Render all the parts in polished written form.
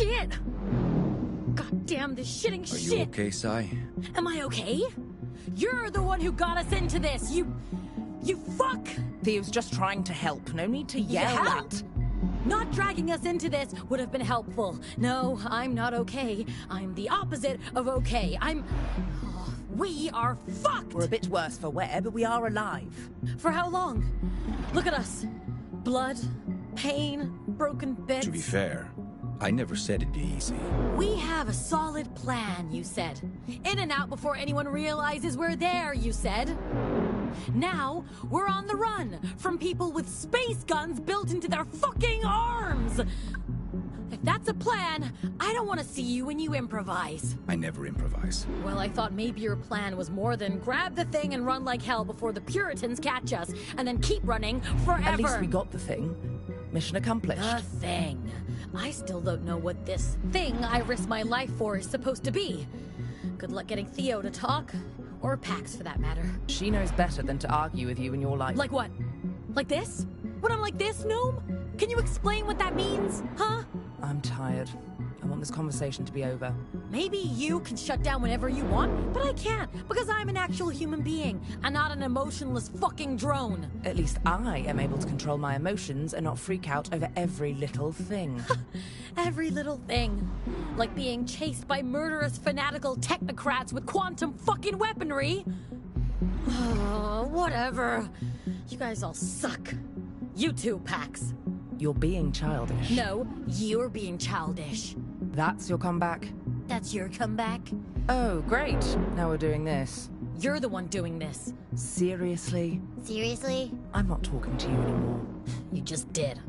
shit! God damn this shitting shit! Are you okay, Sai? Am I okay? You're the one who got us into this, you fuck! Theo's just trying to help. No need to yell at. Not dragging us into this would have been helpful. No, I'm not okay. I'm the opposite of okay. We are fucked! We're a bit worse for wear, but we are alive. For how long? Look at us. Blood, pain, broken bits. To be fair, I never said it'd be easy. We have a solid plan, you said. In and out before anyone realizes we're there, you said. Now, we're on the run from people with space guns built into their fucking arms! If that's a plan, I don't want to see you when you improvise. I never improvise. Well, I thought maybe your plan was more than grab the thing and run like hell before the Puritans catch us, and then keep running forever. At least we got the thing. Mission accomplished. The thing. I still don't know what this thing I risked my life for is supposed to be. Good luck getting Theo to talk. Or Pax, for that matter. She knows better than to argue with you in your life. Like what? Like this? When I'm like this, Gnome? Can you explain what that means? Huh? I'm tired. I want this conversation to be over. Maybe you can shut down whenever you want, but I can't, because I'm an actual human being, and not an emotionless fucking drone. At least I am able to control my emotions and not freak out over every little thing. Every little thing. Like being chased by murderous fanatical technocrats with quantum fucking weaponry. Whatever. You guys all suck. You too, Pax. You're being childish. No, you're being childish. That's your comeback? That's your comeback? Oh, great. Now we're doing this. You're the one doing this. Seriously? Seriously? I'm not talking to you anymore. You just did.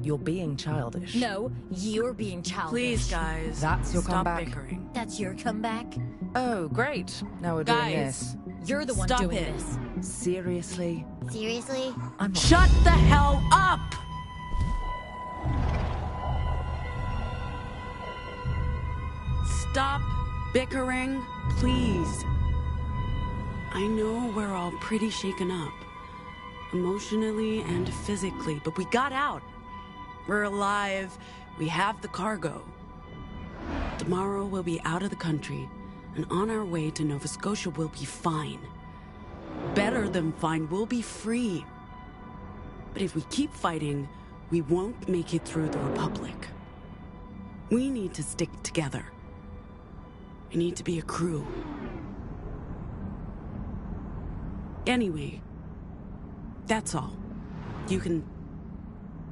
You're being childish. No, you're being childish. Please, guys. That's your Stop comeback? bickering. That's your comeback? Oh, great. Now we're doing this. You're the one Stop doing it. this. Seriously? Seriously? I'm not. Shut the hell up! Stop bickering, please. I know we're all pretty shaken up, emotionally and physically, but we got out. We're alive. We have the cargo. Tomorrow we'll be out of the country, and on our way to Nova Scotia we'll be fine. Better than fine, we'll be free. But if we keep fighting, we won't make it through the Republic. We need to stick together. We need to be a crew. Anyway, that's all. You can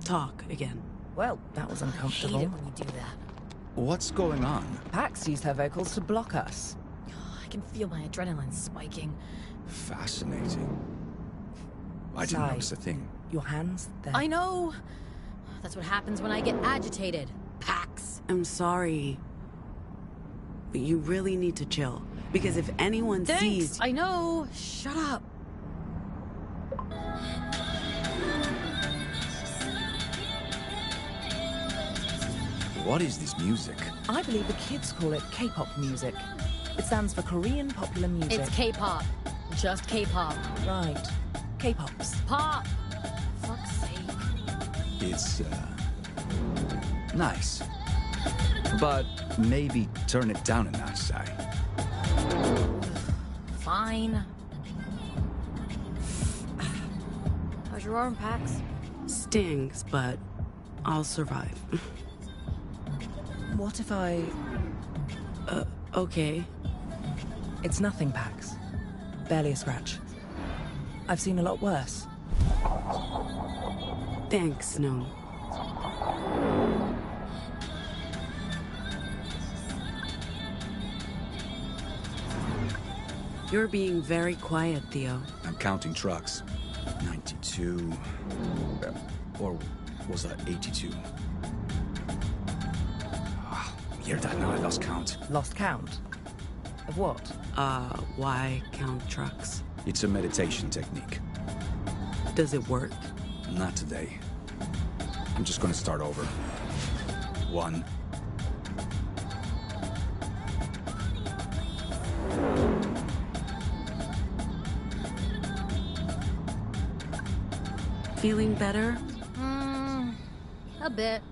talk again. Well, that was I hate uncomfortable. it when you do that. What's going on? Pax used her vocals to block us. I can feel my adrenaline spiking. Fascinating. I didn't Sai. notice a thing. Your hands, they're... I know. That's what happens when I get agitated. Pax. I'm sorry. But you really need to chill. Because if anyone Thanks. sees... I know. Shut up. What is this music? I believe the kids call it K-pop music. It stands for Korean popular music. It's K-pop. Just K-pop. Right. K-pops. Pop. Fuck's sake. It's, nice. But maybe turn it down a notch, Sai. Fine. How's your arm, Pax? Stings, but I'll survive. What if I... Okay. It's nothing, Pax. Barely a scratch. I've seen a lot worse. Thanks, no. You're being very quiet, Theo. I'm counting trucks. 92... or was that 82? Hear that now, I lost count. Lost count? Of what? Why count trucks? It's a meditation technique. Does it work? Not today. I'm just gonna start over. 1. Feeling better? A bit.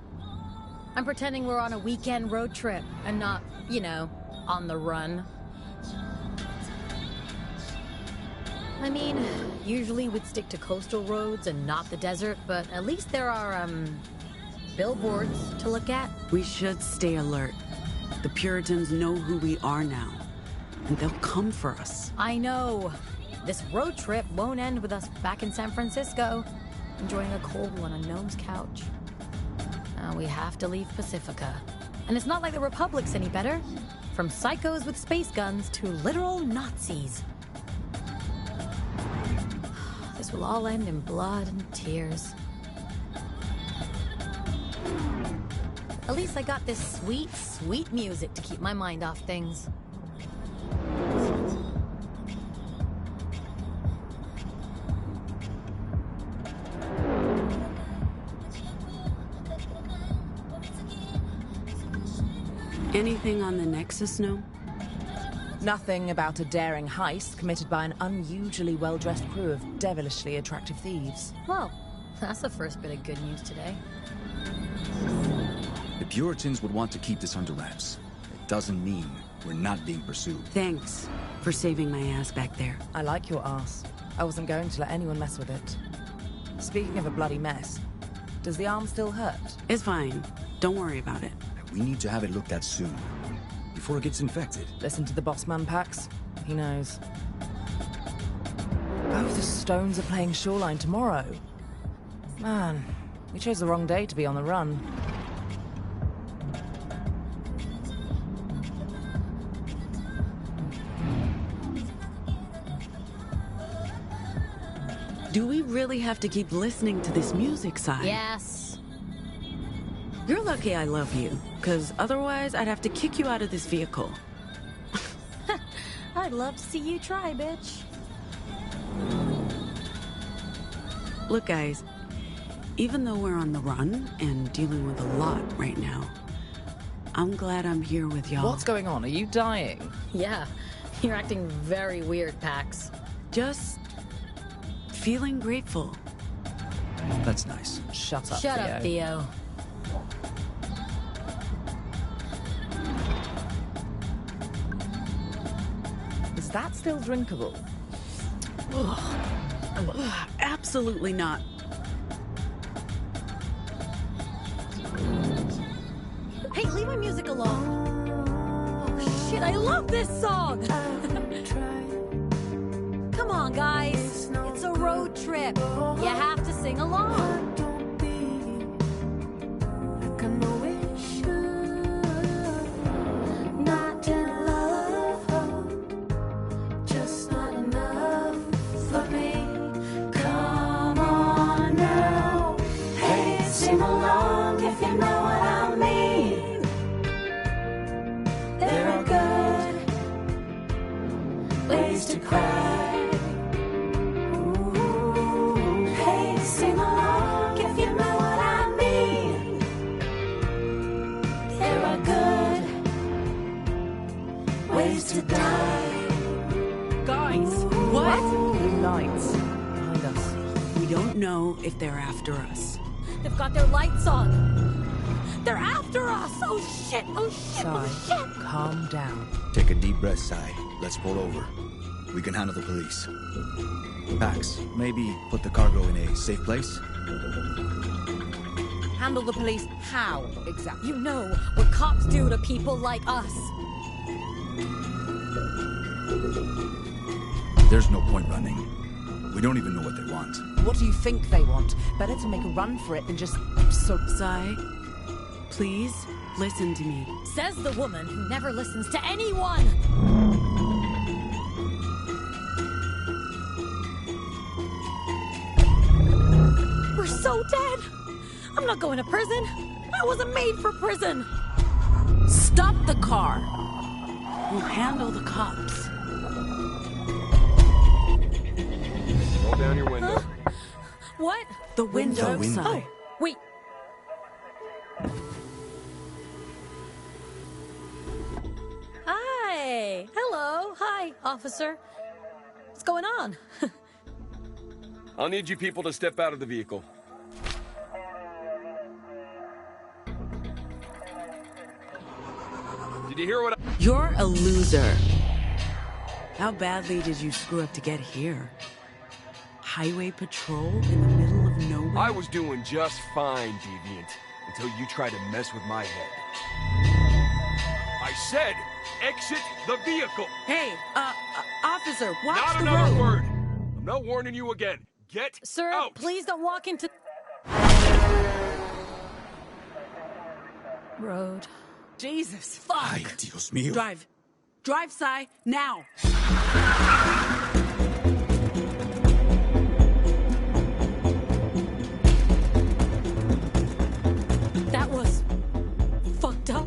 I'm pretending we're on a weekend road trip and not, you know, on the run. I mean, usually we'd stick to coastal roads and not the desert, but at least there are, billboards to look at. We should stay alert. The Puritans know who we are now, and they'll come for us. I know. This road trip won't end with us back in San Francisco, enjoying a cold one on Gnome's couch. Now we have to leave Pacifica. And it's not like the Republic's any better. From psychos with space guns to literal Nazis. This will all end in blood and tears. At least I got this sweet, sweet music to keep my mind off things. Anything on the Nexus, no? Nothing about a daring heist committed by an unusually well-dressed crew of devilishly attractive thieves. Well, that's the first bit of good news today. The Puritans would want to keep this under wraps. It doesn't mean we're not being pursued. Thanks for saving my ass back there. I like your ass. I wasn't going to let anyone mess with it. Speaking of a bloody mess, does the arm still hurt? It's fine. Don't worry about it. We need to have it looked at soon, before it gets infected. Listen to the boss man, Pax. He knows. Oh, the Stones are playing Shoreline tomorrow. Man, we chose the wrong day to be on the run. Do we really have to keep listening to this music, Sai? Yes. You're lucky I love you, because otherwise I'd have to kick you out of this vehicle. I'd love to see you try, bitch. Look, guys, even though we're on the run and dealing with a lot right now, I'm glad I'm here with y'all. What's going on? Are you dying? Yeah, you're acting very weird, Pax. Just feeling grateful. That's nice. Shut up, Shut Theo. up, Theo. Is that still drinkable? Absolutely not. Hey, leave my music alone. Oh, shit, I love this song! Come on, guys. It's a road trip. You have to sing along. To die. Guys, what? Lights behind us. We don't know if they're after us. They've got their lights on. They're after us! Oh shit! Oh shit! Sai, Oh shit! calm down. Take a deep breath, Sai. Let's pull over. We can handle the police. Pax, maybe put the cargo in a safe place? Handle the police how, exactly? You know what cops do to people like us. There's no point running. We don't even know what they want. What do you think they want? Better to make a run for it than just... Sai, please listen to me. Says the woman who never listens to anyone! We're so dead! I'm not going to prison! I wasn't made for prison! Stop the car! We'll handle the cops. Roll down your window. Huh? What? The window, The window. Sai. Wait. Hi! Hello! Hi, officer. What's going on? I'll need you people to step out of the vehicle. Did you hear what I... You're a loser. How badly did you screw up to get here? Highway patrol in the middle of nowhere? I was doing just fine, Deviant, until you tried to mess with my head. I said, exit the vehicle! Hey, officer, watch Not the another road. word! I'm not warning you again. Get Sir, out! please don't walk into... Road. Jesus, Ay, fuck. Dios mío. Drive. Drive, Sai, now. That was... fucked up.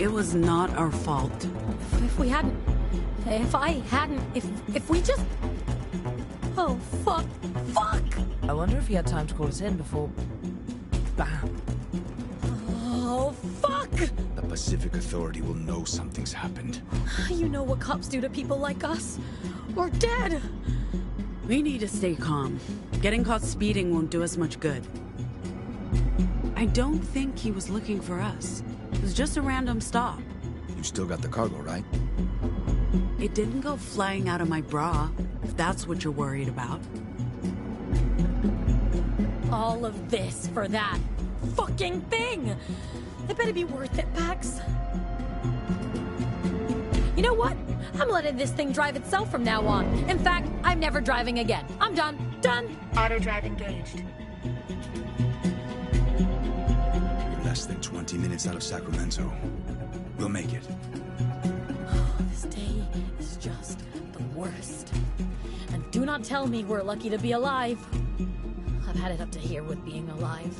It was not our fault. If we hadn't... If I hadn't... If we just... Oh, fuck. Fuck! I wonder if he had time to call us in before... Bam. Oh, fuck! The Pacific Authority will know something's happened. You know what cops do to people like us? We're dead! We need to stay calm. Getting caught speeding won't do us much good. I don't think he was looking for us. It was just a random stop. You still got the cargo, right? It didn't go flying out of my bra, if that's what you're worried about. All of this for that fucking thing! It better be worth it, Pax. You know what? I'm letting this thing drive itself from now on. In fact, I'm never driving again. I'm done. Done! Auto drive engaged. We're less than 20 minutes out of Sacramento. We'll make it. This day is just the worst. And do not tell me we're lucky to be alive. I've had it up to here with being alive.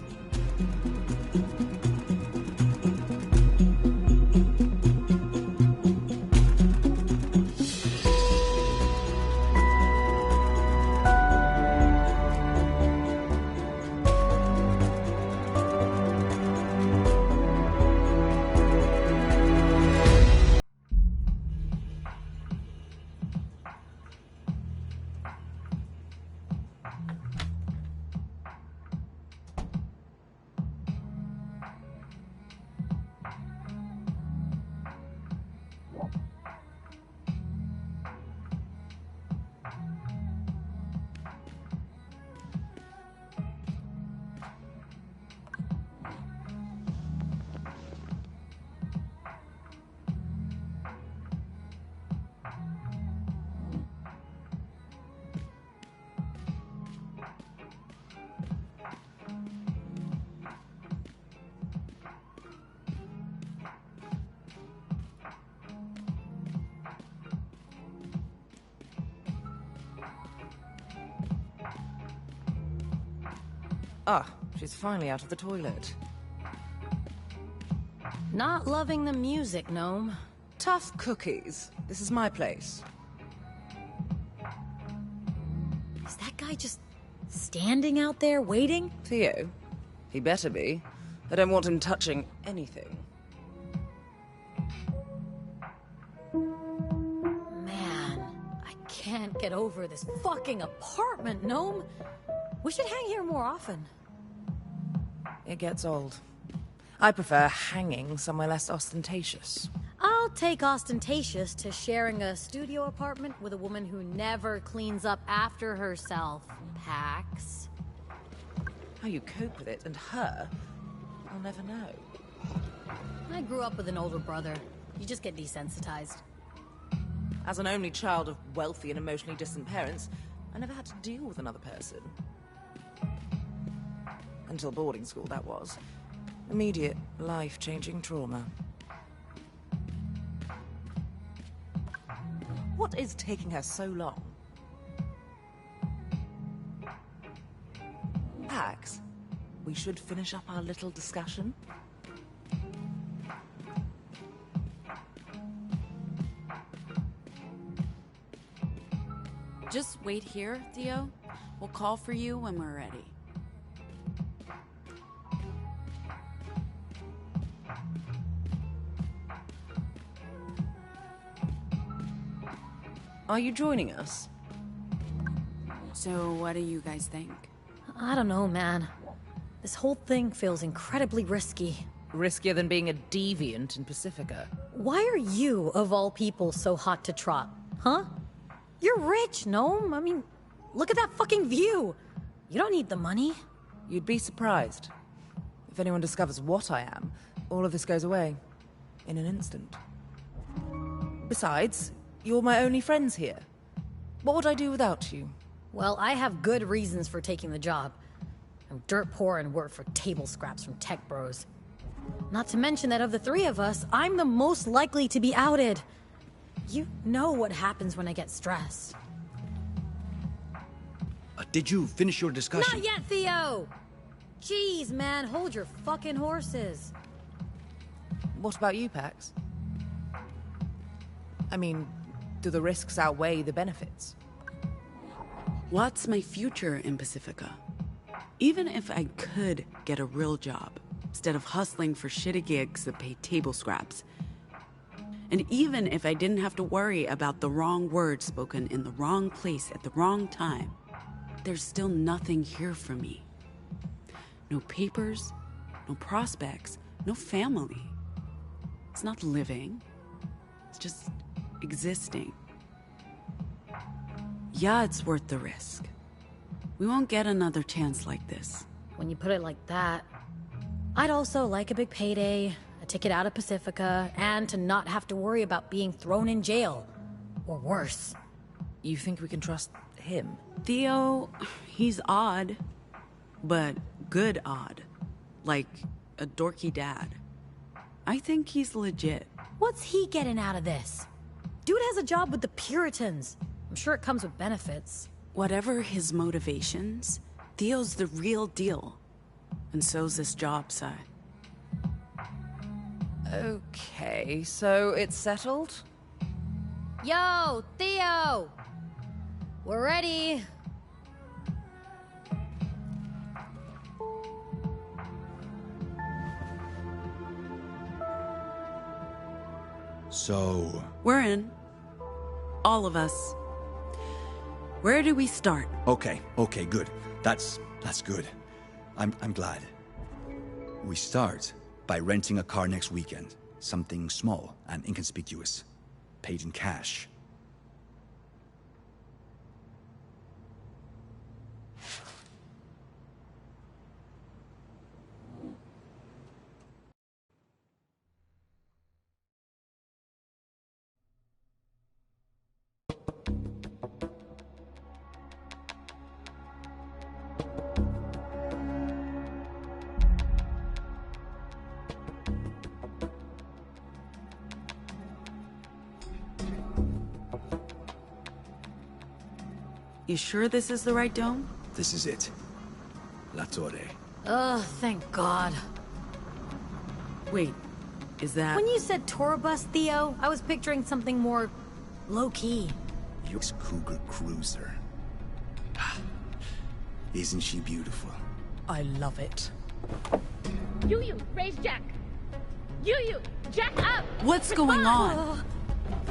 Ah, she's finally out of the toilet. Not loving the music, Gnome. Tough cookies. This is my place. Is that guy just standing out there waiting? Theo? He better be. I don't want him touching anything. Man, I can't get over this fucking apartment, Gnome. We should hang here more often. It gets old. I prefer hanging somewhere less ostentatious. I'll take ostentatious to sharing a studio apartment with a woman who never cleans up after herself, Pax. How you cope with it and her, I'll never know. I grew up with an older brother. You just get desensitized. As an only child of wealthy and emotionally distant parents, I never had to deal with another person. Until boarding school, that was. Immediate, life-changing trauma. What is taking her so long? Pax, we should finish up our little discussion. Just wait here, Theo. We'll call for you when we're ready. Are you joining us? So what do you guys think? I don't know, man. This whole thing feels incredibly risky. Riskier than being a deviant in Pacifica. Why are you, of all people, so hot to trot? Huh? You're rich, Gnome. I mean, look at that fucking view. You don't need the money. You'd be surprised. If anyone discovers what I am, all of this goes away. In an instant. Besides, you're my only friends here. What would I do without you? Well, I have good reasons for taking the job. I'm dirt poor and work for table scraps from tech bros. Not to mention that of the three of us, I'm the most likely to be outed. You know what happens when I get stressed. Did you finish your discussion? Not yet, Theo! Jeez, man, hold your fucking horses. What about you, Pax? I mean, do the risks outweigh the benefits? What's my future in Pacifica? Even if I could get a real job, instead of hustling for shitty gigs that pay table scraps. And even if I didn't have to worry about the wrong words spoken in the wrong place at the wrong time, there's still nothing here for me. No papers, no prospects, no family. It's not living. It's just existing. Yeah, it's worth the risk. We won't get another chance like this. When you put it like that, I'd also like a big payday, a ticket out of Pacifica, and to not have to worry about being thrown in jail. Or worse. You think we can trust him? Theo, he's odd. But good odd. Like a dorky dad. I think he's legit. What's he getting out of this? Dude has a job with the Puritans. I'm sure it comes with benefits. Whatever his motivations, Theo's the real deal. And so's this job, Sai. Okay, so it's settled? Yo, Theo! We're ready. So... We're in. All of us. Where do we start? Okay, good. That's good. I'm glad. We start by renting a car next weekend. Something small and inconspicuous. Paid in cash. You sure this is the right dome? This is it. La Torre. Ugh, thank God. Wait, is that... When you said tour bus, Theo, I was picturing something more low-key. Your Cougar Cruiser. Isn't she beautiful? I love it. You, raise Jack. You, Jack up! What's going on?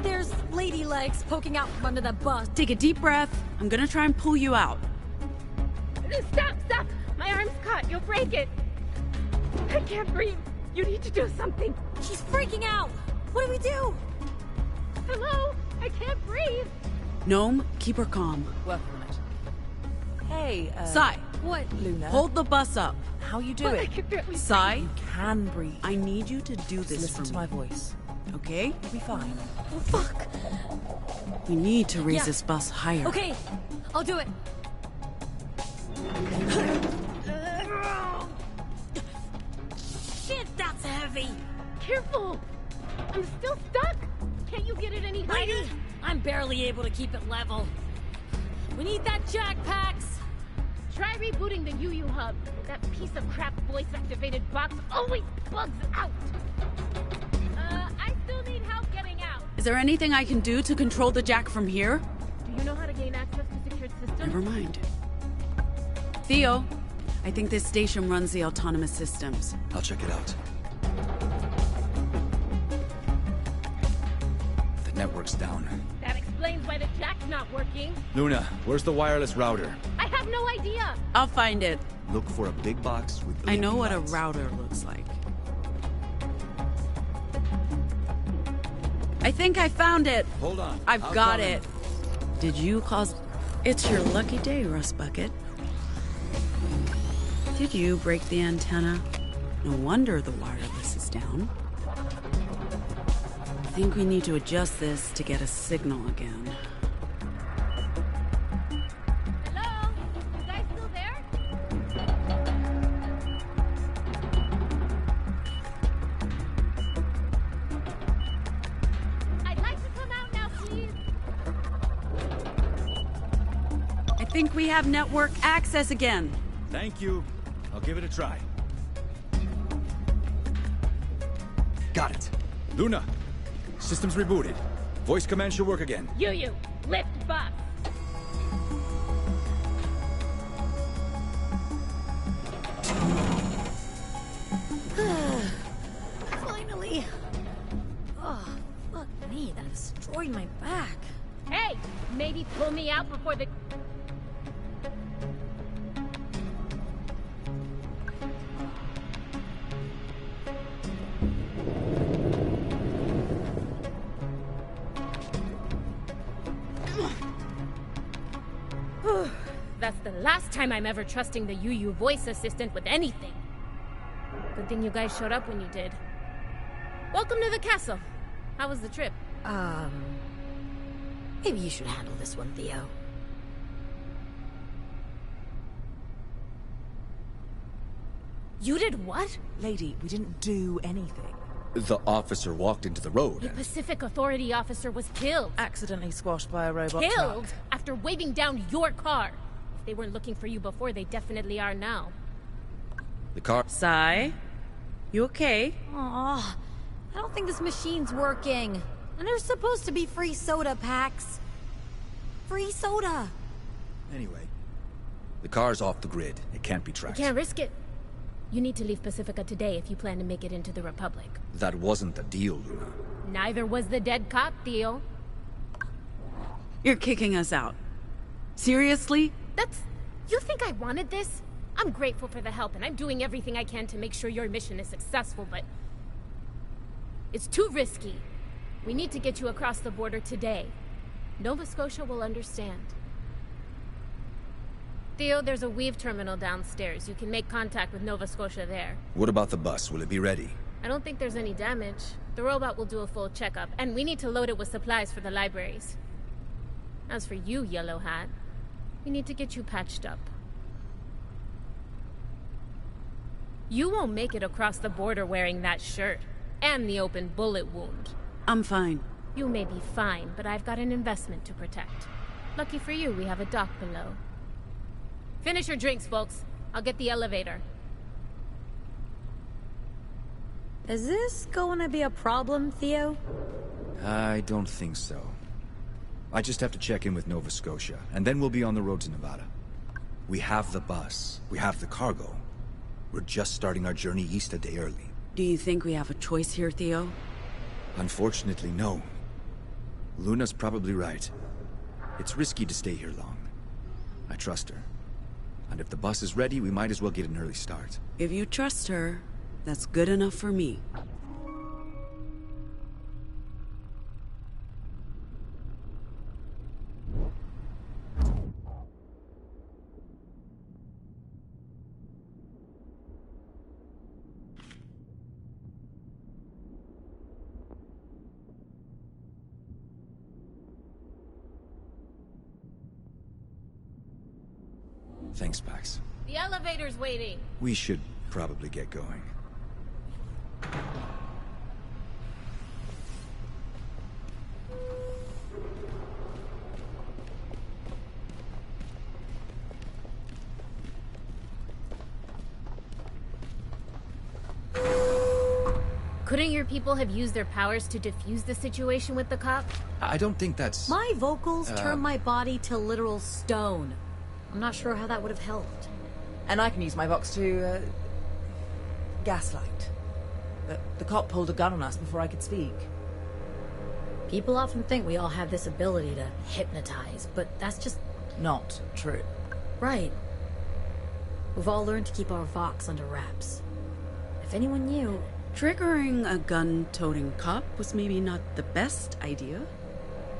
There's lady legs poking out from under the bus. Take a deep breath. I'm gonna try and pull you out. Stop! My arm's caught. You'll break it. I can't breathe. You need to do something. She's freaking out. What do we do? Hello? I can't breathe. Gnome, keep her calm. Working on it. Hey, Sai, What? Luna. hold the bus up. How you But I doing? can barely Sai, You can breathe. I need you to do Just this listen for to me. my voice. Okay? You'll be fine. Oh, fuck. We need to raise Yeah. this bus higher. Okay, I'll do it. Shit, that's heavy. Careful! I'm still stuck! Can't you get it any higher? Lady, I'm barely able to keep it level. We need that jack, Pax. Try rebooting the UU hub. That piece of crap voice-activated box always bugs out! I still need help getting out. Is there anything I can do to control the jack from here? Do you know how to gain access to secured systems? Never mind. Theo, I think this station runs the autonomous systems. I'll check it out. The network's down. That explains why the jack's not working. Luna, where's the wireless router? I have no idea. I'll find it. Look for a big box with I know blinking what a lights. router looks like. I think I found it. Hold on. I've I'll got call it. in. Did you cause... It's your lucky day, Rust Bucket. Did you break the antenna? No wonder the wireless is down. I think we need to adjust this to get a signal again. Hello? You guys still there? I'd like to come out now, please. I think we have network access again. Thank you. I'll give it a try. Got it. Luna, system's rebooted. Voice command should work again. You, lift bus. Finally. Oh, fuck me, that destroyed my back. Hey, maybe pull me out before the... That's the last time I'm ever trusting the UU voice assistant with anything. Good thing you guys showed up when you did. Welcome to the castle. How was the trip? Maybe you should handle this one, Theo. You did what? Lady, we didn't do anything. The officer walked into the road The and... Pacific Authority officer was killed. Accidentally squashed by a robot Killed truck. after waving down your car. If they weren't looking for you before, they definitely are now. The car... Sai? You okay? Aw, I don't think this machine's working. And there's supposed to be free soda packs. Free soda. Anyway, the car's off the grid. It can't be tracked. Can't risk it. You need to leave Pacifica today if you plan to make it into the Republic. That wasn't the deal, Luna. Neither was the dead cop, Theo. You're kicking us out. Seriously? That's... You think I wanted this? I'm grateful for the help, and I'm doing everything I can to make sure your mission is successful, but... It's too risky. We need to get you across the border today. Nova Scotia will understand. Theo, there's a Weave terminal downstairs. You can make contact with Nova Scotia there. What about the bus? Will it be ready? I don't think there's any damage. The robot will do a full checkup, and we need to load it with supplies for the libraries. As for you, Yellow Hat, we need to get you patched up. You won't make it across the border wearing that shirt, and the open bullet wound. I'm fine. You may be fine, but I've got an investment to protect. Lucky for you, we have a dock below. Finish your drinks, folks. I'll get the elevator. Is this going to be a problem, Theo? I don't think so. I just have to check in with Nova Scotia, and then we'll be on the road to Nevada. We have the bus. We have the cargo. We're just starting our journey east a day early. Do you think we have a choice here, Theo? Unfortunately, no. Luna's probably right. It's risky to stay here long. I trust her. And if the bus is ready, we might as well get an early start. If you trust her, that's good enough for me. Thanks, Pax. The elevator's waiting. We should probably get going. Couldn't your people have used their powers to defuse the situation with the cop? I don't think that's... My vocals turn my body to literal stone. I'm not sure how that would have helped. And I can use my box to, gaslight. The cop pulled a gun on us before I could speak. People often think we all have this ability to hypnotize, but that's just... Not true. right. We've all learned to keep our vox under wraps. If anyone knew... Triggering a gun-toting cop was maybe not the best idea.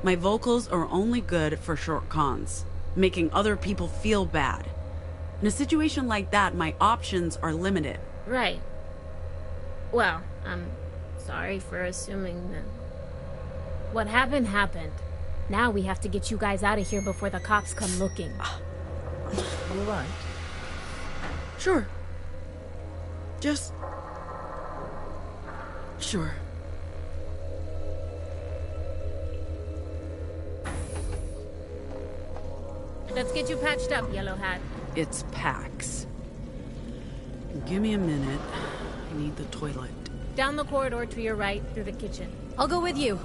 My vocals are only good for short cons, making other people feel bad. In a situation like that, my options are limited. Right. Well, I'm sorry for assuming that... What happened, happened. Now we have to get you guys out of here before the cops come looking. You right? Sure. Just... Sure. Let's get you patched up, Yellow Hat. It's Pax. Give me a minute. I need the toilet. Down the corridor to your right, through the kitchen. I'll go with you.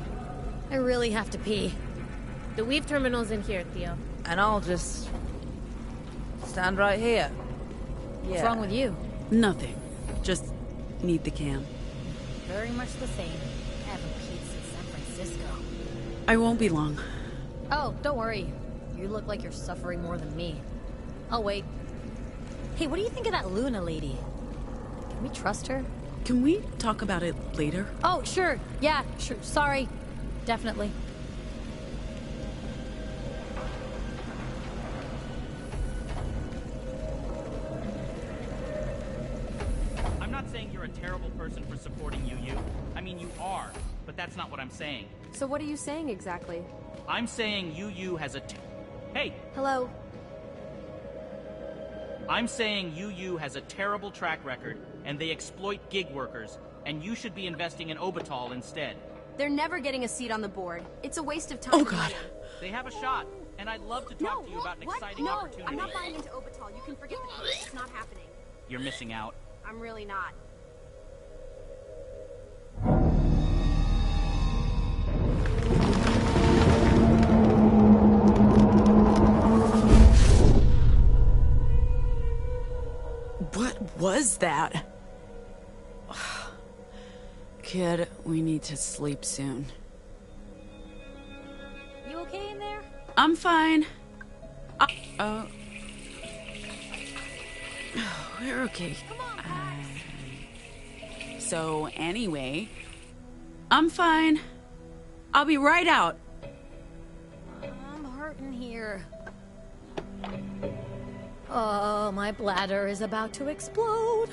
I really have to pee. The weave terminal's in here, Theo. And I'll just stand right here. Yeah. What's wrong with you? Nothing. Just need the can. Very much the same. I haven't peed since San Francisco. I won't be long. Oh, don't worry. You look like you're suffering more than me. I'll wait. Hey, what do you think of that Luna lady? Can we trust her? Can we talk about it later? Oh, sure. Yeah, sure. Sorry. Definitely. I'm not saying you're a terrible person for supporting UU. I mean, you are, but that's not what I'm saying. So what are you saying exactly? I'm saying UU has a... Hey! Hello? I'm saying UU has a terrible track record, and they exploit gig workers, and you should be investing in Obital instead. They're never getting a seat on the board. It's a waste of time. Oh, God. They have a shot, and I'd love to talk to you about an exciting opportunity. I'm not buying into Obital. You can forget the case. It's not happening. You're missing out. I'm really not. What was that? Kid, we need to sleep soon. You okay in there? I'm fine. We're okay. Come on, Pax. So anyway, I'm fine. I'll be right out. I'm hurting here. Oh, my bladder is about to explode.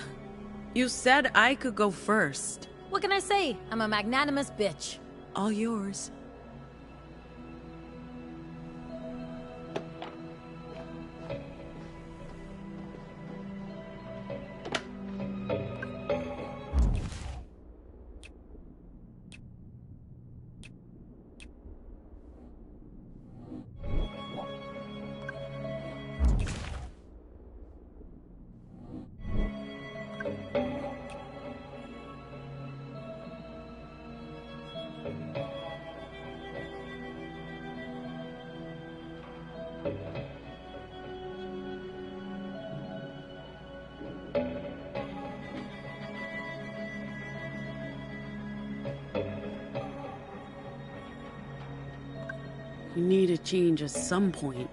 You said I could go first. What can I say? I'm a magnanimous bitch. All yours. You need a change at some point.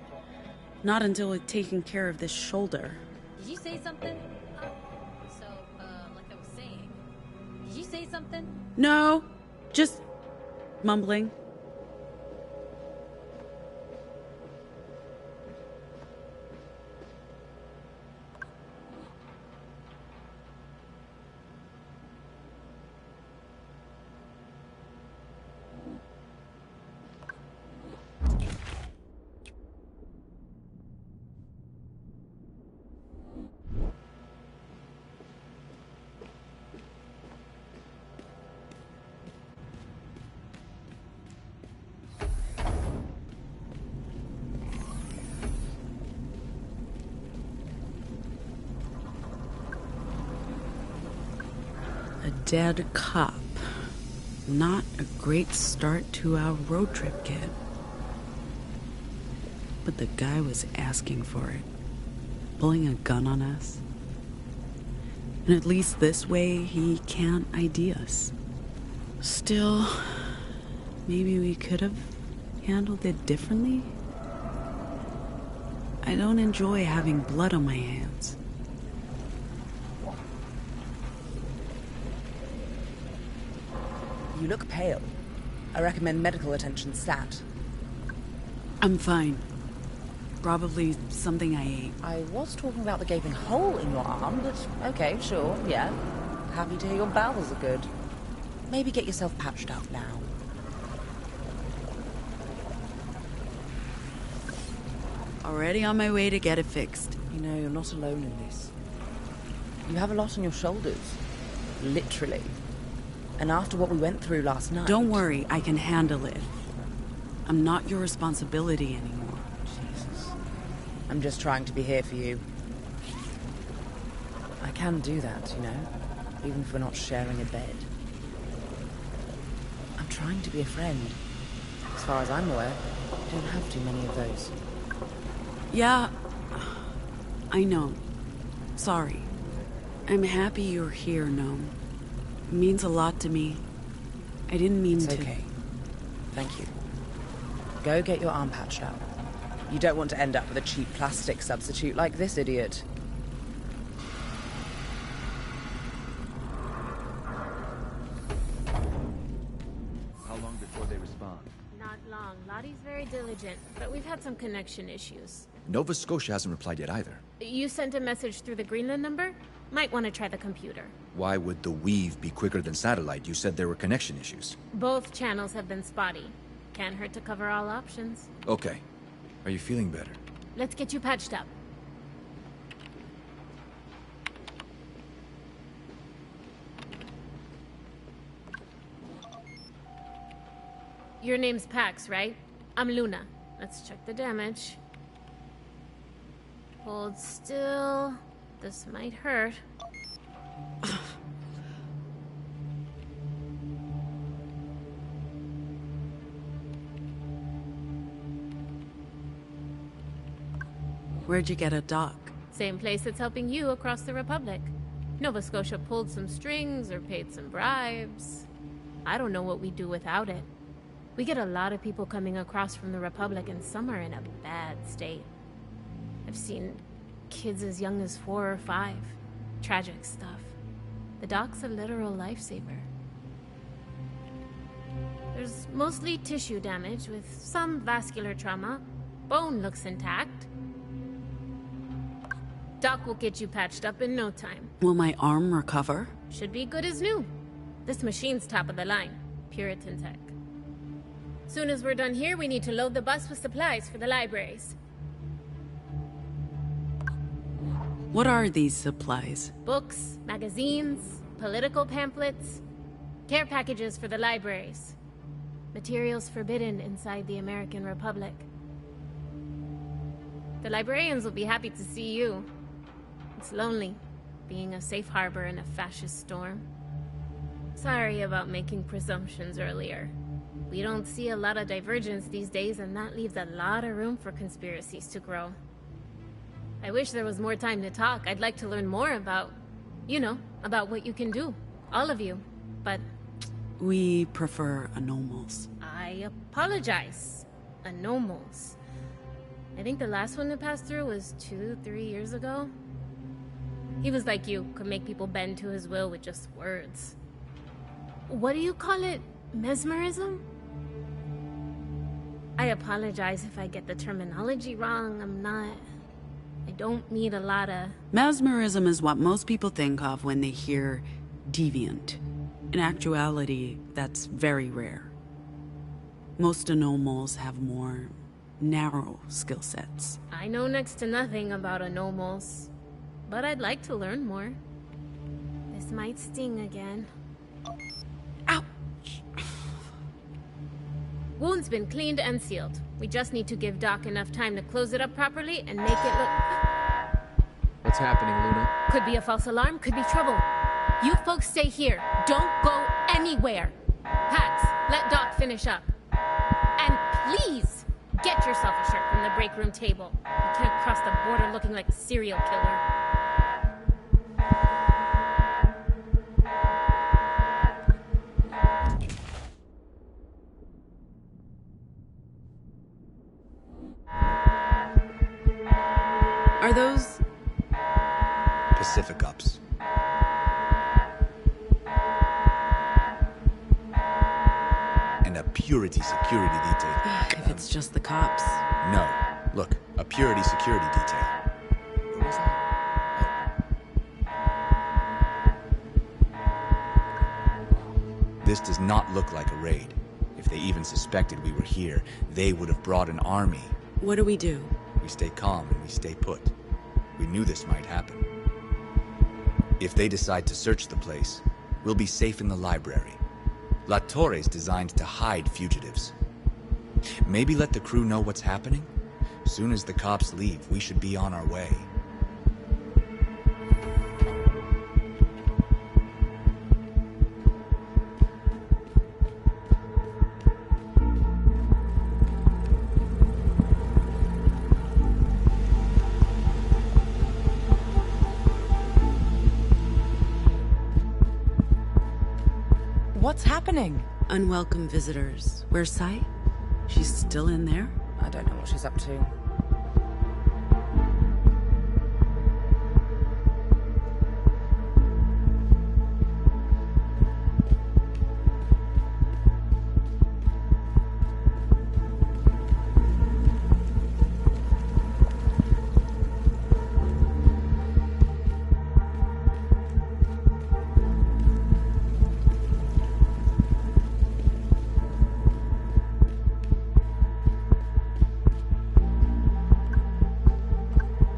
Not until we've taken care of this shoulder. Did you say something? Like I was saying, did you say something? No, just mumbling. A dead cop. Not a great start to our road trip, kid. But the guy was asking for it. Pulling a gun on us. And at least this way, he can't ID us. Still, maybe we could have handled it differently? I don't enjoy having blood on my hands. You look pale. I recommend medical attention stat. I'm fine. Probably something I ate. I was talking about the gaping hole in your arm, but okay, sure, yeah. Happy to hear your bowels are good. Maybe get yourself patched up now. Already on my way to get it fixed. You know, you're not alone in this. You have a lot on your shoulders. Literally. And after what we went through last night... Don't worry, I can handle it. I'm not your responsibility anymore. Jesus. I'm just trying to be here for you. I can do that, you know? Even if we're not sharing a bed. I'm trying to be a friend. As far as I'm aware, I don't have too many of those. Yeah, I know. Sorry. I'm happy you're here, Gnome. It means a lot to me. I didn't mean to... It's okay. Thank you. Go get your arm patched up. You don't want to end up with a cheap plastic substitute like this idiot. How long before they respond? Not long. Lottie's very diligent, but we've had some connection issues. Nova Scotia hasn't replied yet either. You sent a message through the Greenland number? Might want to try the computer. Why would the weave be quicker than satellite? You said there were connection issues. Both channels have been spotty. Can't hurt to cover all options. Okay. Are you feeling better? Let's get you patched up. Your name's Pax, right? I'm Luna. Let's check the damage. Hold still. This might hurt. Where'd you get a dock? Same place that's helping you across the Republic. Nova Scotia pulled some strings or paid some bribes. I don't know what we'd do without it. We get a lot of people coming across from the Republic, and some are in a bad state. I've seen kids as young as 4 or 5. Tragic stuff. The dock's a literal lifesaver. There's mostly tissue damage with some vascular trauma. Bone looks intact. Doc will get you patched up in no time. Will my arm recover? Should be good as new. This machine's top of the line. Puritan tech. Soon as we're done here, we need to load the bus with supplies for the libraries. What are these supplies? Books, magazines, political pamphlets, care packages for the libraries. Materials forbidden inside the American Republic. The librarians will be happy to see you. It's lonely, being a safe harbor in a fascist storm. Sorry about making presumptions earlier. We don't see a lot of divergence these days, and that leaves a lot of room for conspiracies to grow. I wish there was more time to talk. I'd like to learn more about, you know, about what you can do. All of you. But... We prefer anomals. I apologize. Anomals. I think the last one to pass through was 2-3 years ago. He was like you, could make people bend to his will with just words. What do you call it? Mesmerism? I apologize if I get the terminology wrong. I don't need a lot of... Mesmerism is what most people think of when they hear deviant. In actuality, that's very rare. Most anomals have more narrow skill sets. I know next to nothing about anomals, but I'd like to learn more. This might sting again. Ow! Wound's been cleaned and sealed. We just need to give Doc enough time to close it up properly and make it look... What's happening, Luna? Could be a false alarm, could be trouble. You folks stay here. Don't go anywhere. Pax, let Doc finish up. And please, get yourself a shirt from the break room table. You can't cross the border looking like a serial killer. Are those... Pacific Ups. purity security detail. If it's just the cops. No. Look, a purity security detail. Who was that? This does not look like a raid. If they even suspected we were here, they would have brought an army. What do we do? We stay calm and we stay put. We knew this might happen. If they decide to search the place, we'll be safe in the library. La Torre's designed to hide fugitives. Maybe let the crew know what's happening? Soon as the cops leave, we should be on our way. What's happening? Unwelcome visitors. Where's Sai? She's still in there? I don't know what she's up to.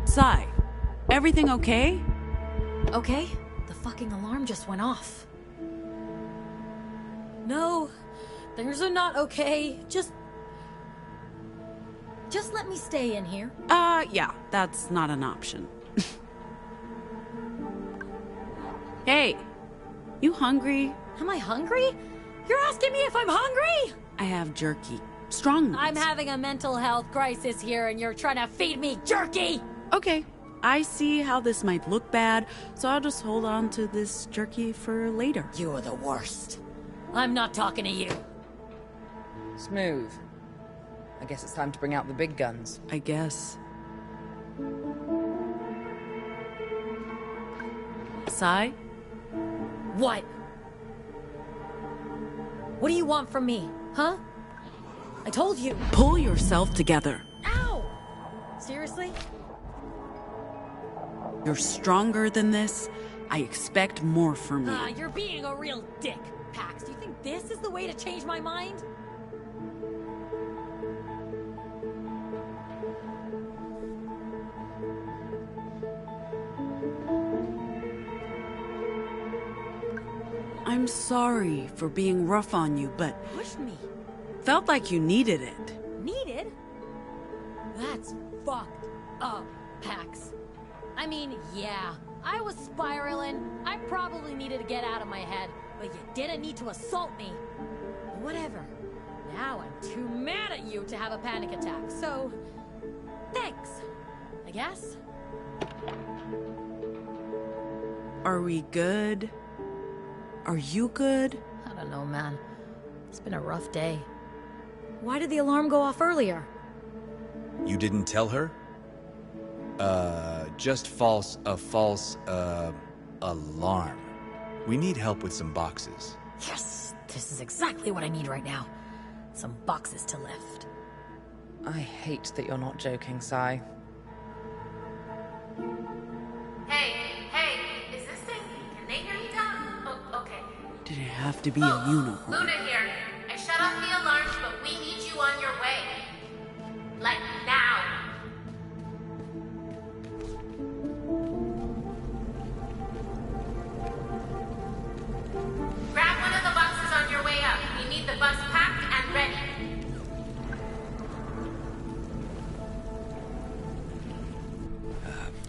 Sai, everything okay? Okay, the fucking alarm just went off. No, things are not okay. Just let me stay in here. Yeah, that's not an option. Hey, you hungry? Am I hungry? You're asking me if I'm hungry? I have jerky. Strong ones. I'm having a mental health crisis here and you're trying to feed me jerky! Okay, I see how this might look bad, so I'll just hold on to this jerky for later. You are the worst. I'm not talking to you. Smooth. I guess it's time to bring out the big guns. I guess. Sai? What? What do you want from me, huh? I told you. Pull yourself together. Ow! Seriously? You're stronger than this. I expect more from you. You're being a real dick, Pax. Do you think this is the way to change my mind? I'm sorry for being rough on you, but Push me. felt like you needed it. Needed? That's fucked up, Pax. I mean, yeah, I was spiraling. I probably needed to get out of my head, but you didn't need to assault me. Whatever. Now I'm too mad at you to have a panic attack, so... thanks, I guess. Are we good? Are you good? I don't know, man. It's been a rough day. Why did the alarm go off earlier? You didn't tell her? Just a false alarm. We need help with some boxes. Yes, this is exactly what I need right now. Some boxes to lift. I hate that you're not joking, Sai. Hey, is this thing... Can they hear me down? Oh, okay. Did it have to be a unicorn? Luna here. I shut off the alarms, but we need you on your way. Like, now. Grab one of the boxes on your way up. We need the bus packed and ready.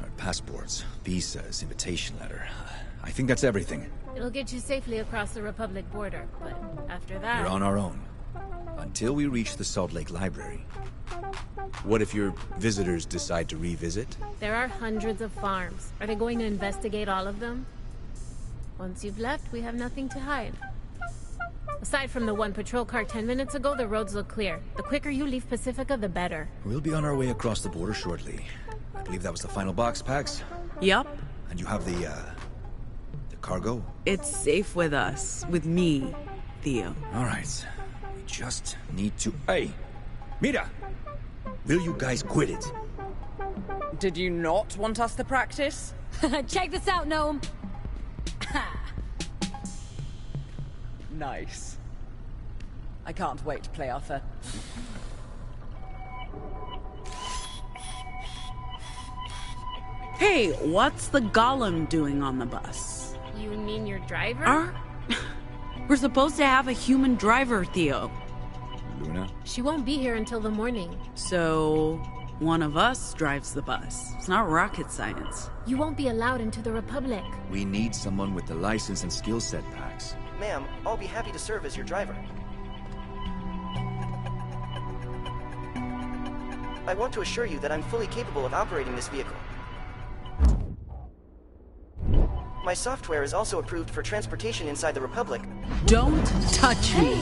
Our passports, visas, invitation letter. I think that's everything. It'll get you safely across the Republic border, but after that... We're on our own. Until we reach the Salt Lake Library. What if your visitors decide to revisit? There are hundreds of farms. Are they going to investigate all of them? Once you've left, we have nothing to hide. Aside from the one patrol car 10 minutes ago, the roads look clear. The quicker you leave Pacifica, the better. We'll be on our way across the border shortly. I believe that was the final box, Pax. Yup. And you have the cargo? It's safe with us. With me, Theo. All right. We just need to... Hey! Mira! Will you guys quit it? Did you not want us to practice? Check this out, Gnome. Nice. I can't wait to play Arthur. Hey, what's the golem doing on the bus? You mean your driver? We're supposed to have a human driver, Theo. Luna? She won't be here until the morning. So, one of us drives the bus. It's not rocket science. You won't be allowed into the Republic. We need someone with the license and skill set, Pax. Ma'am, I'll be happy to serve as your driver. I want to assure you that I'm fully capable of operating this vehicle. My software is also approved for transportation inside the Republic. Don't touch me!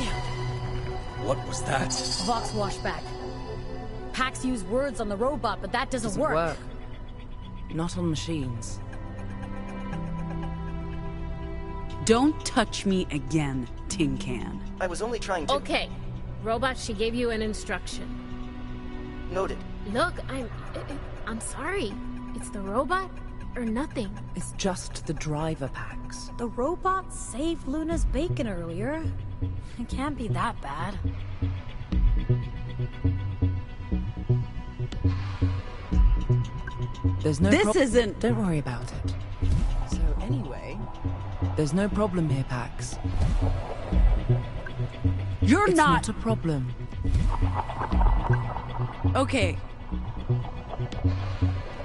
What was that? Vox washback. Pax use words on the robot, but that doesn't work. Not on machines. Don't touch me again, Tin Can. I was only trying to... Okay. Robot, she gave you an instruction. Noted. Look, I'm sorry. It's the robot or nothing. It's just the driver, Pax. The robot saved Luna's bacon earlier. It can't be that bad. There's no This isn't... Don't worry about it. So anyway, there's no problem here, Pax. You're It's not... not a problem. Okay,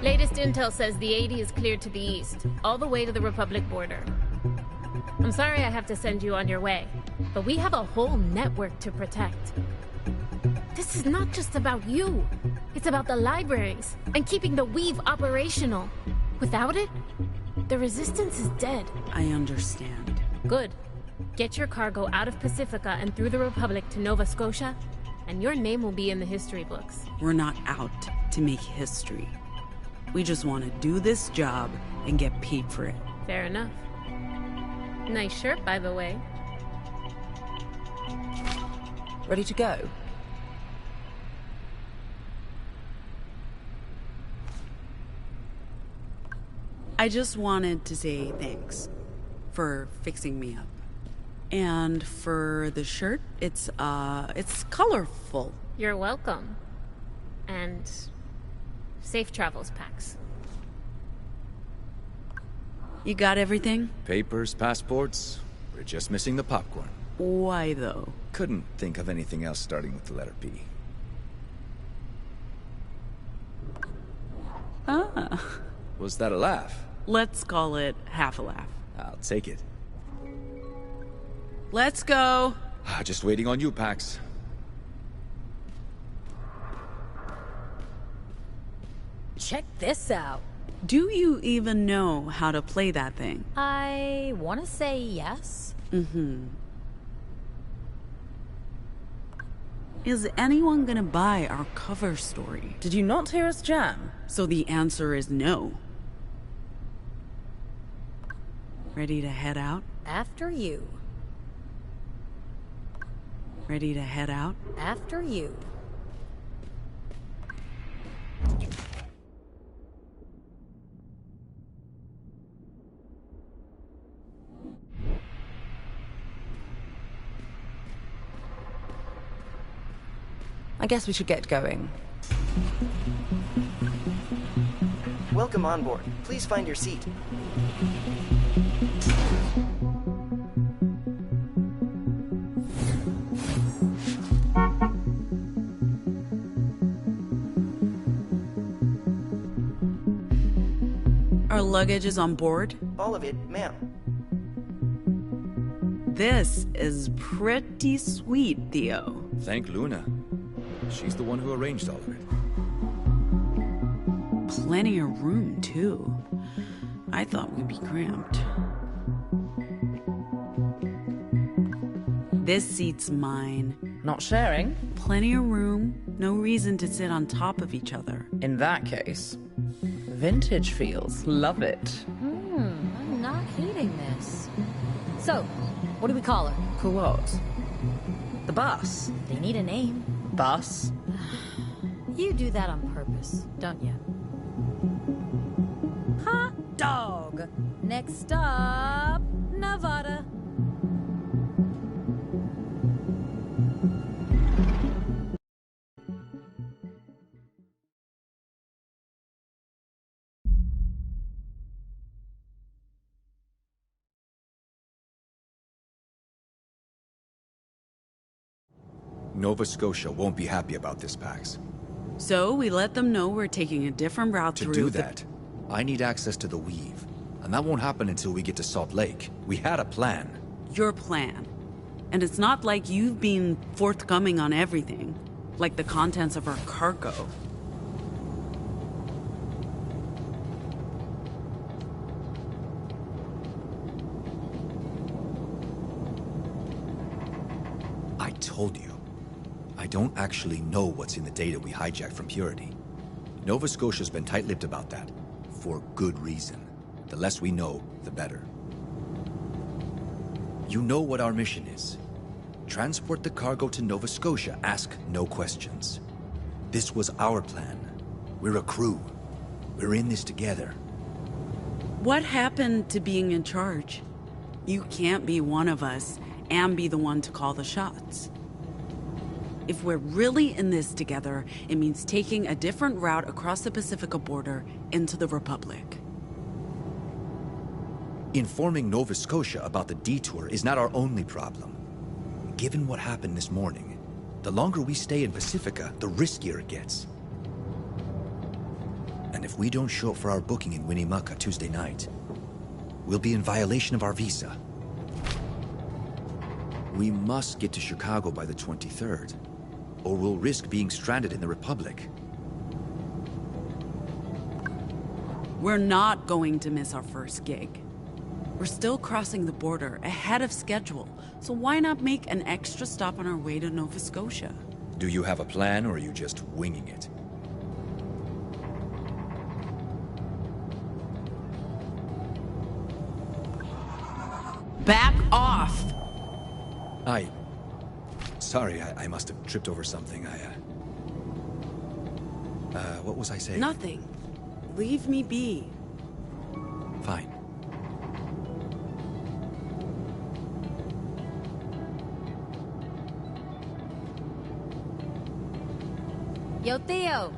Latest intel says the 80 is cleared to the east, all the way to the Republic border. I'm sorry I have to send you on your way, but we have a whole network to protect. This is not just about you. It's about the libraries and keeping the Weave operational. Without it, the Resistance is dead. I understand. Good. Get your cargo out of Pacifica and through the Republic to Nova Scotia, and your name will be in the history books. We're not out to make history. We just want to do this job and get paid for it. Fair enough. Nice shirt, by the way. Ready to go? I just wanted to say thanks for fixing me up. And for the shirt, it's colorful. You're welcome. And safe travels, Pax. You got everything? Papers, passports. We're just missing the popcorn. Why, though? Couldn't think of anything else starting with the letter P. Ah. Was that a laugh? Let's call it half a laugh. I'll take it. Let's go. Just waiting on you, Pax. Check this out. Do you even know how to play that thing? I want to say yes. Mm-hmm. Is anyone gonna buy our cover story? Did you not hear us jam? So the answer is no. Ready to head out? After you. Ready to head out? After you. I guess we should get going. Welcome on board. Please find your seat. Our luggage is on board? All of it, ma'am. This is pretty sweet, Theo. Thank Luna. She's the one who arranged all of it. Plenty of room, too. I thought we'd be cramped. This seat's mine. Not sharing? Plenty of room, no reason to sit on top of each other. In that case, vintage feels. Love it. I'm not hating this. So, what do we call her? For what? The bus? They need a name. Bus? You do that on purpose, don't you? Hot dog! Next stop, Nevada. Nova Scotia won't be happy about this, Pax. So we let them know we're taking a different route To through do that, I need access to the Weave. And that won't happen until we get to Salt Lake. We had a plan. Your plan. And it's not like you've been forthcoming on everything. Like the contents of our cargo. I told you. I don't actually know what's in the data we hijacked from Purity. Nova Scotia's been tight-lipped about that. For good reason. The less we know, the better. You know what our mission is. Transport the cargo to Nova Scotia, ask no questions. This was our plan. We're a crew. We're in this together. What happened to being in charge? You can't be one of us and be the one to call the shots. If we're really in this together, it means taking a different route across the Pacifica border into the Republic. Informing Nova Scotia about the detour is not our only problem. Given what happened this morning, the longer we stay in Pacifica, the riskier it gets. And if we don't show up for our booking in Winnemucca Tuesday night, we'll be in violation of our visa. We must get to Chicago by the 23rd, or we'll risk being stranded in the Republic. We're not going to miss our first gig. We're still crossing the border ahead of schedule, so why not make an extra stop on our way to Nova Scotia? Do you have a plan, or are you just winging it? Back off! Sorry, I must have tripped over something. What was I saying? Nothing. Leave me be. Fine. Yo, Theo!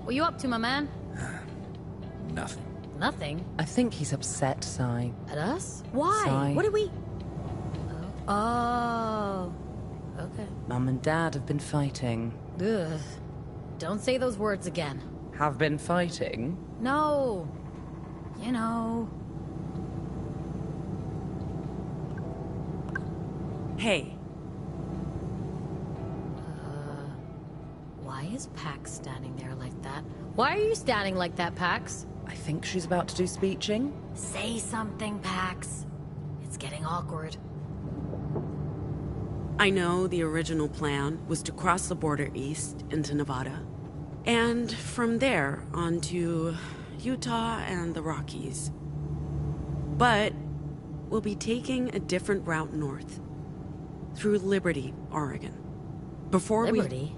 What you up to, my man? Nothing. Nothing? I think he's upset, Sai. At us? Why? Sai. What did we... Oh... Okay. Mum and Dad have been fighting. Ugh. Don't say those words again. Have been fighting? No. You know... Hey. Why is Pax standing there like that? Why are you standing like that, Pax? I think she's about to do speeching. Say something, Pax. It's getting awkward. I know the original plan was to cross the border east into Nevada. And from there on to Utah and the Rockies. But we'll be taking a different route north. Through Liberty, Oregon. Before Liberty?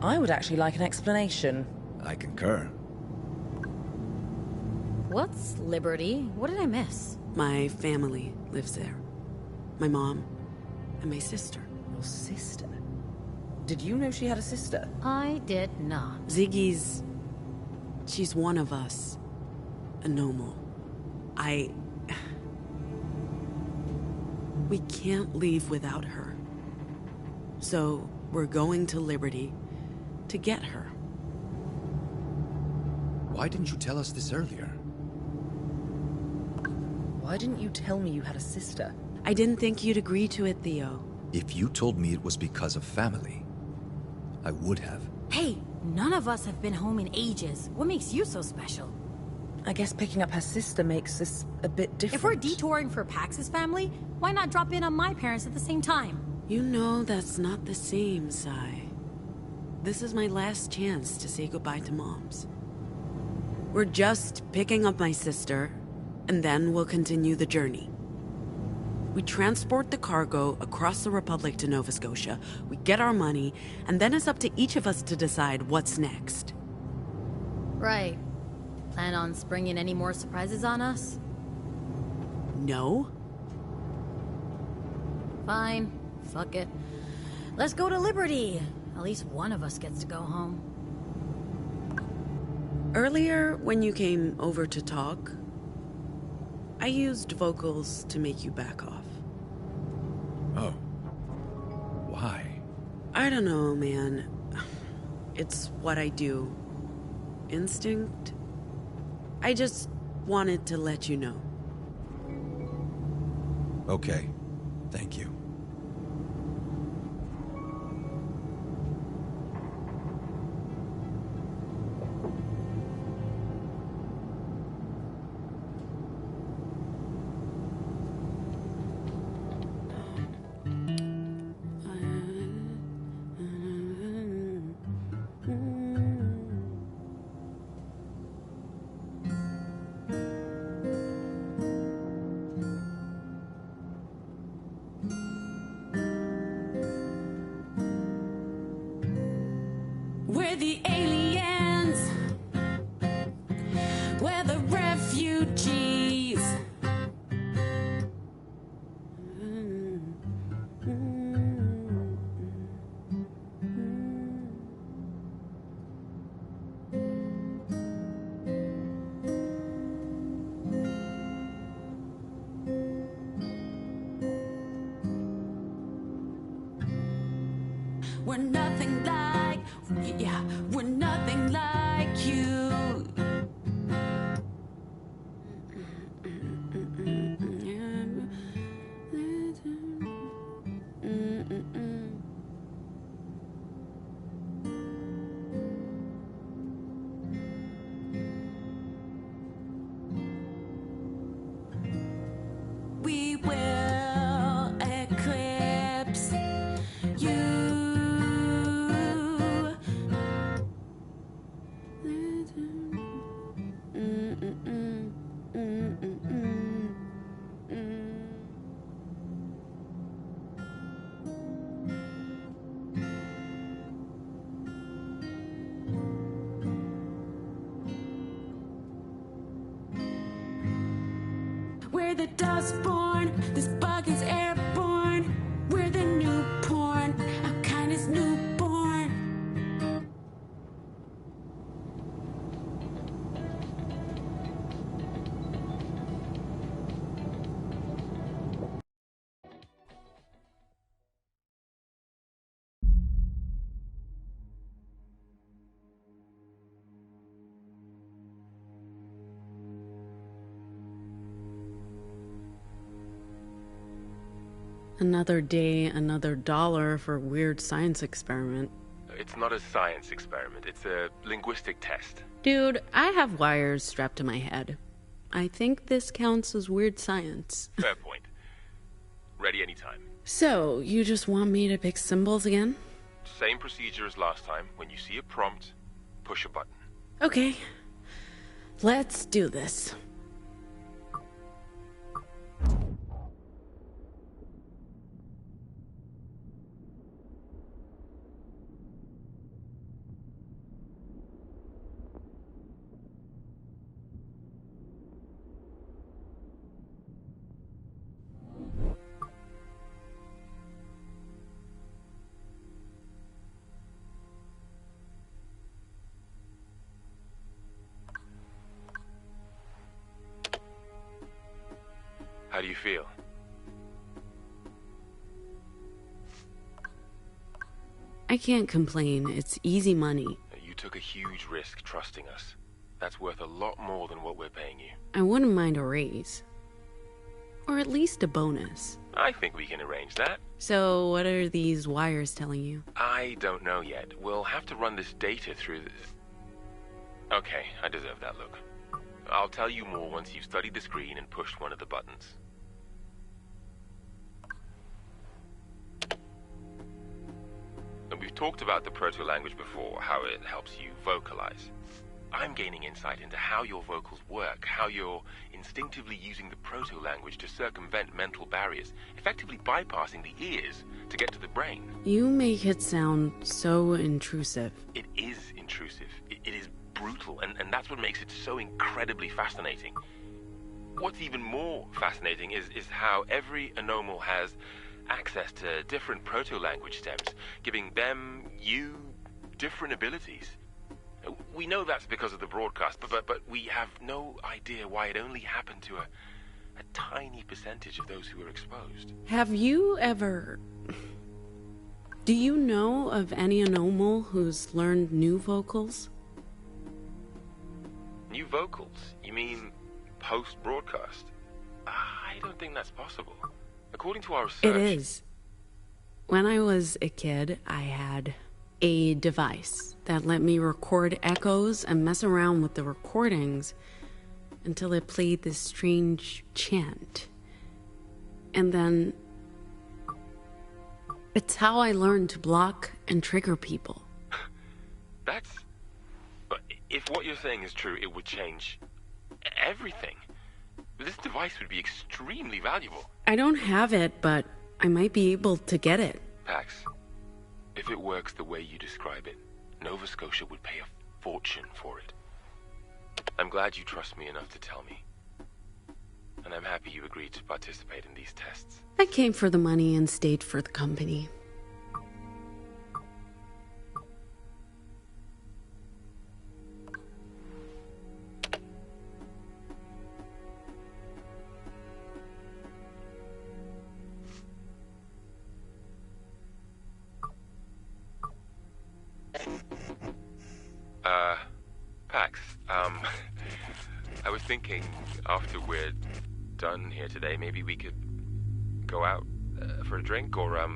I would actually like an explanation. I concur. What's Liberty? What did I miss? My family lives there. My mom and my sister. Your sister? Did you know she had a sister? I did not. Ziggy's... she's one of us. A Nomal. We can't leave without her. So, we're going to Liberty to get her. Why didn't you tell us this earlier? Why didn't you tell me you had a sister? I didn't think you'd agree to it, Theo. If you told me it was because of family, I would have. Hey, none of us have been home in ages. What makes you so special? I guess picking up her sister makes this a bit different. If we're detouring for Pax's family, why not drop in on my parents at the same time? You know that's not the same, Sai. This is my last chance to say goodbye to Moms. We're just picking up my sister, and then we'll continue the journey. We transport the cargo across the Republic to Nova Scotia, we get our money, and then it's up to each of us to decide what's next. Right. Plan on springing any more surprises on us? No? Fine. Fuck it. Let's go to Liberty. At least one of us gets to go home. Earlier, when you came over to talk, I used vocals to make you back off. Oh. Why? I don't know, man. It's what I do. Instinct? I just wanted to let you know. Okay. Thank you. We're the aliens. We're the refugees. We're nothing like, yeah, we're nothing like you. We will eclipse you. We're the Dustborn, this bug is airborne. We're the new porn, our kind is newborn. Another day, another dollar for a weird science experiment. It's not a science experiment, it's a linguistic test. Dude, I have wires strapped to my head. I think this counts as weird science. Fair point. Ready anytime. So, you just want me to pick symbols again? Same procedure as last time. When you see a prompt, push a button. Okay. Let's do this. How do you feel? I can't complain. It's easy money. You took a huge risk trusting us. That's worth a lot more than what we're paying you. I wouldn't mind a raise. Or at least a bonus. I think we can arrange that. So, what are these wires telling you? I don't know yet. We'll have to run this data through the... Okay, I deserve that look. I'll tell you more once you've studied the screen and pushed one of the buttons. We've talked about the proto-language before, how it helps you vocalize. I'm gaining insight into how your vocals work, how you're instinctively using the proto-language to circumvent mental barriers, effectively bypassing the ears to get to the brain. You make it sound so intrusive. It is intrusive. It is brutal, and that's what makes it so incredibly fascinating. What's even more fascinating is how every anomal has access to different proto-language stems, giving them, you, different abilities. We know that's because of the broadcast, but we have no idea why it only happened to a tiny percentage of those who were exposed. Have you ever... Do you know of any anomal who's learned new vocals? New vocals? You mean post-broadcast? I don't think that's possible. According to our research... It is. When I was a kid, I had a device that let me record echoes and mess around with the recordings until it played this strange chant. And then... it's how I learned to block and trigger people. That's... But if what you're saying is true, it would change everything. This device would be extremely valuable. I don't have it, but I might be able to get it. Pax, if it works the way you describe it, Nova Scotia would pay a fortune for it. I'm glad you trust me enough to tell me. And I'm happy you agreed to participate in these tests. I came for the money and stayed for the company. Pax, I was thinking after we're done here today, maybe we could go out for a drink or, are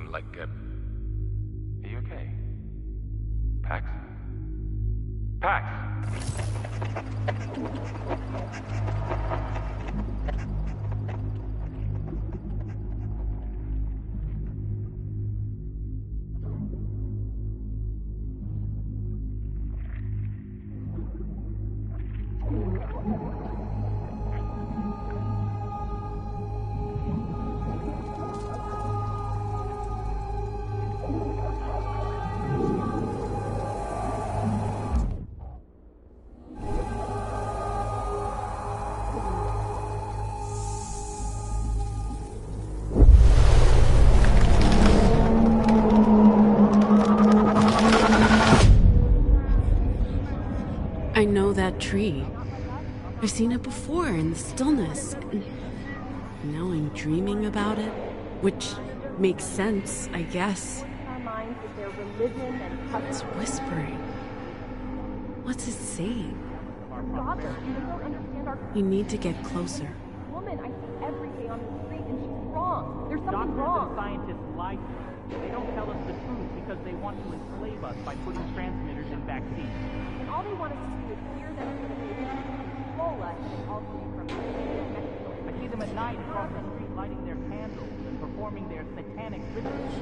you okay? Pax? Pax! I know that tree. I've seen it before in the stillness. And now I'm dreaming about it, which makes sense, I guess. It's whispering. What's it saying? You need to get closer. Woman I see every day on the street and she's wrong. There's something wrong. Doctors and scientists lie to us. They don't tell us the truth because they want to enslave us by putting transmitters in vaccines. And all they want us to do is hear them for the baby, control us, and all coming from Mexico. I see them at night across the street lighting their candles and performing their satanic rituals.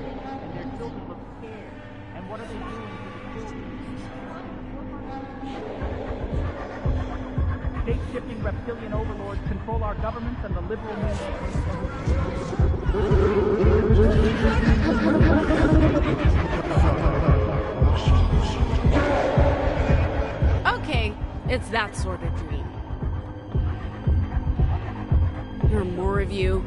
And their children look scared. And what are they doing to the children? Shape-shifting reptilian overlords control our governments and the liberal media. Okay, it's that sort of dream. There are more of you.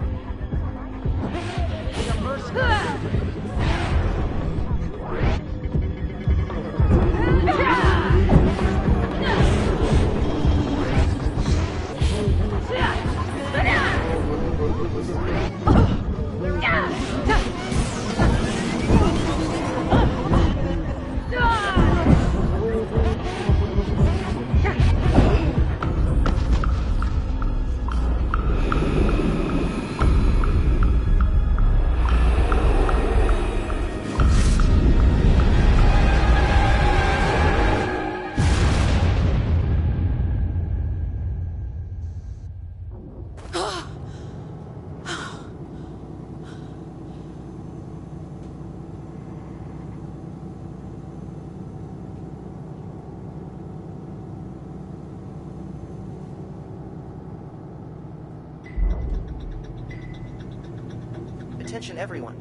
Attention everyone.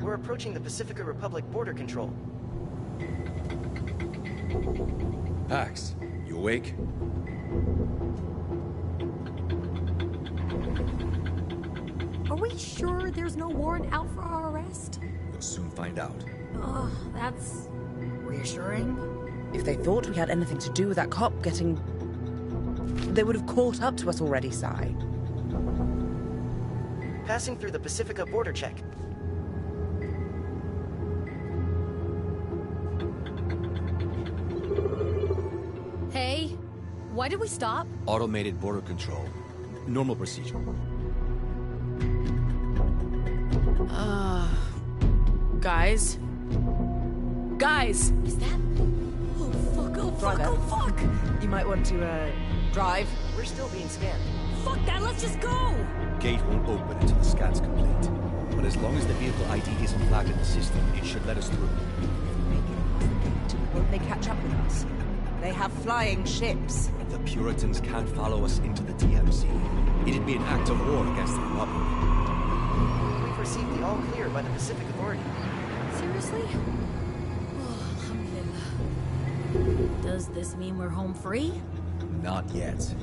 We're approaching the Pacifica Republic border control. Pax, you awake? Are we sure there's no warrant out for our arrest? We'll soon find out. That's reassuring. If they thought we had anything to do with that cop getting... They would have caught up to us already, Sai. Passing through the Pacifica border check. Hey, why did we stop? Automated border control. Normal procedure. Guys? Guys! Is that... Oh, fuck, oh, fuck, Driver. oh, fuck! You might want to, drive. We're still being scanned. Fuck that, let's just go! Gate won't open until the scan's complete. But as long as the vehicle ID isn't flagged in the system, it should let us through. Won't they catch up with us? They have flying ships. The Puritans can't follow us into the DMZ. It'd be an act of war against the Republic. We've received the all clear by the Pacific Authority. Seriously? Oh, alhamdulillah. Does this mean we're home free? Not yet.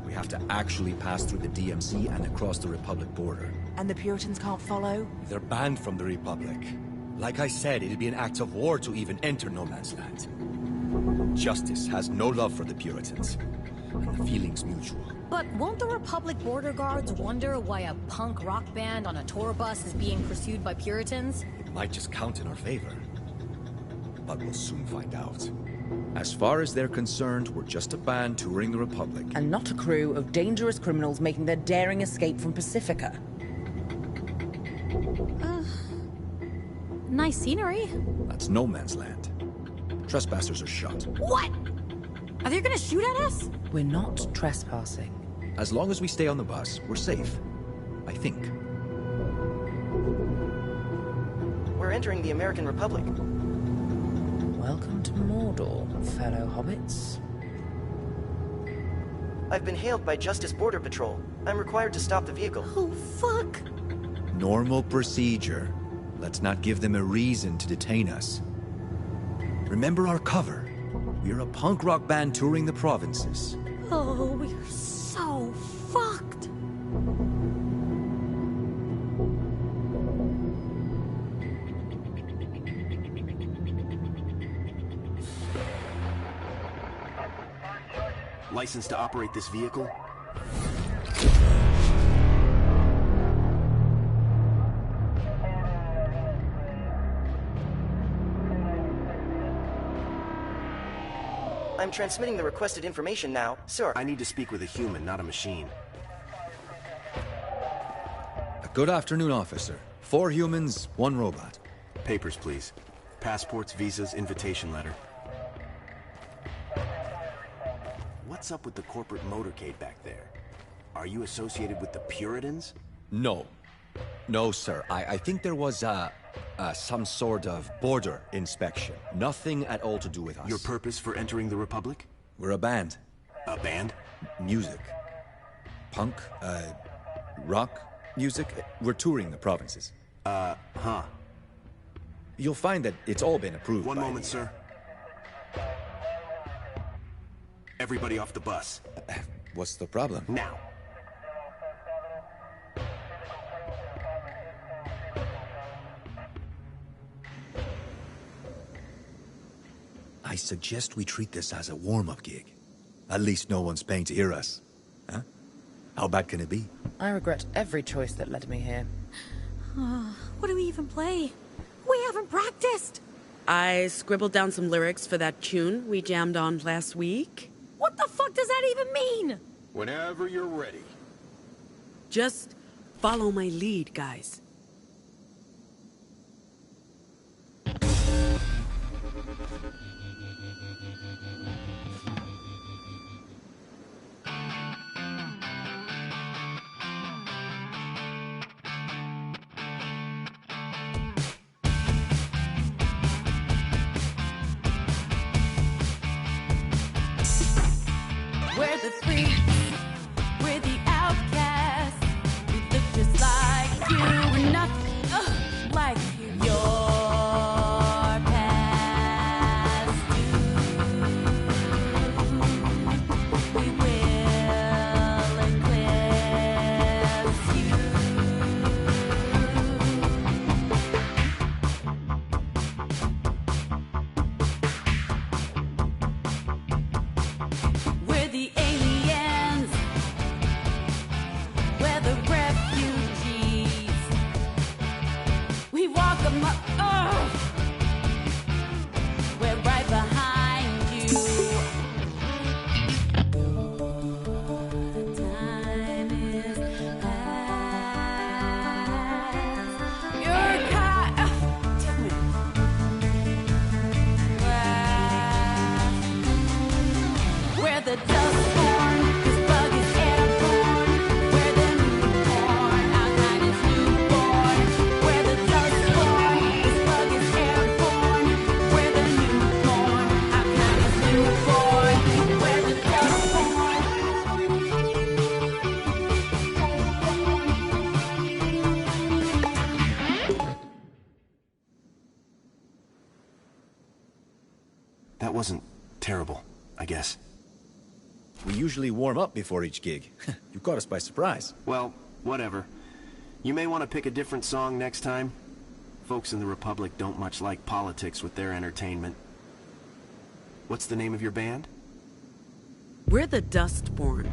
We have to actually pass through the DMZ and across the Republic border. And the Puritans can't follow? They're banned from the Republic. Like I said, it'd be an act of war to even enter no man's land. Justice has no love for the Puritans, and the feeling's mutual. But won't the Republic border guards wonder why a punk rock band on a tour bus is being pursued by Puritans? It might just count in our favor. But we'll soon find out. As far as they're concerned, we're just a band touring the Republic. And not a crew of dangerous criminals making their daring escape from Pacifica. Nice scenery. That's no man's land. Trespassers are shot. What? Are they gonna shoot at us? We're not trespassing. As long as we stay on the bus, we're safe. I think. We're entering the American Republic. Welcome to Mordor, fellow hobbits. I've been hailed by Justice Border Patrol. I'm required to stop the vehicle. Oh, fuck. Normal procedure. Let's not give them a reason to detain us. Remember our cover. We're a punk rock band touring the provinces. Oh, we're so fucked. License to operate this vehicle? I'm transmitting the requested information now, sir. I need to speak with a human, not a machine. Good afternoon, officer. 4 humans, 1 robot. Papers, please. Passports, visas, invitation letter. What's up with the corporate motorcade back there? Are you associated with the Puritans? No. No, sir. I think there was, some sort of border inspection. Nothing at all to do with us. Your purpose for entering the Republic? We're a band. A band? Music. Punk, rock music. We're touring the provinces. Huh. You'll find that it's all been approved. One moment, sir. Everybody off the bus. What's the problem? Now. I suggest we treat this as a warm-up gig. At least no one's paying to hear us. Huh? How bad can it be? I regret every choice that led me here. What do we even play? We haven't practiced. I scribbled down some lyrics for that tune we jammed on last week. What the fuck does that even mean? Whenever you're ready. Just follow my lead, guys. We're the free. That wasn't terrible, I guess. We usually warm up before each gig. You caught us by surprise. Well, whatever. You may want to pick a different song next time. Folks in the Republic don't much like politics with their entertainment. What's the name of your band? We're the Dustborn.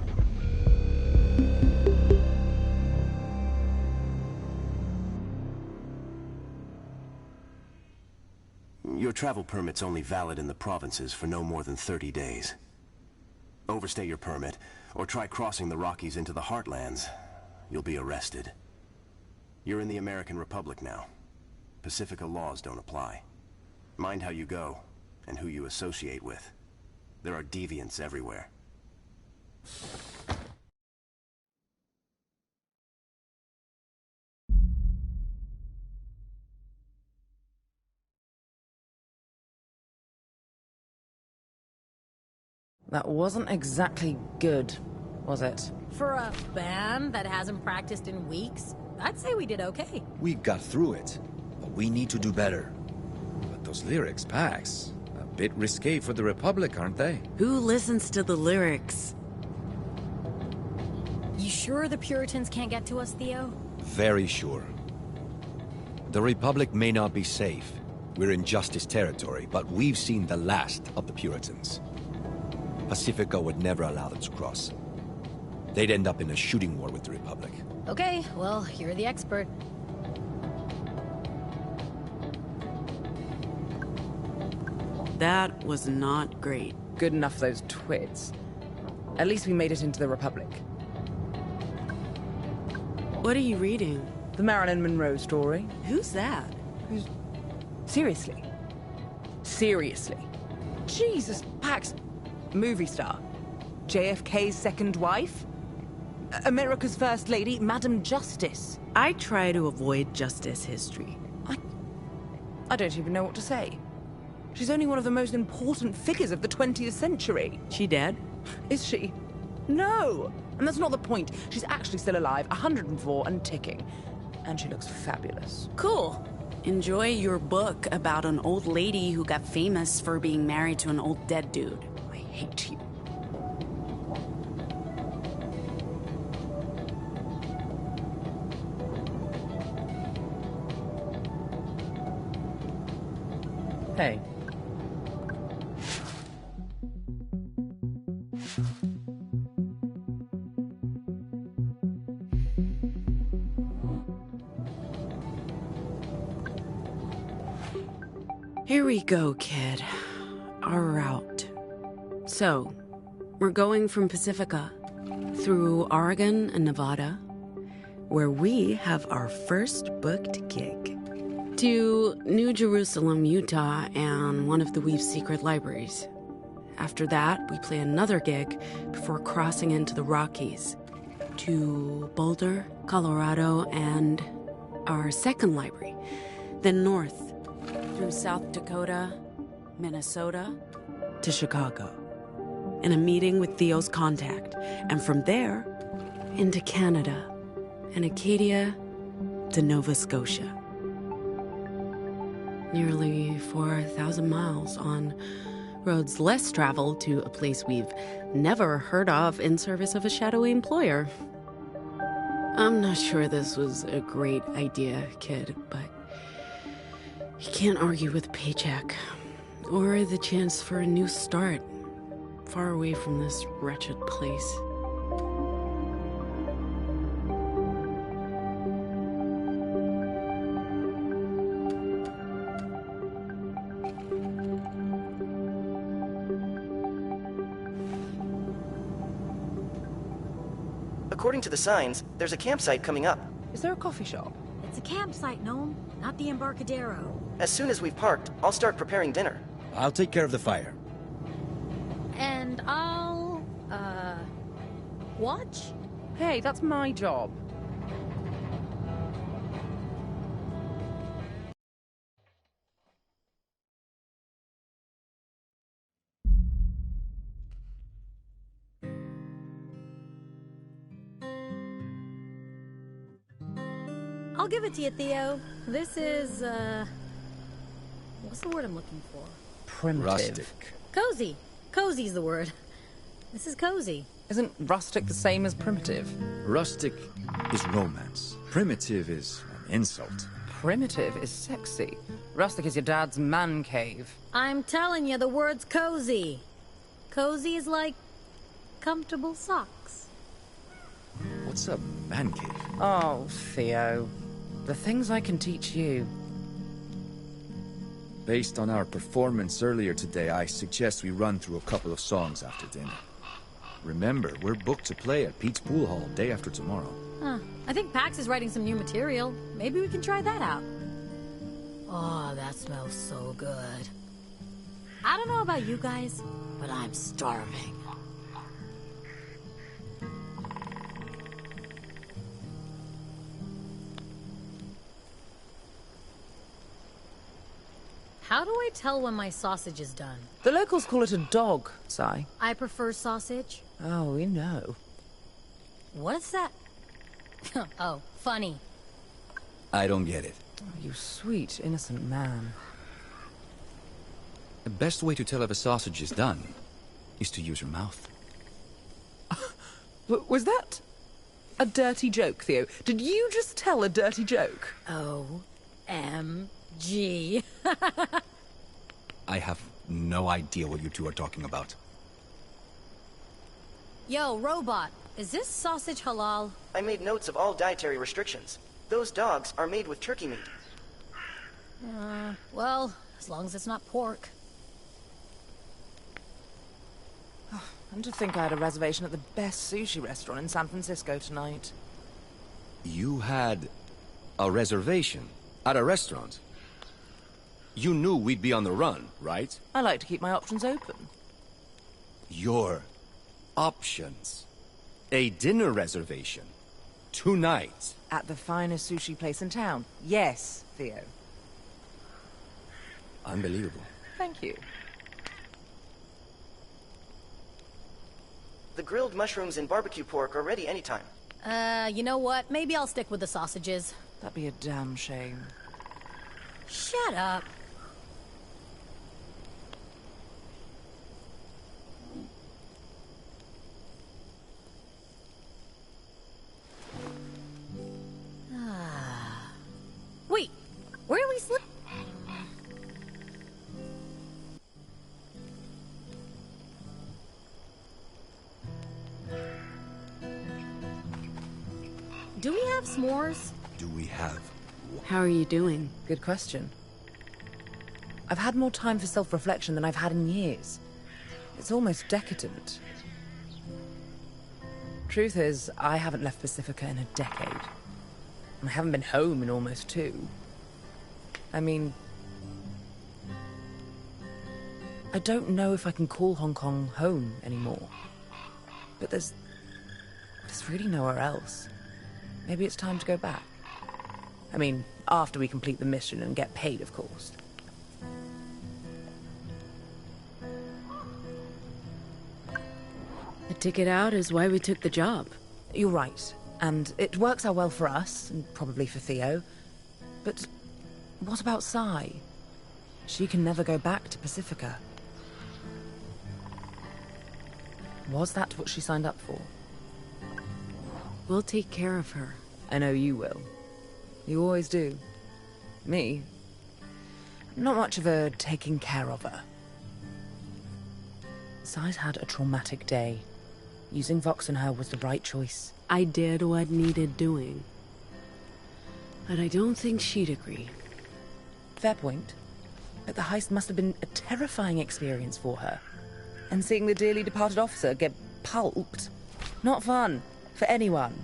Your travel permit's only valid in the provinces for no more than 30 days. Overstay your permit, or try crossing the Rockies into the Heartlands. You'll be arrested. You're in the American Republic now. Pacifica laws don't apply. Mind how you go, and who you associate with. There are deviants everywhere. That wasn't exactly good, was it? For a band that hasn't practiced in weeks, I'd say we did okay. We got through it, but we need to do better. But those lyrics, Pax, a bit risque for the Republic, aren't they? Who listens to the lyrics? You sure the Puritans can't get to us, Theo? Very sure. The Republic may not be safe. We're in Justice territory, but we've seen the last of the Puritans. Pacifica would never allow them to cross. They'd end up in a shooting war with the Republic. Okay, well, you're the expert. That was not great. Good enough for those twits. At least we made it into the Republic. What are you reading? The Marilyn Monroe story. Who's that? Seriously? Seriously? Jesus, Pax. Movie star. JFK's second wife. America's first lady, Madam Justice. I try to avoid justice history. I don't even know what to say. She's only one of the most important figures of the 20th century. She dead? Is she? No! And that's not the point. She's actually still alive, 104 and ticking. And she looks fabulous. Cool. Enjoy your book about an old lady who got famous for being married to an old dead dude. I hate you. Hey. Here we go, kid. Our route. So, we're going from Pacifica through Oregon and Nevada, where we have our first booked gig, to New Jerusalem, Utah, and one of the Weave's secret libraries. After that, we play another gig before crossing into the Rockies, to Boulder, Colorado, and our second library, then north through South Dakota, Minnesota, to Chicago, in a meeting with Theo's contact, and from there, into Canada, and Acadia to Nova Scotia. Nearly 4,000 miles on roads less traveled to a place we've never heard of in service of a shadowy employer. I'm not sure this was a great idea, kid, but you can't argue with a paycheck or the chance for a new start, far away from this wretched place. According to the signs, there's a campsite coming up. Is there a coffee shop? It's a campsite, Gnome, not the Embarcadero. As soon as we've parked, I'll start preparing dinner. I'll take care of the fire. And I'll, watch? Hey, that's my job. I'll give it to you, Theo. This is, what's the word I'm looking for? Primitive. Rustic. Cozy. Cozy's the word. This is cozy. Isn't rustic the same as primitive? Rustic is romance. Primitive is an insult. Primitive is sexy. Rustic is your dad's man cave. I'm telling you, the word's cozy. Cozy is like comfortable socks. What's a man cave? Oh, Theo. The things I can teach you. Based on our performance earlier today, I suggest we run through a couple of songs after dinner. Remember, we're booked to play at Pete's Pool Hall day after tomorrow. Huh. I think Pax is writing some new material. Maybe we can try that out. Oh, that smells so good. I don't know about you guys, but I'm starving. How do I tell when my sausage is done? The locals call it a dog, Si. I prefer sausage. Oh, we know. What is that? Oh, funny. I don't get it. Oh, you sweet, innocent man. The best way to tell if a sausage is done is to use your mouth. Was that a dirty joke, Theo? Did you just tell a dirty joke? O-M-G. I have no idea what you two are talking about. Yo, robot, is this sausage halal? I made notes of all dietary restrictions. Those dogs are made with turkey meat. Well, as long as it's not pork. And to think I had a reservation at the best sushi restaurant in San Francisco tonight. You had a reservation at a restaurant? You knew we'd be on the run, right? I like to keep my options open. Your options? A dinner reservation? Tonight? At the finest sushi place in town. Yes, Theo. Unbelievable. Thank you. The grilled mushrooms and barbecue pork are ready anytime. You know what? Maybe I'll stick with the sausages. That'd be a damn shame. Shut up. Wait, where are we sleeping? Do we have s'mores? Do we have... How are you doing? Good question. I've had more time for self-reflection than I've had in years. It's almost decadent. Truth is, I haven't left Pacifica in a decade. I haven't been home in almost 2. I mean... I don't know if I can call Hong Kong home anymore. But there's really nowhere else. Maybe it's time to go back. I mean, after we complete the mission and get paid, of course. The ticket out is why we took the job. You're right. And it works out well for us, and probably for Theo. But what about Sai? She can never go back to Pacifica. Was that what she signed up for? We'll take care of her. I know you will. You always do. Me? Not much of a taking care of her. Sai's had a traumatic day. Using Vox and her was the right choice. I did what needed doing. But I don't think she'd agree. Fair point. But the heist must have been a terrifying experience for her. And seeing the dearly departed officer get pulped, not fun for anyone.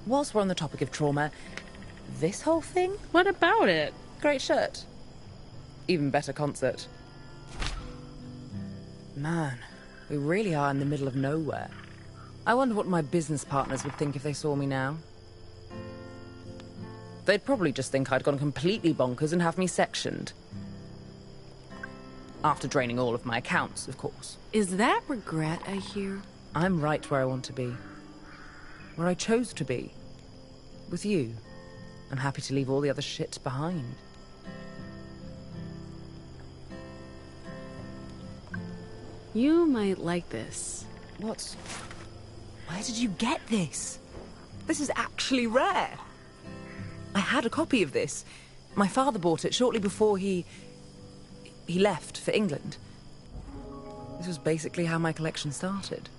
Whilst we're on the topic of trauma, this whole thing? What about it? Great shirt. Even better concert. Man, we really are in the middle of nowhere. I wonder what my business partners would think if they saw me now. They'd probably just think I'd gone completely bonkers and have me sectioned. After draining all of my accounts, of course. Is that regret I hear? I'm right where I want to be. Where I chose to be. With you. I'm happy to leave all the other shit behind. You might like this. What? Where did you get this? This is actually rare. I had a copy of this. My father bought it shortly before he left for England. This was basically how my collection started.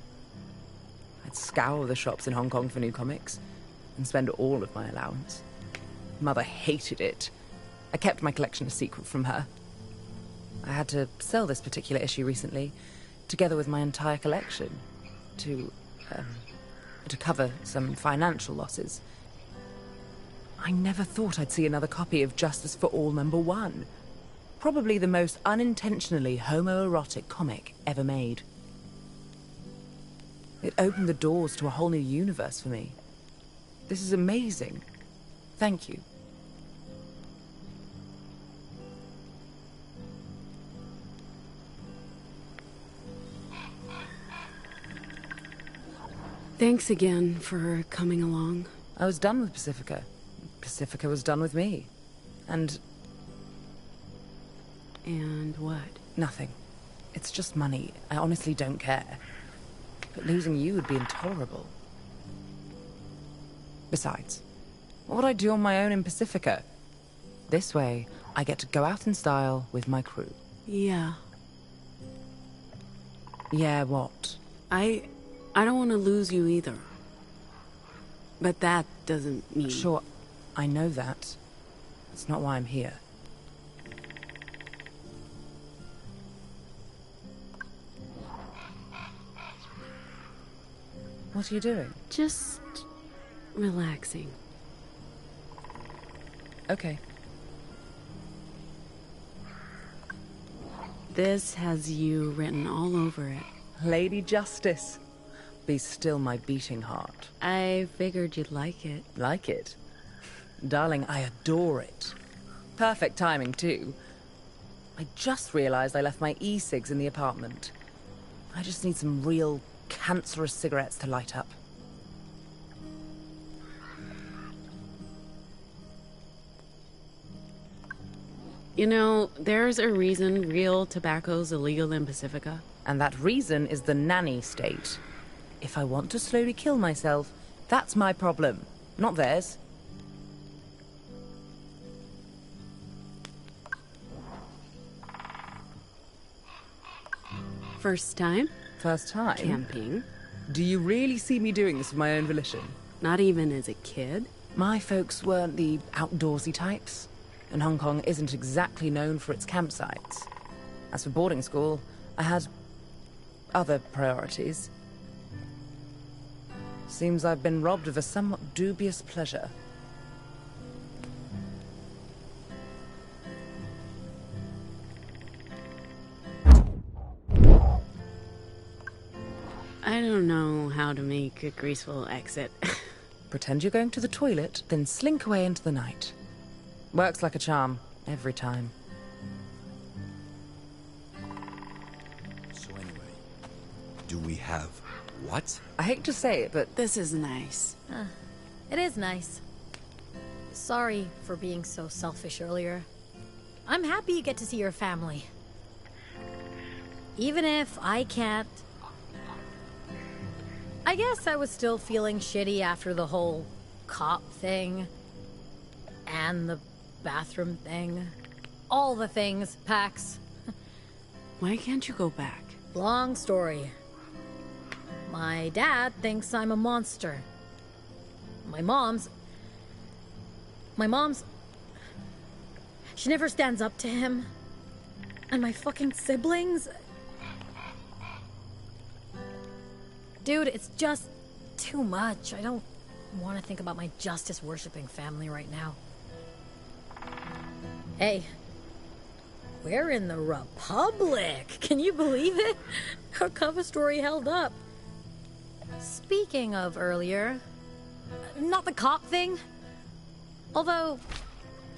I'd scour the shops in Hong Kong for new comics and spend all of my allowance. Mother hated it. I kept my collection a secret from her. I had to sell this particular issue recently, together with my entire collection, to cover some financial losses. I never thought I'd see another copy of Justice for All #1. Probably the most unintentionally homoerotic comic ever made. It opened the doors to a whole new universe for me. This is amazing. Thank you. Thanks again for coming along. I was done with Pacifica. Pacifica was done with me. And what? Nothing. It's just money. I honestly don't care. But losing you would be intolerable. Besides, what would I do on my own in Pacifica? This way, I get to go out in style with my crew. Yeah. Yeah, what? I don't want to lose you either. But that doesn't mean... Sure, I know that. That's not why I'm here. What are you doing? Just relaxing. Okay. This has you written all over it. Lady Justice. Be still my beating heart. I figured you'd like it. Like it? Darling, I adore it. Perfect timing, too. I just realized I left my e-cigs in the apartment. I just need some real cancerous cigarettes to light up. You know, there's a reason real tobacco's illegal in Pacifica. And that reason is the nanny state. If I want to slowly kill myself, that's my problem, not theirs. First time? First time? Camping. Do you really see me doing this of my own volition? Not even as a kid? My folks weren't the outdoorsy types, and Hong Kong isn't exactly known for its campsites. As for boarding school, I had other priorities. Seems I've been robbed of a somewhat dubious pleasure. I don't know how to make a graceful exit. Pretend you're going to the toilet, then slink away into the night. Works like a charm, every time. So anyway, do we have what? I hate to say it, but this is nice. It is nice. Sorry for being so selfish earlier. I'm happy you get to see your family. Even if I can't... I guess I was still feeling shitty after the whole cop thing. And the bathroom thing. All the things, Pax. Why can't you go back? Long story. My dad thinks I'm a monster. My mom's... She never stands up to him. And my fucking siblings... Dude, it's just too much. I don't want to think about my justice-worshipping family right now. Hey, we're in the Republic. Can you believe it? Our cover story held up. Speaking of earlier, not the cop thing. Although,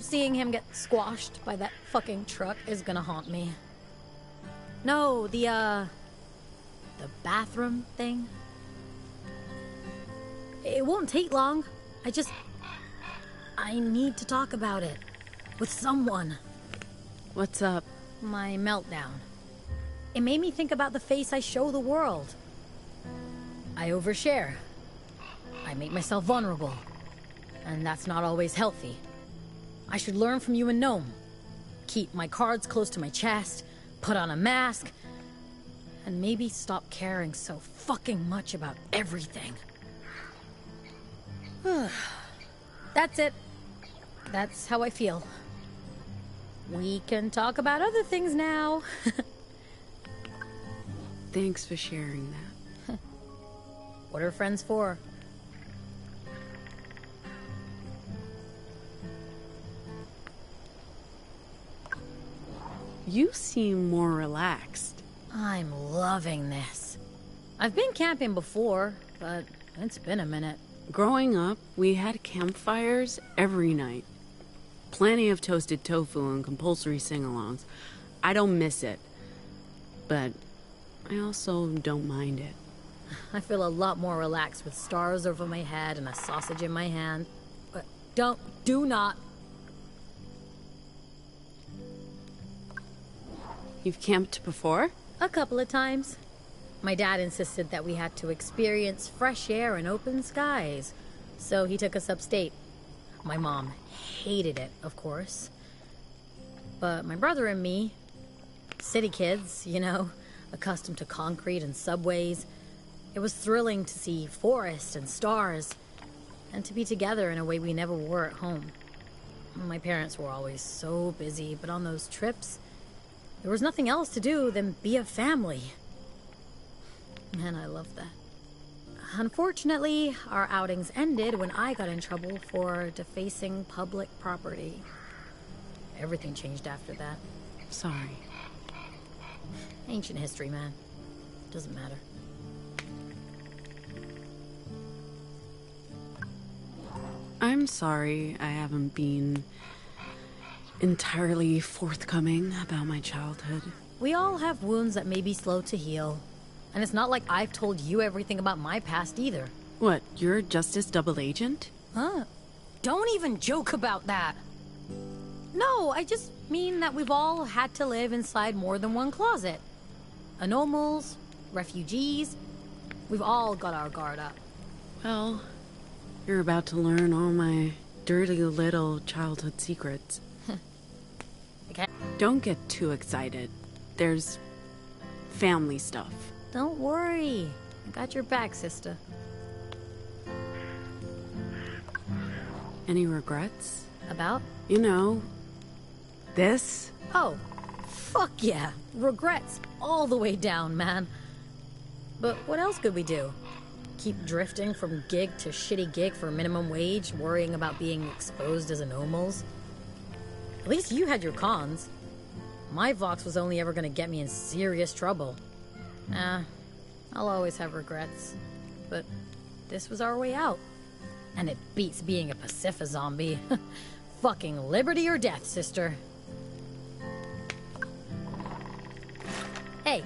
seeing him get squashed by that fucking truck is gonna haunt me. No, the bathroom thing. It won't take long. I need to talk about it. With someone. What's up? My meltdown. It made me think about the face I show the world. I overshare. I make myself vulnerable. And that's not always healthy. I should learn from you and Gnome. Keep my cards close to my chest, put on a mask, and maybe stop caring so fucking much about everything. That's it. That's how I feel. We can talk about other things now. Thanks for sharing that. What are friends for? You seem more relaxed. I'm loving this. I've been camping before, but it's been a minute. Growing up, we had campfires every night. Plenty of toasted tofu and compulsory sing-alongs. I don't miss it. But I also don't mind it. I feel a lot more relaxed with stars over my head and a sausage in my hand. But do not. You've camped before? A couple of times. My dad insisted that we had to experience fresh air and open skies, so he took us upstate. My mom hated it, of course. But my brother and me, city kids, you know, accustomed to concrete and subways, it was thrilling to see forest and stars, and to be together in a way we never were at home. My parents were always so busy, but on those trips, there was nothing else to do than be a family. Man, I love that. Unfortunately, our outings ended when I got in trouble for defacing public property. Everything changed after that. Sorry. Ancient history, man. Doesn't matter. I'm sorry I haven't been entirely forthcoming about my childhood. We all have wounds that may be slow to heal. And it's not like I've told you everything about my past either. What, you're a Justice double agent? Huh? Don't even joke about that. No, I just mean that we've all had to live inside more than one closet. Anomals, refugees, we've all got our guard up. Well, you're about to learn all my dirty little childhood secrets. Okay. Don't get too excited. There's family stuff. Don't worry. I got your back, sister. Any regrets? About? You know, this? Oh, fuck yeah. Regrets all the way down, man. But what else could we do? Keep drifting from gig to shitty gig for minimum wage, worrying about being exposed as anomals? At least you had your cons. My Vox was only ever gonna get me in serious trouble. Nah, I'll always have regrets. But this was our way out. And it beats being a Pacific zombie. Fucking liberty or death, sister. Hey,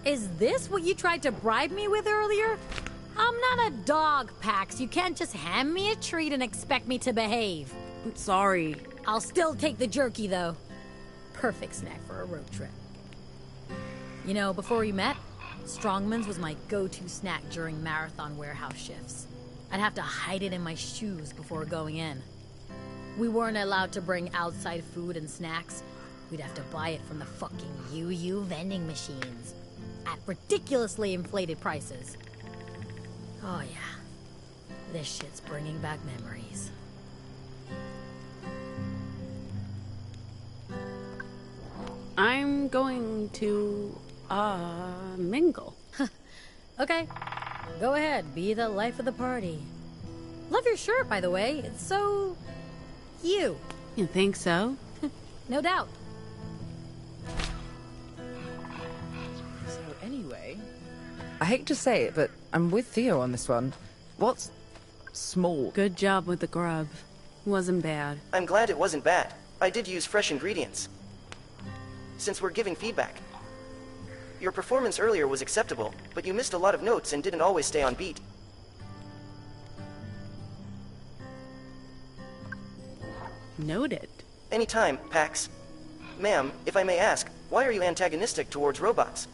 is this what you tried to bribe me with earlier? I'm not a dog, Pax. You can't just hand me a treat and expect me to behave. I'm sorry. I'll still take the jerky, though. Perfect snack for a road trip. You know, before we met, Strongman's was my go-to snack during marathon warehouse shifts. I'd have to hide it in my shoes before going in. We weren't allowed to bring outside food and snacks. We'd have to buy it from the fucking UU vending machines at ridiculously inflated prices. Oh yeah, this shit's bringing back memories. I'm going to, mingle. Okay, go ahead, be the life of the party. Love your shirt, by the way. It's so... you. You think so? No doubt. So anyway, I hate to say it, but I'm with Theo on this one. What's small? Good job with the grub. Wasn't bad. I'm glad it wasn't bad. I did use fresh ingredients. Since we're giving feedback. Your performance earlier was acceptable, but you missed a lot of notes and didn't always stay on beat. Noted. Anytime, Pax. Ma'am, if I may ask, why are you antagonistic towards robots?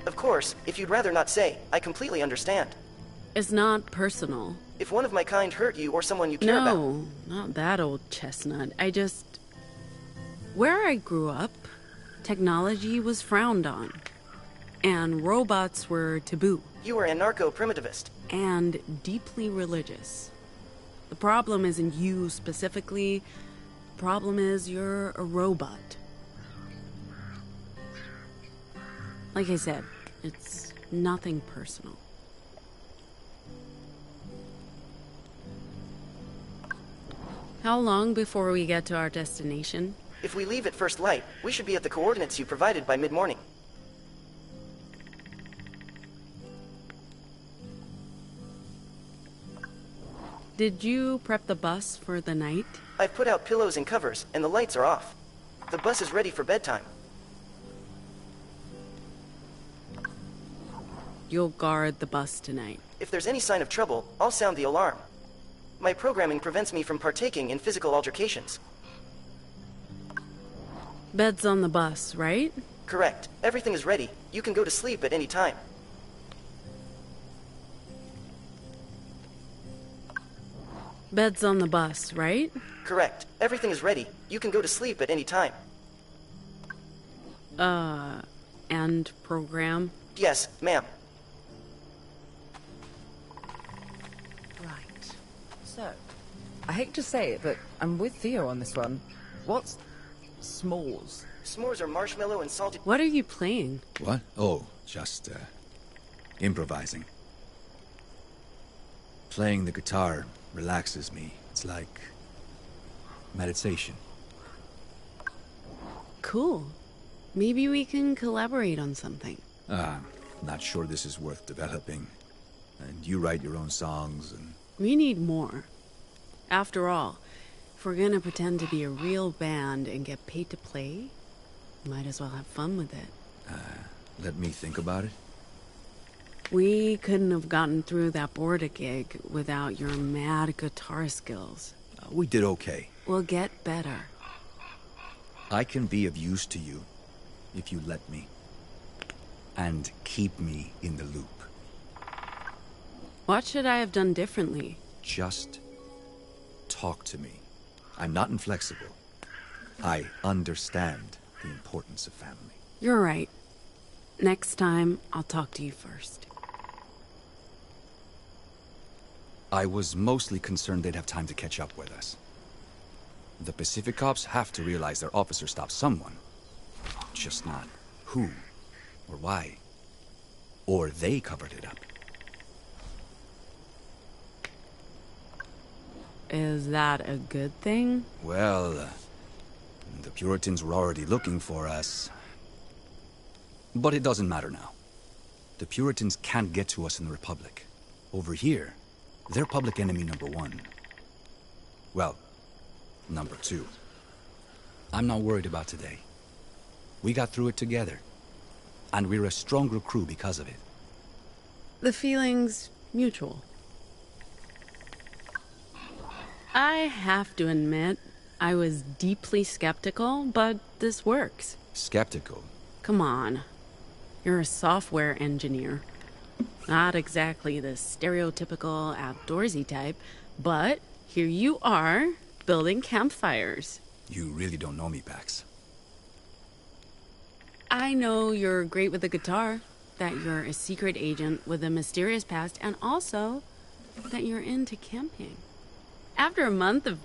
Of course, if you'd rather not say, I completely understand. It's not personal. If one of my kind hurt you or someone you care about... No, not that old chestnut. Where I grew up, technology was frowned on. And robots were taboo. You were anarcho-primitivist. And deeply religious. The problem isn't you specifically. The problem is you're a robot. Like I said, it's nothing personal. How long before we get to our destination? If we leave at first light, we should be at the coordinates you provided by mid-morning. Did you prep the bus for the night? I've put out pillows and covers, and the lights are off. The bus is ready for bedtime. You'll guard the bus tonight. If there's any sign of trouble, I'll sound the alarm. My programming prevents me from partaking in physical altercations. Bed's on the bus, right? Correct. Everything is ready. You can go to sleep at any time. Bed's on the bus, right? Correct. Everything is ready. You can go to sleep at any time. And program? Yes, ma'am. Right. So, I hate to say it, but I'm with Theo on this one. What's s'mores? S'mores are marshmallow and salted... What are you playing? What? Oh, just, improvising. Playing the guitar relaxes me. It's like meditation. Cool. Maybe we can collaborate on something. Not sure this is worth developing. And you write your own songs and... We need more. After all, if we're gonna pretend to be a real band and get paid to play, might as well have fun with it. Let me think about it. We couldn't have gotten through that Border gig without your mad guitar skills. We did okay. We'll get better. I can be of use to you if you let me. And keep me in the loop. What should I have done differently? Just talk to me. I'm not inflexible. I understand the importance of family. You're right. Next time, I'll talk to you first. I was mostly concerned they'd have time to catch up with us. The Pacific cops have to realize their officer stopped someone. Just not who or why. Or they covered it up. Is that a good thing? Well, the Puritans were already looking for us. But it doesn't matter now. The Puritans can't get to us in the Republic. Over here, they're public enemy number one. Well, number two. I'm not worried about today. We got through it together. And we're a stronger crew because of it. The feeling's mutual. I have to admit, I was deeply skeptical, but this works. Skeptical? Come on. You're a software engineer. Not exactly the stereotypical outdoorsy type, but here you are, building campfires. You really don't know me, Pax. I know you're great with the guitar, that you're a secret agent with a mysterious past, and also that you're into camping. After a month of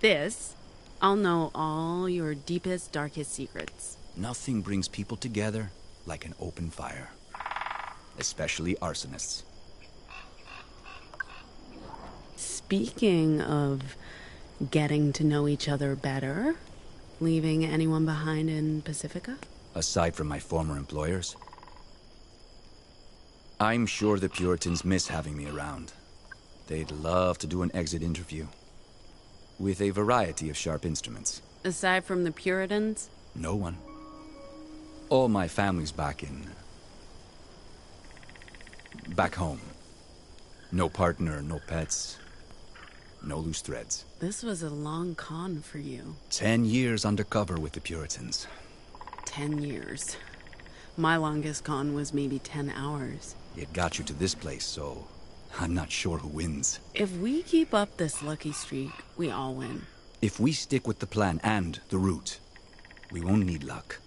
this, I'll know all your deepest, darkest secrets. Nothing brings people together like an open fire. Especially arsonists. Speaking of getting to know each other better, leaving anyone behind in Pacifica? Aside from my former employers? I'm sure the Puritans miss having me around. They'd love to do an exit interview. With a variety of sharp instruments. Aside from the Puritans? No one. All my family's back home. No partner, no pets, no loose threads. This was a long con for you. 10 years undercover with the Puritans. 10 years. My longest con was maybe 10 hours. It got you to this place, so I'm not sure who wins. If we keep up this lucky streak, we all win. If we stick with the plan and the route, we won't need luck.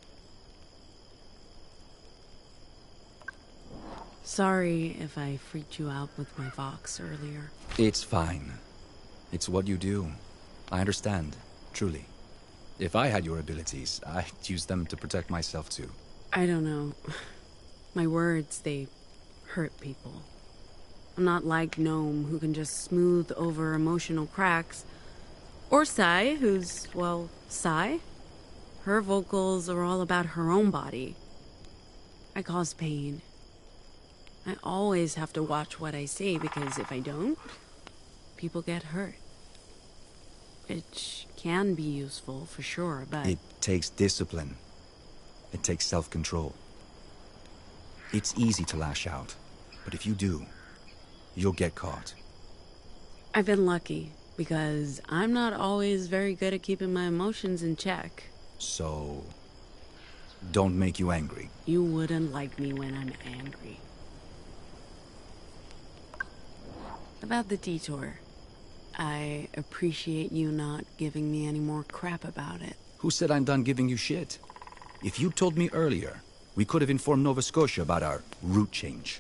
Sorry if I freaked you out with my Vox earlier. It's fine. It's what you do. I understand, truly. If I had your abilities, I'd use them to protect myself too. I don't know. My words, they hurt people. I'm not like Gnome, who can just smooth over emotional cracks. Or Sai, who's, well, Sai. Her vocals are all about her own body. I cause pain. I always have to watch what I say, because if I don't, people get hurt. Which can be useful, for sure, but... It takes discipline. It takes self-control. It's easy to lash out, but if you do, you'll get caught. I've been lucky, because I'm not always very good at keeping my emotions in check. So, don't make you angry. You wouldn't like me when I'm angry. About the detour. I appreciate you not giving me any more crap about it. Who said I'm done giving you shit? If you told me earlier, we could have informed Nova Scotia about our route change.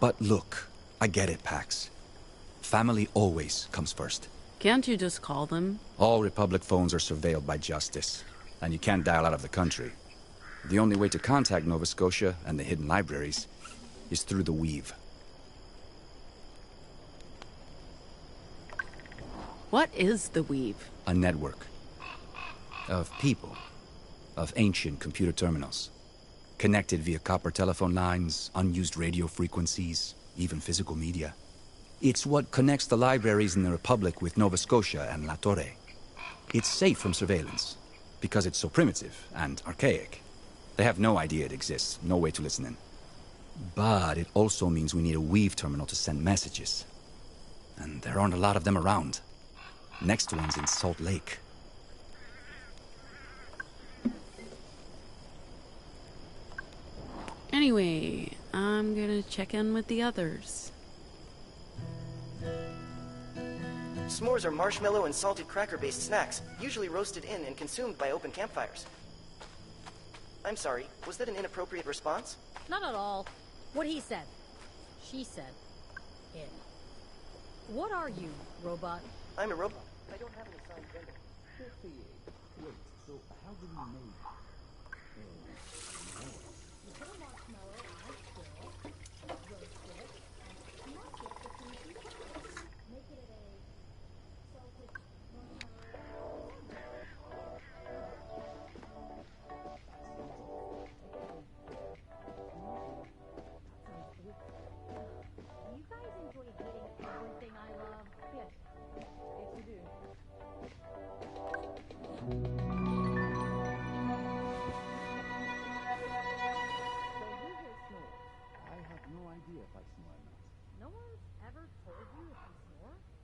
But look, I get it, Pax. Family always comes first. Can't you just call them? All Republic phones are surveilled by Justice, and you can't dial out of the country. The only way to contact Nova Scotia and the hidden libraries is through the Weave. What is the Weave? A network of people, of ancient computer terminals, connected via copper telephone lines, unused radio frequencies, even physical media. It's what connects the libraries in the Republic with Nova Scotia and La Torre. It's safe from surveillance, because it's so primitive and archaic. They have no idea it exists, no way to listen in. But it also means we need a Weave terminal to send messages. And there aren't a lot of them around. Next one's in Salt Lake. Anyway, I'm gonna check in with the others. S'mores are marshmallow and salted cracker-based snacks, usually roasted in and consumed by open campfires. I'm sorry, was that an inappropriate response? Not at all. What he said. She said. It. What are you, robot? I'm a robot. I don't have an assigned gender. 58. Wait, so how did you know?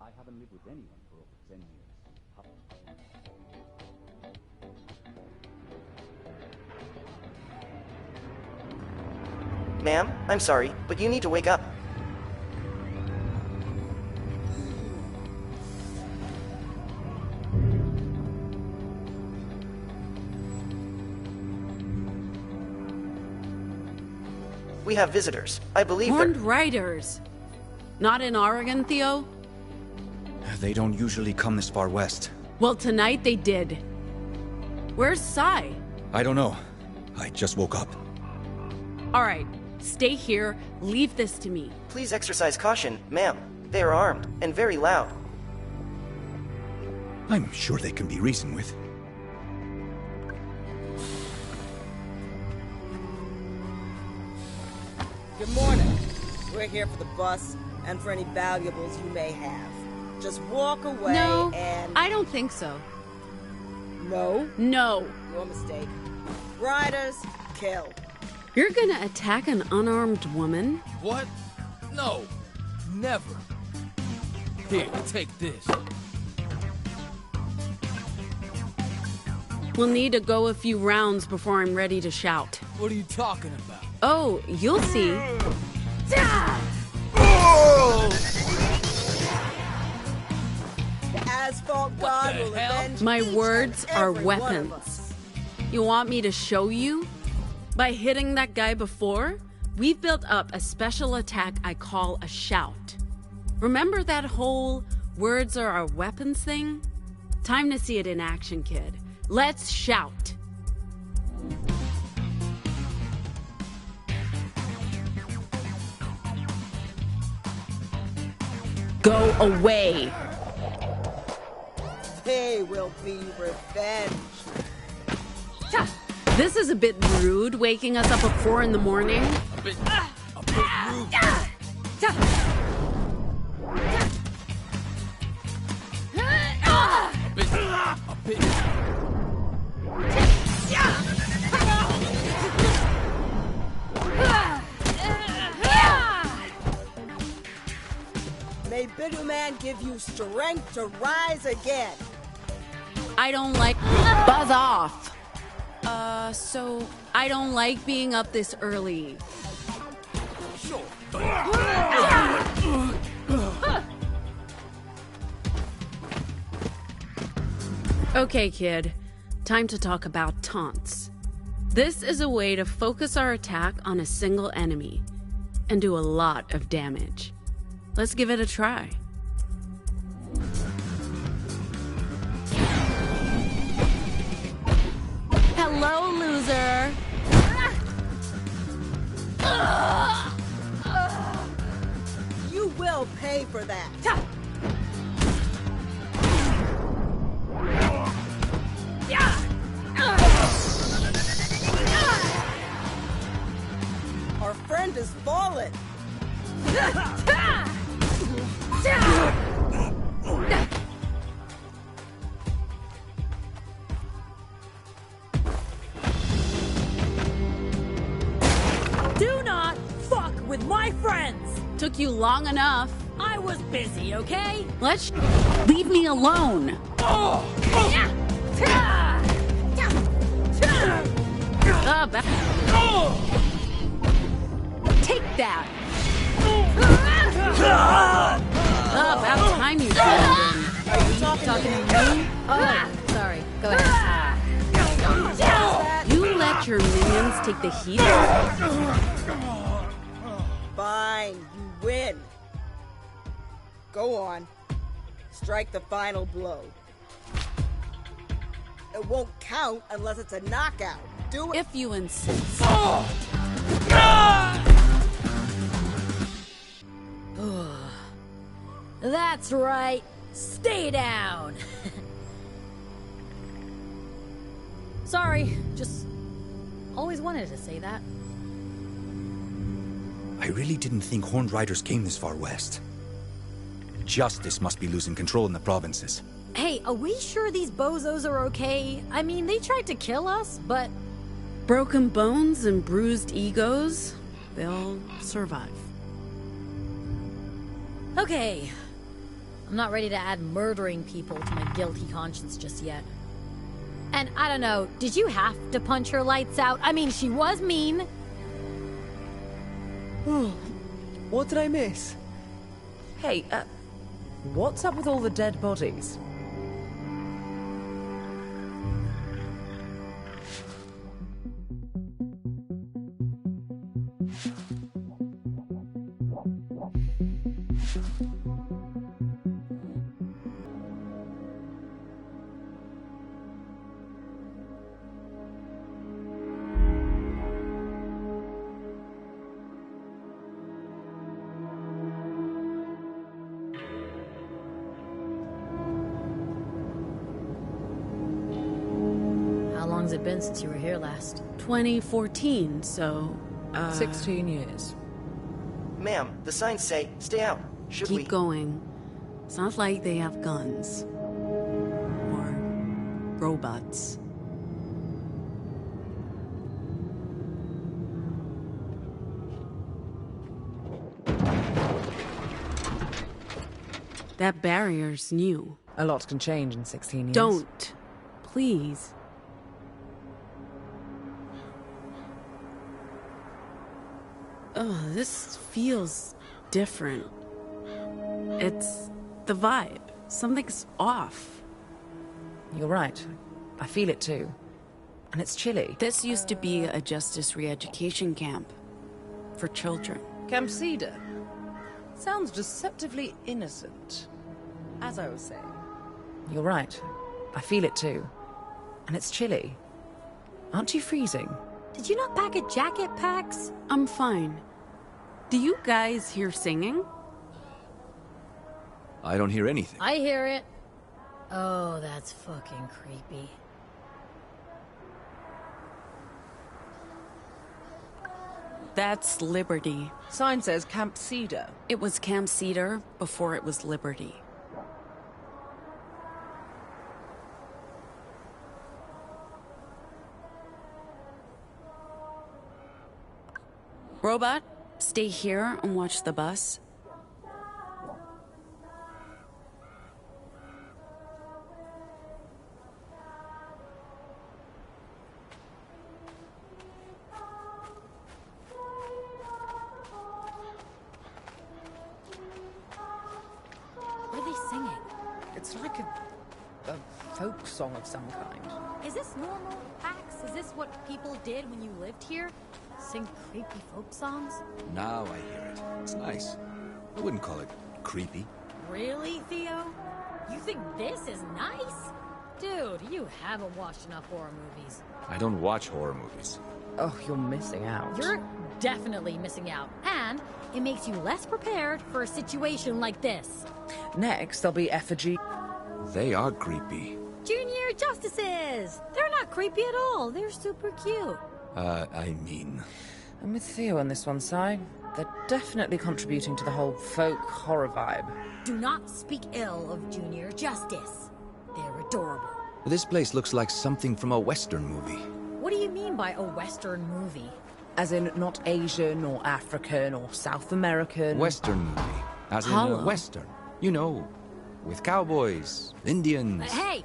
I haven't lived with anyone for over 10 years. Ma'am, I'm sorry, but you need to wake up. We have visitors. I believe Horned riders. Not in Oregon, Theo? They don't usually come this far west. Well, tonight they did. Where's Sai? I don't know. I just woke up. All right, stay here. Leave this to me. Please exercise caution, ma'am. They are armed and very loud. I'm sure they can be reasoned with. Good morning. We're here for the bus and for any valuables you may have. Just walk away No, and... I don't think so. No? No. Your mistake. Riders, kill. You're gonna attack an unarmed woman? What? No. Never. Here, take this. We'll need to go a few rounds before I'm ready to shout. What are you talking about? Oh, you'll see. The asphalt god will avenge My each words and are every one of weapons. us. You want me to show you? By hitting that guy before, we've built up a special attack I call a shout. Remember that whole words are our weapons thing? Time to see it in action, kid. Let's shout. Go away. They will be revenged. This is a bit rude, waking us up at 4 in the morning. A bit rude. A bit. May Bituman give you strength to rise again. I don't like... Buzz off. So... I don't like being up this early. Sure. Okay, kid. Time to talk about taunts. This is a way to focus our attack on a single enemy and do a lot of damage. Let's give it a try. Hello, loser. You will pay for that. Our friend is fallen. Do not fuck with my friends! Took you long enough. I was busy, okay? Let's... Leave me alone. Take that. About time you called in. Are you talking to me? Oh, sorry. Go ahead. You let your minions take the heat? Fine, you win. Go on. Strike the final blow. It won't count unless it's a knockout. Do it. If you insist. That's right. Stay down. Sorry, just always wanted to say that. I really didn't think Horned Riders came this far west. Justice must be losing control in the provinces. Hey, are we sure these bozos are okay? I mean, they tried to kill us, but... Broken bones and bruised egos, they'll survive. Okay. I'm not ready to add murdering people to my guilty conscience just yet. And I don't know, did you have to punch her lights out? I mean, she was mean. What did I miss? Hey, what's up with all the dead bodies? How long's it been since you were here last? 2014, so... 16 years. Ma'am, the signs say, stay out. Should we? Keep going. It's not like they have guns. Or robots. That barrier's new. A lot can change in 16 years. Don't. Please. Oh, this feels different. It's the vibe. Something's off. You're right. I feel it too. And it's chilly. This used to be a justice re-education camp for children. Camp Cedar. Sounds deceptively innocent. As I was saying. You're right. I feel it too. And it's chilly. Aren't you freezing? Did you not pack a jacket, Pax? I'm fine. Do you guys hear singing? I don't hear anything. I hear it. Oh, that's fucking creepy. That's Liberty. Sign says Camp Cedar. It was Camp Cedar before it was Liberty. Robot, stay here and watch the bus. What are they singing? It's like a folk song of some kind. Is this normal, Pax? Is this what people did when you lived here? Sing creepy folk songs? Now I hear it. It's nice. I wouldn't call it creepy. Really, Theo? You think this is nice? Dude, you haven't watched enough horror movies. I don't watch horror movies. Oh, you're missing out. You're definitely missing out. And it makes you less prepared for a situation like this. Next, there'll be effigy. They are creepy. Junior Justices! They're not creepy at all. They're super cute. I mean... I'm with Theo on this one, Si. They're definitely contributing to the whole folk horror vibe. Do not speak ill of Junior Justice. They're adorable. This place looks like something from a Western movie. What do you mean by a Western movie? As in, not Asian or African or South American. Western movie. As in Western. You know, with cowboys, Indians. Hey!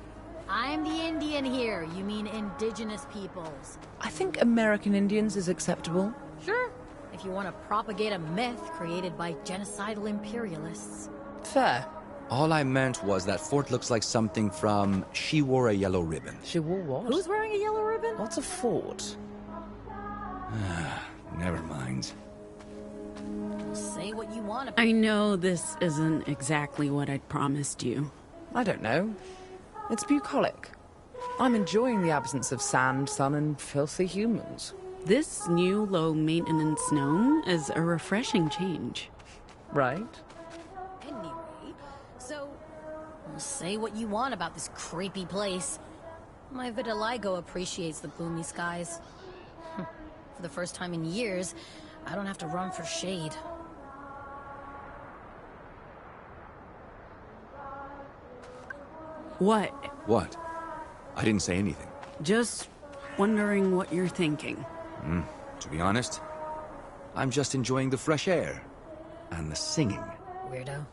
I'm the Indian here. You mean indigenous peoples. I think American Indians is acceptable. Sure. If you want to propagate a myth created by genocidal imperialists. Fair. All I meant was that fort looks like something from She Wore a Yellow Ribbon. She wore what? Who's wearing a yellow ribbon? What's a fort? Never mind. Say what you want about I know this isn't exactly what I'd promised you. I don't know. It's bucolic. I'm enjoying the absence of sand, sun, and filthy humans. This new low-maintenance gnome is a refreshing change. Right? Anyway, so... say what you want about this creepy place. My vitiligo appreciates the gloomy skies. For the first time in years, I don't have to run for shade. What? What? I didn't say anything. Just wondering what you're thinking. To be honest, I'm just enjoying the fresh air. And the singing. Weirdo.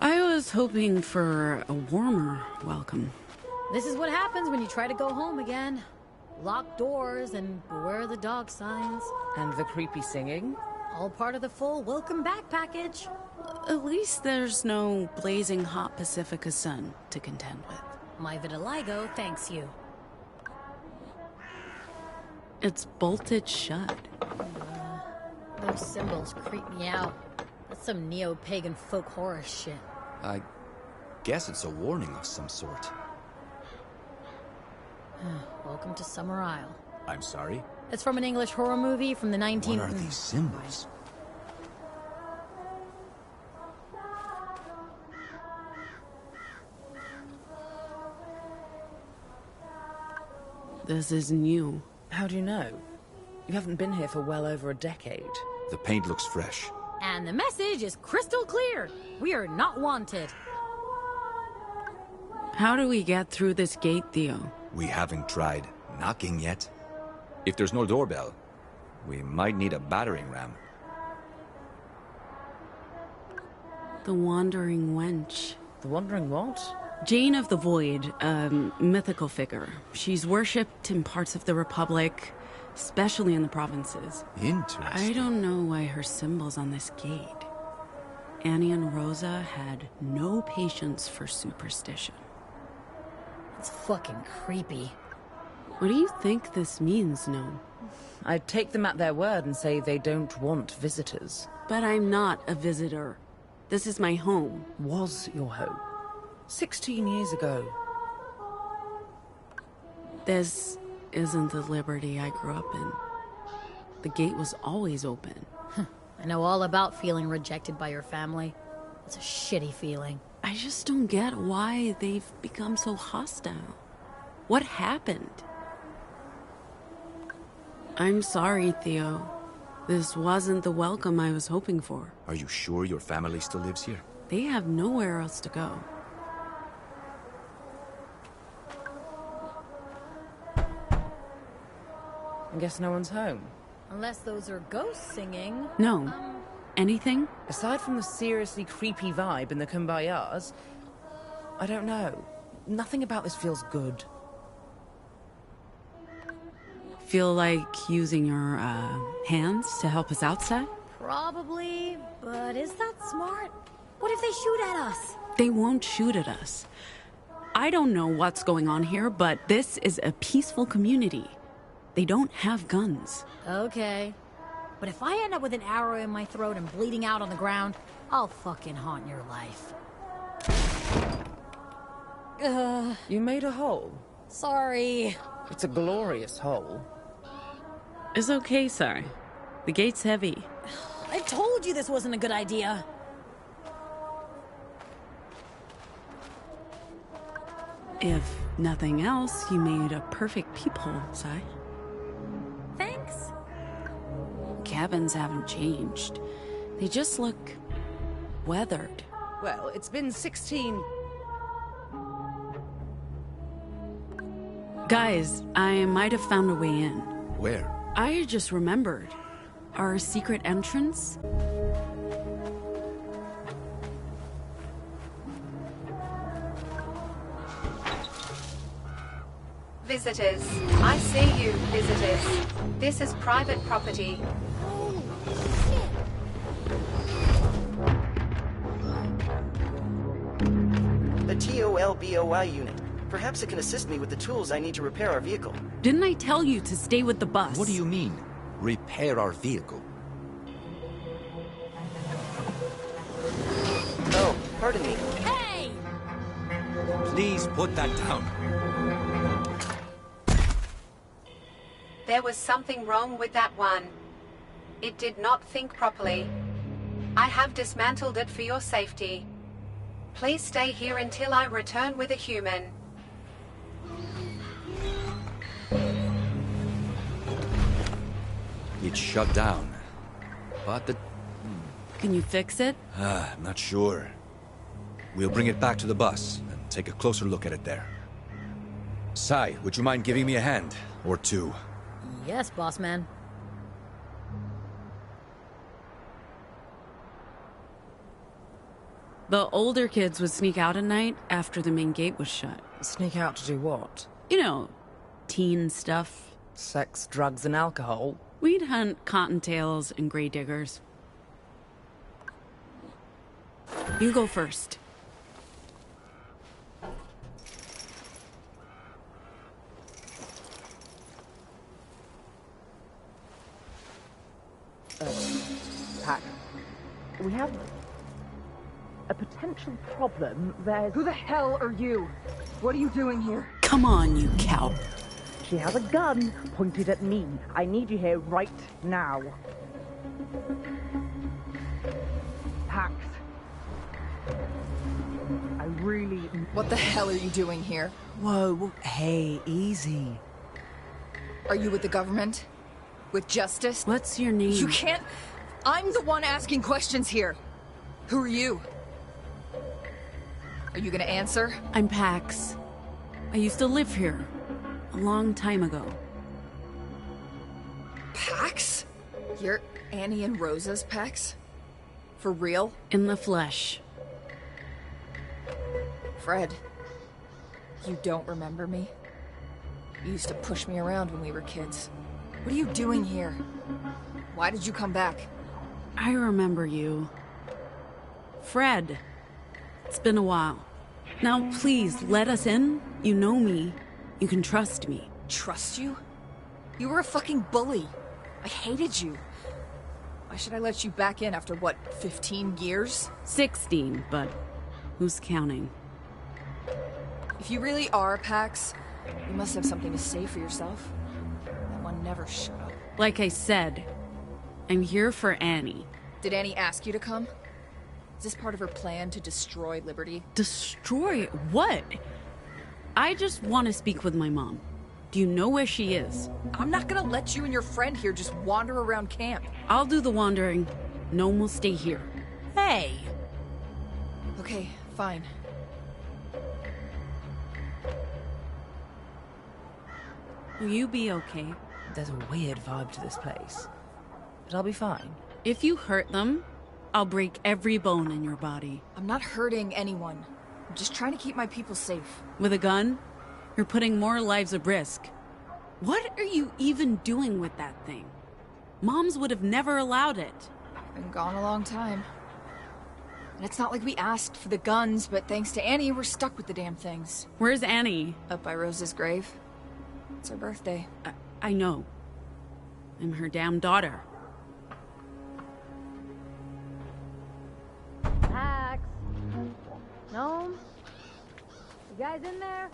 I was hoping for a warmer welcome. This is what happens when you try to go home again. Locked doors and beware the dog signs. And the creepy singing? All part of the full welcome back package. At least there's no blazing hot Pacifica sun to contend with. My vitiligo thanks you. It's bolted shut. Those symbols creep me out. That's some neo-pagan folk horror shit. I guess it's a warning of some sort. Welcome to Summer Isle. I'm sorry? It's from an English horror movie from the 19... What are these symbols? This is new. How do you know? You haven't been here for well over a decade. The paint looks fresh. And the message is crystal clear. We are not wanted. How do we get through this gate, Theo? We haven't tried knocking yet. If there's no doorbell, we might need a battering ram. The wandering wench. The wandering what? Jane of the Void, a mythical figure. She's worshipped in parts of the Republic, especially in the provinces. Interesting. I don't know why her symbol's on this gate. Annie and Rosa had no patience for superstition. It's fucking creepy. What do you think this means, Gnome? I'd take them at their word and say they don't want visitors. But I'm not a visitor. This is my home. Was your home. 16 years ago. This isn't the Liberty I grew up in. The gate was always open. I know all about feeling rejected by your family. It's a shitty feeling. I just don't get why they've become so hostile. What happened? I'm sorry, Theo. This wasn't the welcome I was hoping for. Are you sure your family still lives here? They have nowhere else to go. I guess no one's home. Unless those are ghosts singing. No. Anything? Aside from the seriously creepy vibe in the Kumbayas, I don't know. Nothing about this feels good. Feel like using your, hands to help us out, Sai? Probably, but is that smart? What if they shoot at us? They won't shoot at us. I don't know what's going on here, but this is a peaceful community. They don't have guns. Okay. But if I end up with an arrow in my throat and bleeding out on the ground, I'll fucking haunt your life. You made a hole. Sorry. It's a glorious hole. It's okay, Sai. The gate's heavy. I told you this wasn't a good idea. If nothing else, you made a perfect peephole, Sai. Thanks. Cabins haven't changed. They just look weathered. Well, it's been 16... Guys, I might have found a way in. Where? I just remembered. Our secret entrance? Visitors. I see you, visitors. This is private property. A TOLBOI unit. Perhaps it can assist me with the tools I need to repair our vehicle. Didn't I tell you to stay with the bus? What do you mean? Repair our vehicle? Oh, pardon me. Hey! Please put that down. There was something wrong with that one. It did not think properly. I have dismantled it for your safety. Please stay here until I return with a human. It's shut down. But the... Can you fix it? I'm not sure. We'll bring it back to the bus and take a closer look at it there. Sai, would you mind giving me a hand? Or two? Yes, boss man. The older kids would sneak out at night after the main gate was shut. Sneak out to do what? You know, teen stuff. Sex, drugs, and alcohol? We'd hunt cottontails and gray diggers. You go first. Pack. We have a potential problem. Who the hell are you? What are you doing here? Come on, you cow. She has a gun pointed at me. I need you here right now. Pax. I really... What the hell are you doing here? Whoa, hey, easy. Are you with the government? With justice? What's your name? You can't... I'm the one asking questions here. Who are you? Are you gonna answer? I'm Pax. I used to live here. A long time ago. Pax? You're Annie and Rosa's Pax? For real? In the flesh. Fred, You don't remember me? You used to push me around when we were kids. What are you doing here? Why did you come back? I remember you. Fred. It's been a while. Now, please, let us in. You know me. You can trust me. Trust you? You were a fucking bully. I hated you. Why should I let you back in after, what, 15 years? 16, but who's counting? If you really are Pax, you must have something to say for yourself. That one never shut up. Like I said, I'm here for Annie. Did Annie ask you to come? Is this part of her plan to destroy Liberty? Destroy what? I just want to speak with my mom. Do you know where she is? I'm not gonna let you and your friend here just wander around camp. I'll do the wandering. Gnome will stay here. Hey! Okay, fine. Will you be okay? There's a weird vibe to this place. But I'll be fine. If you hurt them, I'll break every bone in your body. I'm not hurting anyone. I'm just trying to keep my people safe. With a gun? You're putting more lives at risk. What are you even doing with that thing? Moms would have never allowed it. Been gone a long time. And it's not like we asked for the guns, but thanks to Annie, we're stuck with the damn things. Where's Annie? Up by Rose's grave. It's her birthday. I know. I'm her damn daughter. Pax. Gnome? You guys in there?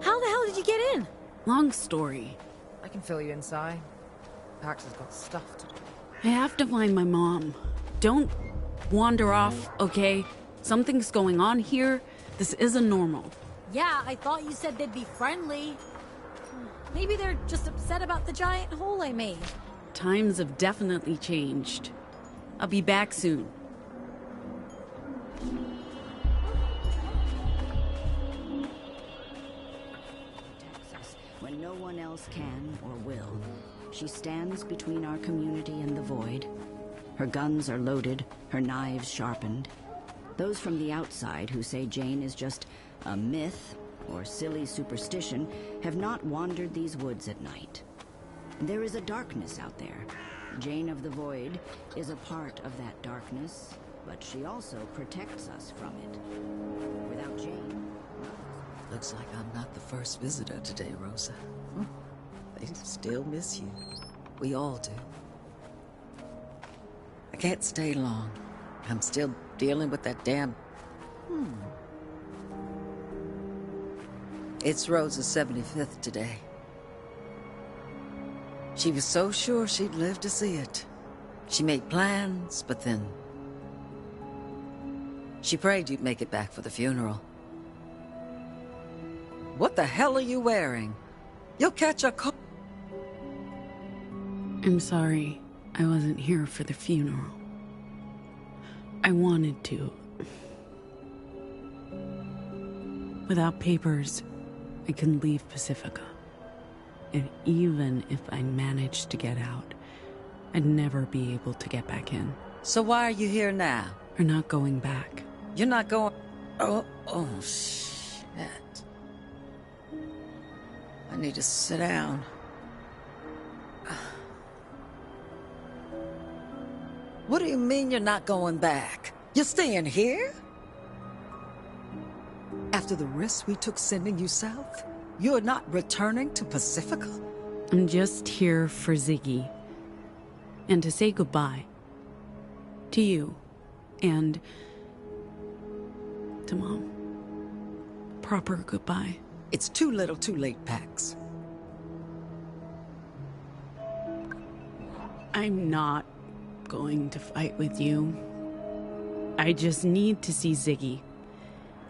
How the hell did you get in? Long story. I can fill you inside. Pax has got stuff to do. I have to find my mom. Don't wander off, okay? Something's going on here. This isn't normal. Yeah, I thought you said they'd be friendly. Maybe they're just upset about the giant hole I made. Times have definitely changed. I'll be back soon. Texas, when no one else can or will. She stands between our community and the void. Her guns are loaded, her knives sharpened. Those from the outside who say Jane is just a myth or silly superstition have not wandered these woods at night. There is a darkness out there. Jane of the Void is a part of that darkness, but she also protects us from it. Without Jane... Looks like I'm not the first visitor today, Rosa. They still miss you. We all do. I can't stay long. I'm still dealing with that damn... It's Rosa's 75th today. She was so sure she'd live to see it. She made plans, but then... She prayed you'd make it back for the funeral. What the hell are you wearing? You'll catch a cold. I'm sorry I wasn't here for the funeral. I wanted to. Without papers, I couldn't leave Pacifica. And even if I managed to get out, I'd never be able to get back in. So why are you here now? We're not going back. You're not going... Oh, shit. I need to sit down. What do you mean you're not going back? You're staying here? After the risk we took sending you south, you're not returning to Pacifica? I'm just here for Ziggy. And to say goodbye. To you. And... to Mom. Proper goodbye. It's too little too late, Pax. I'm not going to fight with you. I just need to see Ziggy.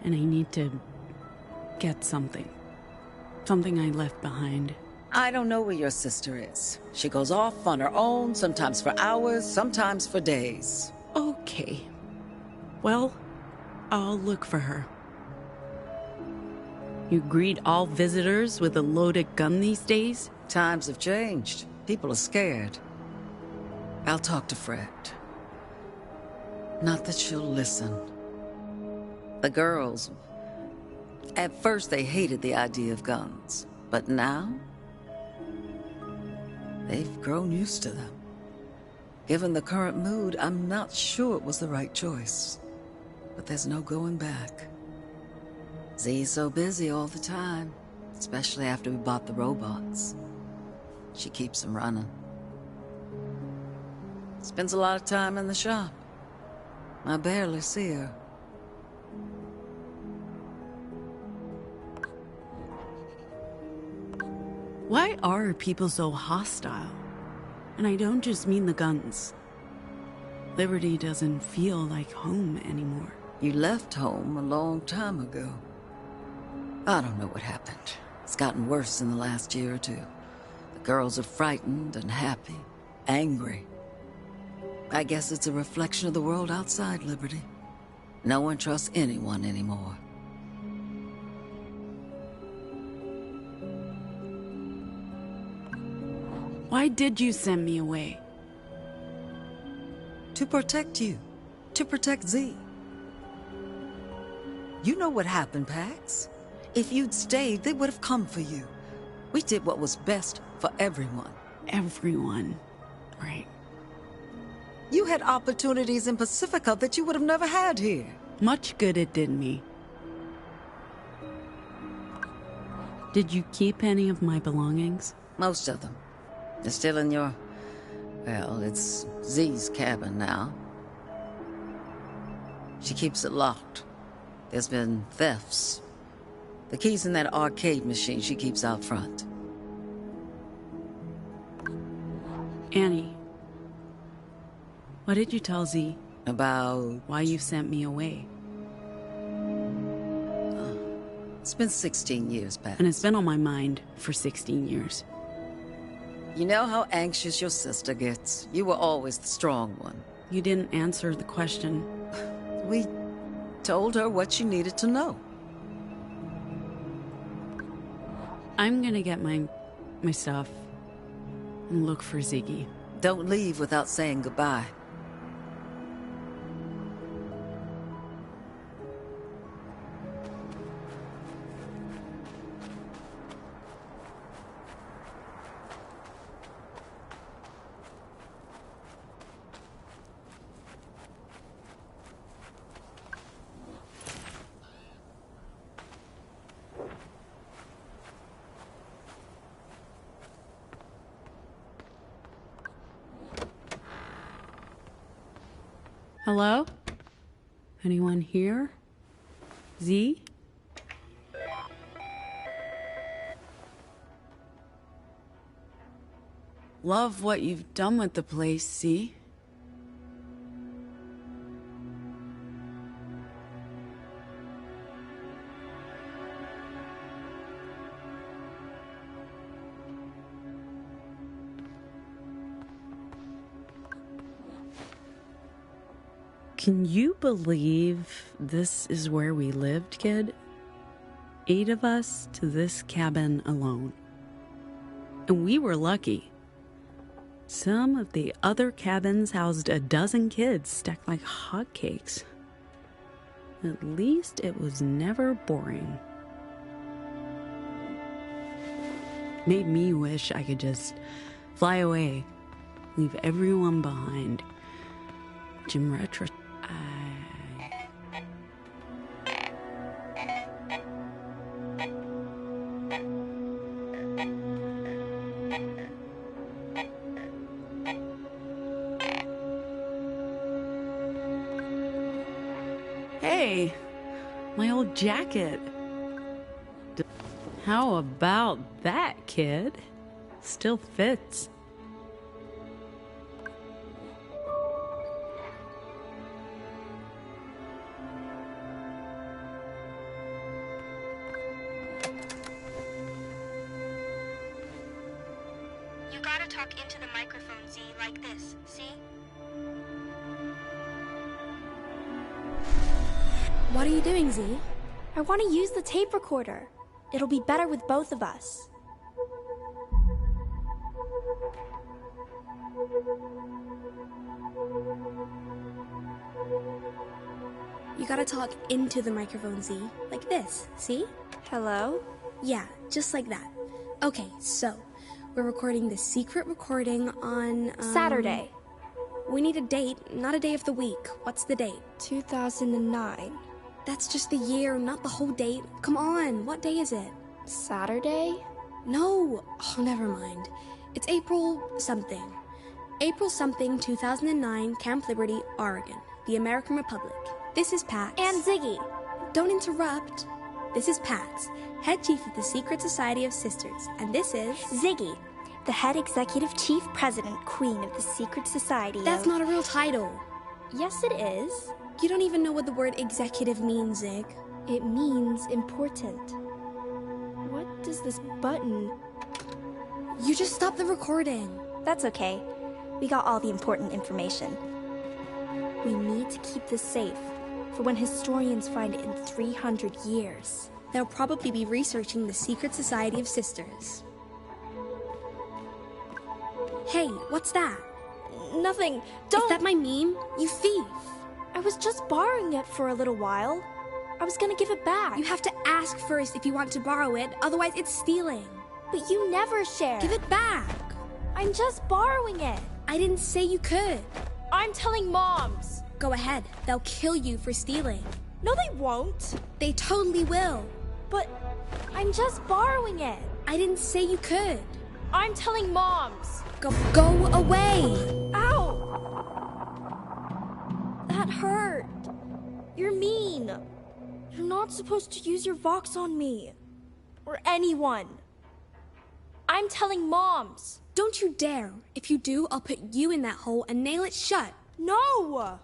And I need to get something. Something I left behind. I don't know where your sister is. She goes off on her own, sometimes for hours, sometimes for days. Okay. Well, I'll look for her. You greet all visitors with a loaded gun these days? Times have changed. People are scared. I'll talk to Fred. Not that she'll listen. The girls, at first they hated the idea of guns, but now they've grown used to them. Given the current mood, I'm not sure it was the right choice, but there's no going back. Z's so busy all the time, especially after we bought the robots. She keeps them running. Spends a lot of time in the shop. I barely see her. Why are people so hostile? And I don't just mean the guns. Liberty doesn't feel like home anymore. You left home a long time ago. I don't know what happened. It's gotten worse in the last year or two. The girls are frightened and happy, angry. I guess it's a reflection of the world outside Liberty. No one trusts anyone anymore. Why did you send me away? To protect you. To protect Z. You know what happened, Pax. If you'd stayed, they would have come for you. We did what was best for everyone. Everyone. Right. You had opportunities in Pacifica that you would have never had here. Much good it did me. Did you keep any of my belongings? Most of them. They're still in your... well, it's Z's cabin now. She keeps it locked. There's been thefts. The key's in that arcade machine she keeps out front. Annie, what did you tell Z? About... why you sent me away? It's been 16 years, Pat. And it's been on my mind for 16 years. You know how anxious your sister gets. You were always the strong one. You didn't answer the question. We told her what she needed to know. I'm gonna get my stuff and look for Ziggy. Don't leave without saying goodbye. Hello? Anyone here? Z? Love what you've done with the place, Z. Can you believe this is where we lived, kid? 8 of us to this cabin alone. And we were lucky. Some of the other cabins housed a dozen kids stacked like hotcakes. At least it was never boring. Made me wish I could just fly away, leave everyone behind. Jim Retro. Hey, my old jacket. How about that, kid? Still fits. You gotta talk into the microphone, Z, like this, see? What are you doing, Z? I want to use the tape recorder. It'll be better with both of us. You gotta talk into the microphone, Z. Like this, see? Hello? Yeah, just like that. Okay, so, we're recording this secret recording on, Saturday. We need a date, not a day of the week. What's the date? 2009. That's just the year, not the whole date. Come on, what day is it? Saturday? No, oh, never mind. It's April something. April something, 2009, Camp Liberty, Oregon, the American Republic. This is Pax. And Ziggy. Don't interrupt. This is Pax, head chief of the Secret Society of Sisters, and this is... Ziggy, the head executive chief president queen of the Secret Society That's not a real title. Yes, it is. You don't even know what the word executive means, Zig. It means important. What does this button... You just stopped the recording. That's okay. We got all the important information. We need to keep this safe for when historians find it in 300 years. They'll probably be researching the Secret Society of Sisters. Hey, what's that? Nothing. Don't... Is that my meme? You thief. I was just borrowing it for a little while. I was gonna give it back. You have to ask first if you want to borrow it, otherwise it's stealing. But you never share. Give it back. I'm just borrowing it. I didn't say you could. I'm telling moms. Go ahead. They'll kill you for stealing. No, they won't. They totally will. But I'm just borrowing it. I didn't say you could. I'm telling moms. Go away. Ow. That hurt. You're mean. You're not supposed to use your Vox on me. Or anyone. I'm telling moms. Don't you dare. If you do, I'll put you in that hole and nail it shut. No!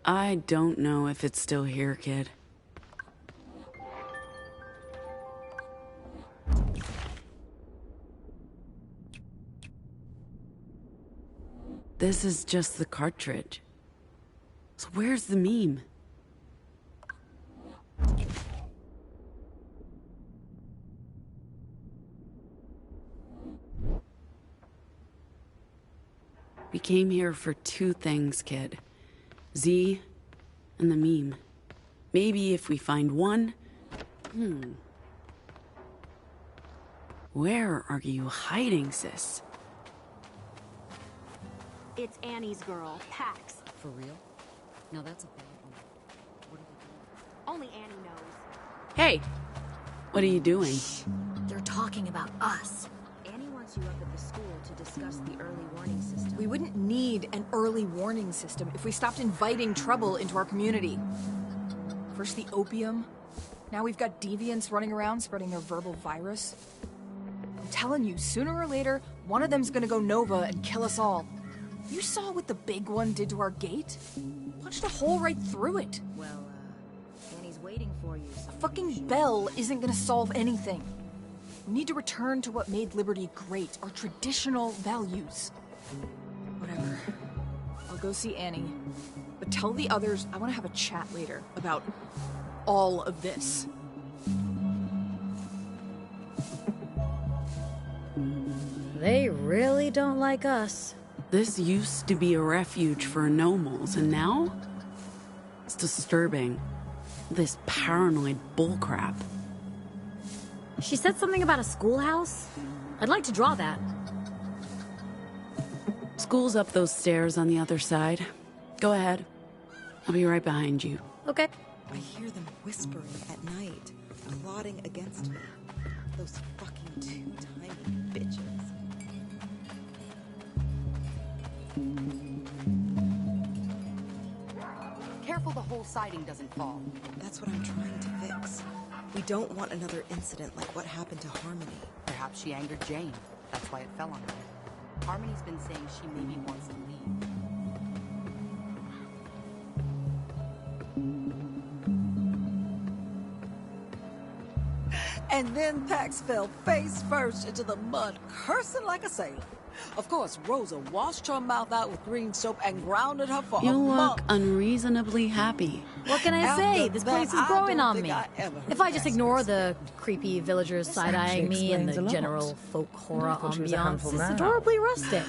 I don't know if it's still here, kid. This is just the cartridge. So where's the meme? We came here for two things, kid. Z and the meme. Maybe if we find one... Where are you hiding, sis? It's Annie's girl, Pax. For real? Now that's a bad one. What are they doing? Only Annie knows. Hey! What are you doing? They're talking about us. Annie wants you up at the school to discuss the early warning system. We wouldn't need an early warning system if we stopped inviting trouble into our community. First the opium, now we've got deviants running around spreading their verbal virus. I'm telling you, sooner or later, one of them's gonna go Nova and kill us all. You saw what the big one did to our gate? Punched a hole right through it. Well, Annie's waiting for you. A fucking bell isn't gonna solve anything. We need to return to what made Liberty great, our traditional values. Whatever. I'll go see Annie. But tell the others I want to have a chat later about all of this. They really don't like us. This used to be a refuge for anomals, and now? It's disturbing. This paranoid bullcrap. She said something about a schoolhouse. I'd like to draw that. School's up those stairs on the other side. Go ahead. I'll be right behind you. Okay. I hear them whispering at night, plotting against me. Those fucking two tiny bitches. Careful the whole siding doesn't fall. That's what I'm trying to fix. We don't want another incident like what happened to Harmony. Perhaps she angered Jane. That's why it fell on her. Harmony's been saying she maybe wants to leave. And then Pax fell face first into the mud, cursing like a sailor. Of course, Rosa washed her mouth out with green soap and grounded her for You a look month. unreasonably happy. What can I say? After This that, place is I growing don't on think me. I ever If heard I just that ignore the creepy villagers side-eyeing me and explains the a lot. general folk horror I thought she was a ambiance, handful it's now. adorably rustic.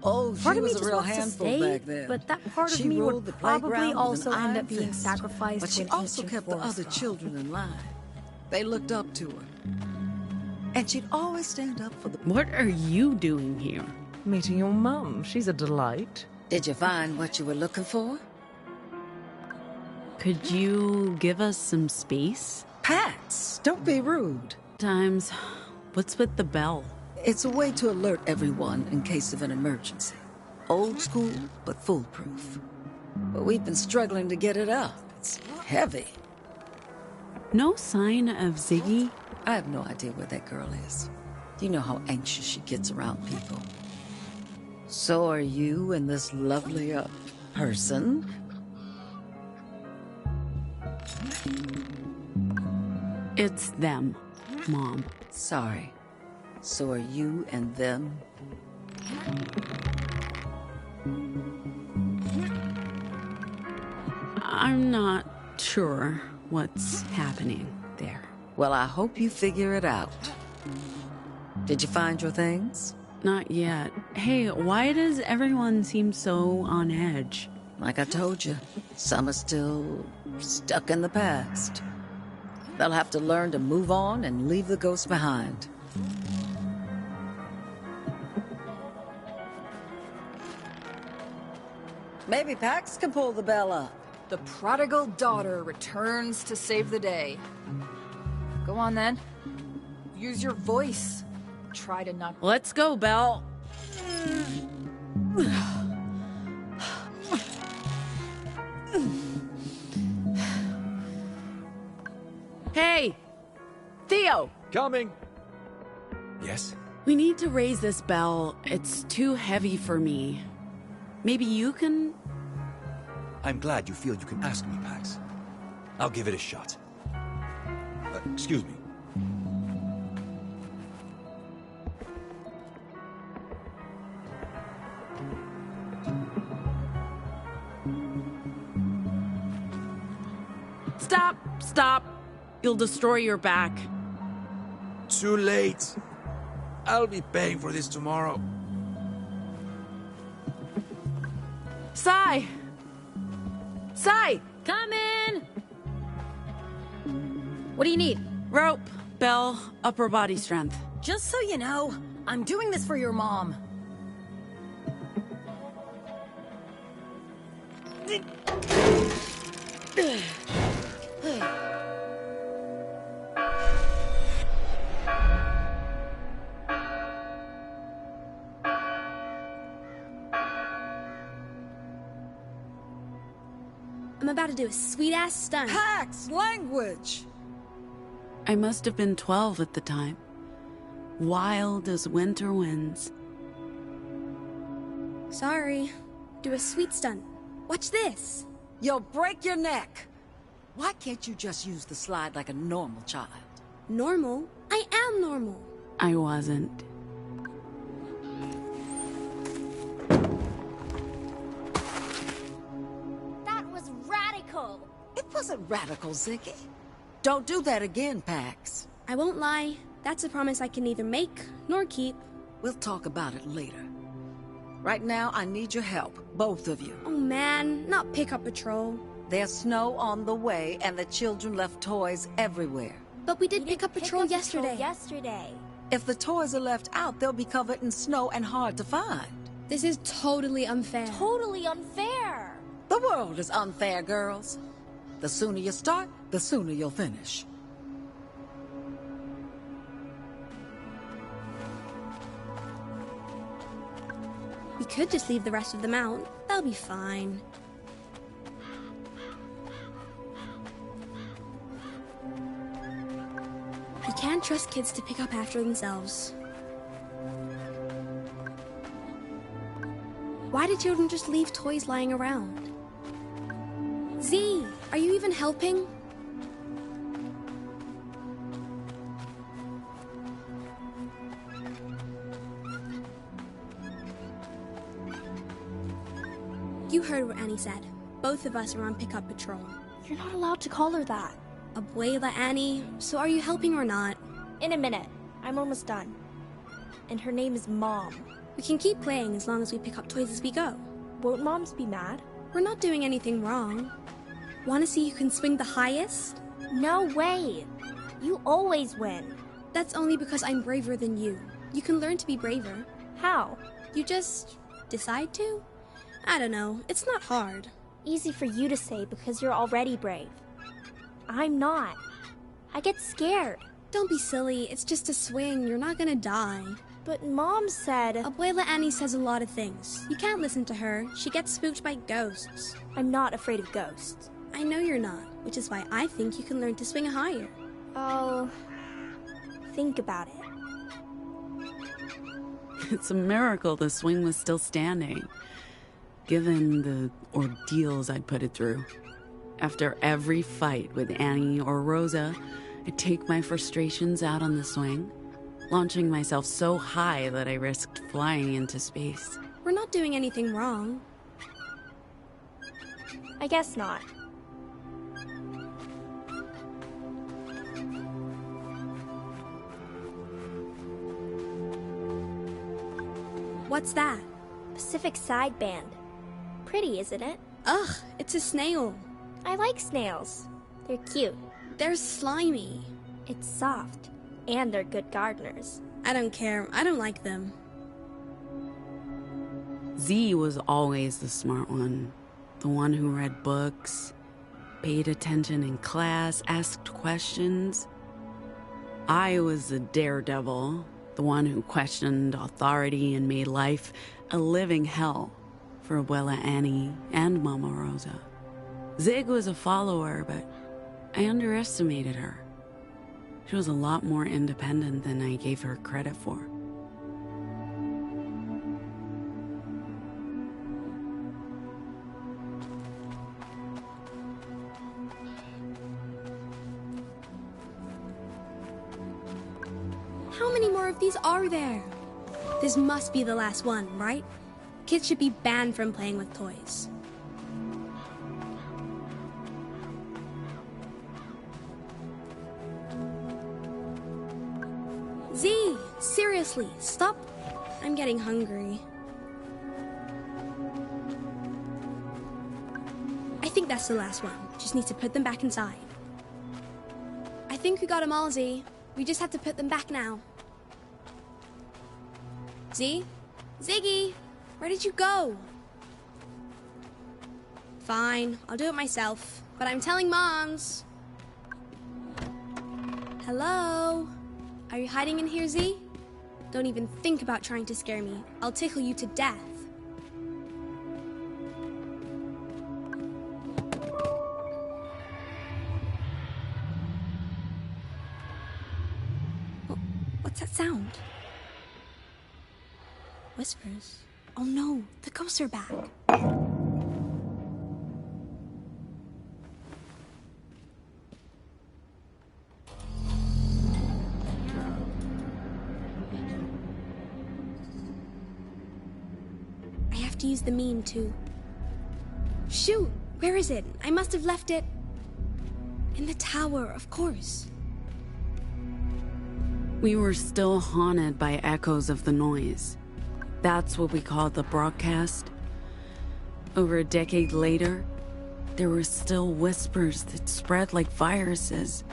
Oh, Part she of me was a just real wants to handful stay, back then. but that part of She me ruled would the probably playground with also an end iron up being fist. sacrificed But to she an also ancient kept the forest other god. children in line. They looked up to her. And she'd always stand up for the... What are you doing here? Meeting your mum. She's a delight. Did you find what you were looking for? Could you give us some space? Pax, don't be rude. Times, what's with the bell? It's a way to alert everyone in case of an emergency. Old school, but foolproof. But we've been struggling to get it up. It's heavy. No sign of Ziggy? I have no idea where that girl is. You know how anxious she gets around people. So are you and this lovely, person? It's them, Mom. Sorry. So are you and them? I'm not sure what's happening there. Well, I hope you figure it out. Did you find your things? Not yet. Hey, why does everyone seem so on edge? Like I told you, some are still stuck in the past. They'll have to learn to move on and leave the ghosts behind. Maybe Pax can pull the bell up. The prodigal daughter returns to save the day. Go on then. Use your voice. Try to not... Let's go, Belle. Hey! Theo! Coming! Yes? We need to raise this bell. It's too heavy for me. Maybe you can... I'm glad you feel you can ask me, Pax. I'll give it a shot. Excuse me. Stop! Stop! You'll destroy your back. Too late. I'll be paying for this tomorrow. Sai! Sai! Come in! What do you need? Rope, bell, upper body strength. Just so you know, I'm doing this for your mom. I'm about to do a sweet-ass stunt. Pax, language! I must have been 12 at the time. Wild as winter winds. Sorry. Do a sweet stunt. Watch this. You'll break your neck. Why can't you just use the slide like a normal child? Normal? I am normal. I wasn't. That was radical. It wasn't radical, Ziggy. Don't do that again, Pax. I won't lie. That's a promise I can neither make nor keep. We'll talk about it later. Right now, I need your help, both of you. Oh man, not pickup patrol. There's snow on the way, and the children left toys everywhere. But we did pick up patrol yesterday. If the toys are left out, they'll be covered in snow and hard to find. This is totally unfair. Totally unfair. The world is unfair, girls. The sooner you start, the sooner you'll finish. We could just leave the rest of them out. They'll be fine. You can't trust kids to pick up after themselves. Why do children just leave toys lying around? Z, are you even helping? heard what Annie said. Both of us are on pickup patrol. You're not allowed to call her that. Abuela Annie, so are you helping or not? In a minute. I'm almost done. And her name is Mom. We can keep playing as long as we pick up toys as we go. Won't moms be mad? We're not doing anything wrong. Want to see who can swing the highest? No way. You always win. That's only because I'm braver than you. You can learn to be braver. How? You just decide to? I don't know. It's not hard. Easy for you to say because you're already brave. I'm not. I get scared. Don't be silly. It's just a swing. You're not gonna die. But Mom said... Abuela Annie says a lot of things. You can't listen to her. She gets spooked by ghosts. I'm not afraid of ghosts. I know you're not, which is why I think you can learn to swing higher. I'll think about it. It's a miracle the swing was still standing, given the ordeals I'd put it through. After every fight with Annie or Rosa, I'd take my frustrations out on the swing, launching myself so high that I risked flying into space. We're not doing anything wrong. I guess not. What's that? Pacific Sideband. Pretty, isn't it? Ugh, it's a snail. I like snails. They're cute. They're slimy. It's soft. And they're good gardeners. I don't care. I don't like them. Z was always the smart one. The one who read books, paid attention in class, asked questions. I was the daredevil, the one who questioned authority and made life a living hell for Abuela Annie and Mama Rosa. Zig was a follower, but I underestimated her. She was a lot more independent than I gave her credit for. How many more of these are there? This must be the last one, right? Kids should be banned from playing with toys. Z, seriously, stop. I'm getting hungry. I think that's the last one. Just need to put them back inside. I think we got them all, Z. We just have to put them back now. Z? Ziggy! Where did you go? Fine, I'll do it myself. But I'm telling Moms. Hello? Are you hiding in here, Z? Don't even think about trying to scare me. I'll tickle you to death. What's that sound? Whispers. Oh no, the ghosts are back. I have to use the meme too. Shoot! Where is it? I must have left it in the tower, of course. We were still haunted by echoes of the noise. That's what we called the broadcast. Over a decade later, there were still whispers that spread like viruses.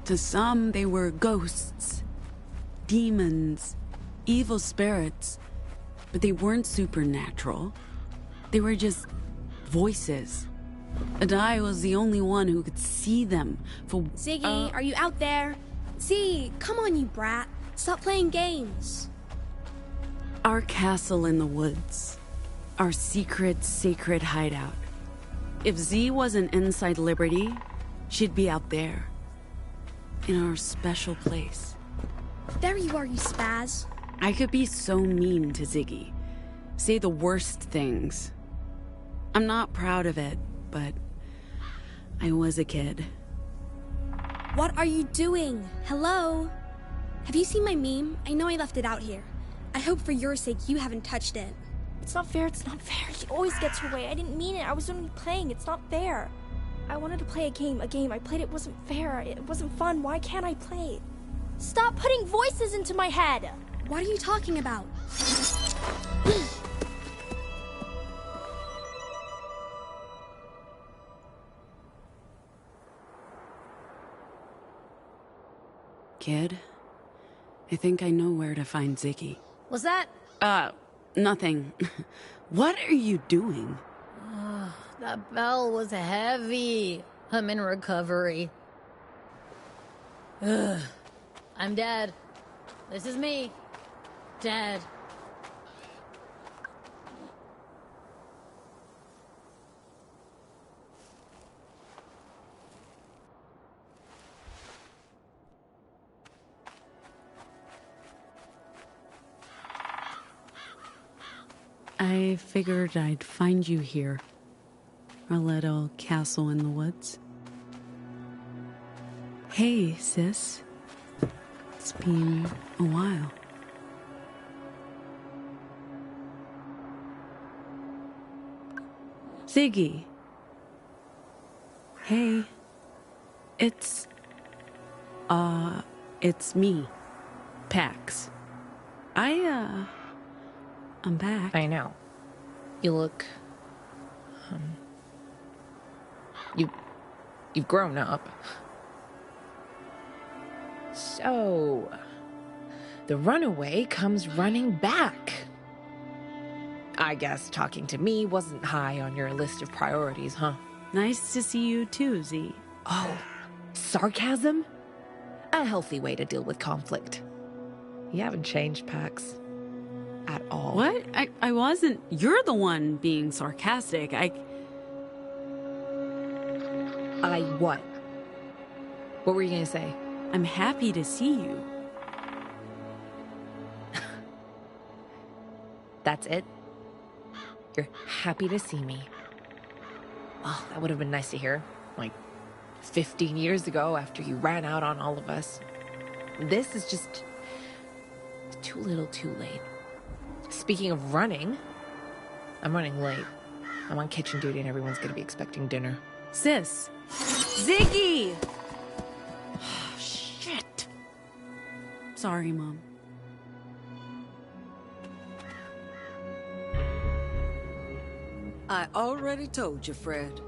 To some, they were ghosts, demons, evil spirits, but they weren't supernatural. They were just voices. And I was the only one who could see them for... Ziggy, are you out there? Z, come on, you brat. Stop playing games. Our castle in the woods. Our secret, sacred hideout. If Z wasn't inside Liberty, she'd be out there. In our special place. There you are, you spaz. I could be so mean to Ziggy. Say the worst things. I'm not proud of it, but I was a kid. What are you doing? Hello? Have you seen my meme? I know I left it out here. I hope for your sake you haven't touched it. It's not fair, it's not fair. He always gets her way. I didn't mean it. I was only playing. It's not fair. I wanted to play a game. I played it. Wasn't fair. It wasn't fun. Why can't I play? Stop putting voices into my head! What are you talking about? Kid, I think I know where to find Ziggy. Was that? Nothing. What are you doing? That bell was heavy. I'm in recovery. Ugh. I'm dead. This is me. Dead. I figured I'd find you here. Our little castle in the woods. Hey, sis. It's been a while. Ziggy. Hey. It's me. Pax. I'm back. I know. You look... You've grown up. So... the runaway comes running back. I guess talking to me wasn't high on your list of priorities, huh? Nice to see you too, Z. Oh, sarcasm? A healthy way to deal with conflict. You haven't changed, Pax. At all. What? I wasn't. You're the one being sarcastic. I what? What were you gonna say? I'm happy to see you. That's it? You're happy to see me. Oh, that would have been nice to hear. Like, 15 years ago after you ran out on all of us. This is just... too little too late. Speaking of running, I'm running late. I'm on kitchen duty and everyone's gonna be expecting dinner. Sis! Ziggy! Shit. Sorry, Mom. I already told you, Fred.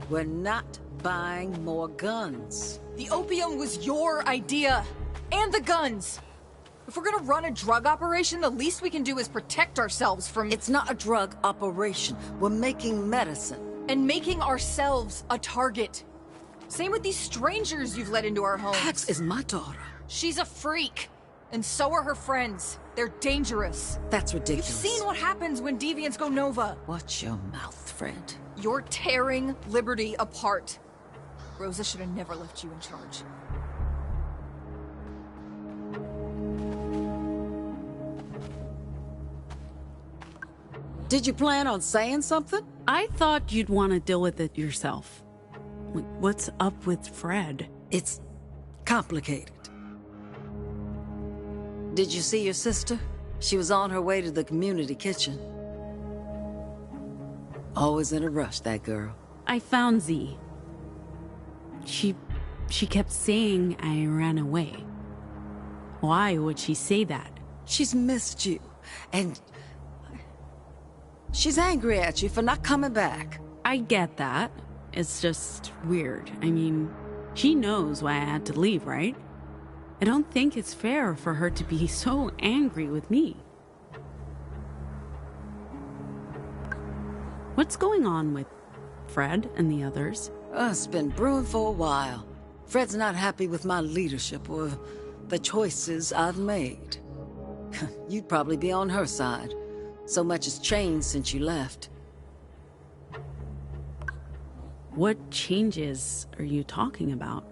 We're not buying more guns. The opium was your idea! And the guns! If we're gonna run a drug operation, the least we can do is protect ourselves from... It's not a drug operation. We're making medicine. And making ourselves a target. Same with these strangers you've let into our homes. Pax is my daughter. She's a freak. And so are her friends. They're dangerous. That's ridiculous. You've seen what happens when deviants go nova. Watch your mouth, Fred. You're tearing Liberty apart. Rosa should have never left you in charge. Did you plan on saying something? I thought you'd want to deal with it yourself. Like, what's up with Fred? It's complicated. Did you see your sister? She was on her way to the community kitchen. Always in a rush, that girl. I found Z. She kept saying I ran away. Why would she say that? She's missed you, and she's angry at you for not coming back. I get that. It's just weird. I mean, she knows why I had to leave, right? I don't think it's fair for her to be so angry with me. What's going on with Fred and the others? It's been brewing for a while. Fred's not happy with my leadership or the choices I've made. You'd probably be on her side. So much has changed since you left. What changes are you talking about?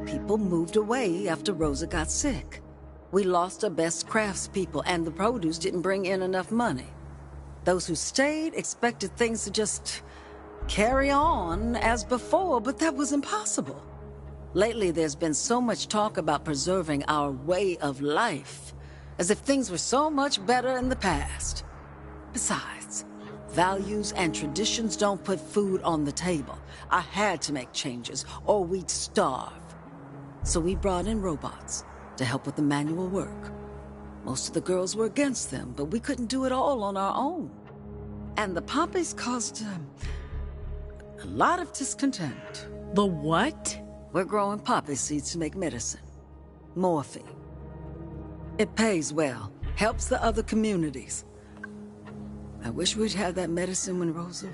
People moved away after Rosa got sick. We lost our best craftspeople, and the produce didn't bring in enough money. Those who stayed expected things to just carry on as before, but that was impossible. Lately, there's been so much talk about preserving our way of life. As if things were so much better in the past. Besides, values and traditions don't put food on the table. I had to make changes, or we'd starve. So we brought in robots to help with the manual work. Most of the girls were against them, but we couldn't do it all on our own. And the poppies caused a lot of discontent. The what? We're growing poppy seeds to make medicine. Morphine. It pays well, helps the other communities. I wish we'd had that medicine when Rosa...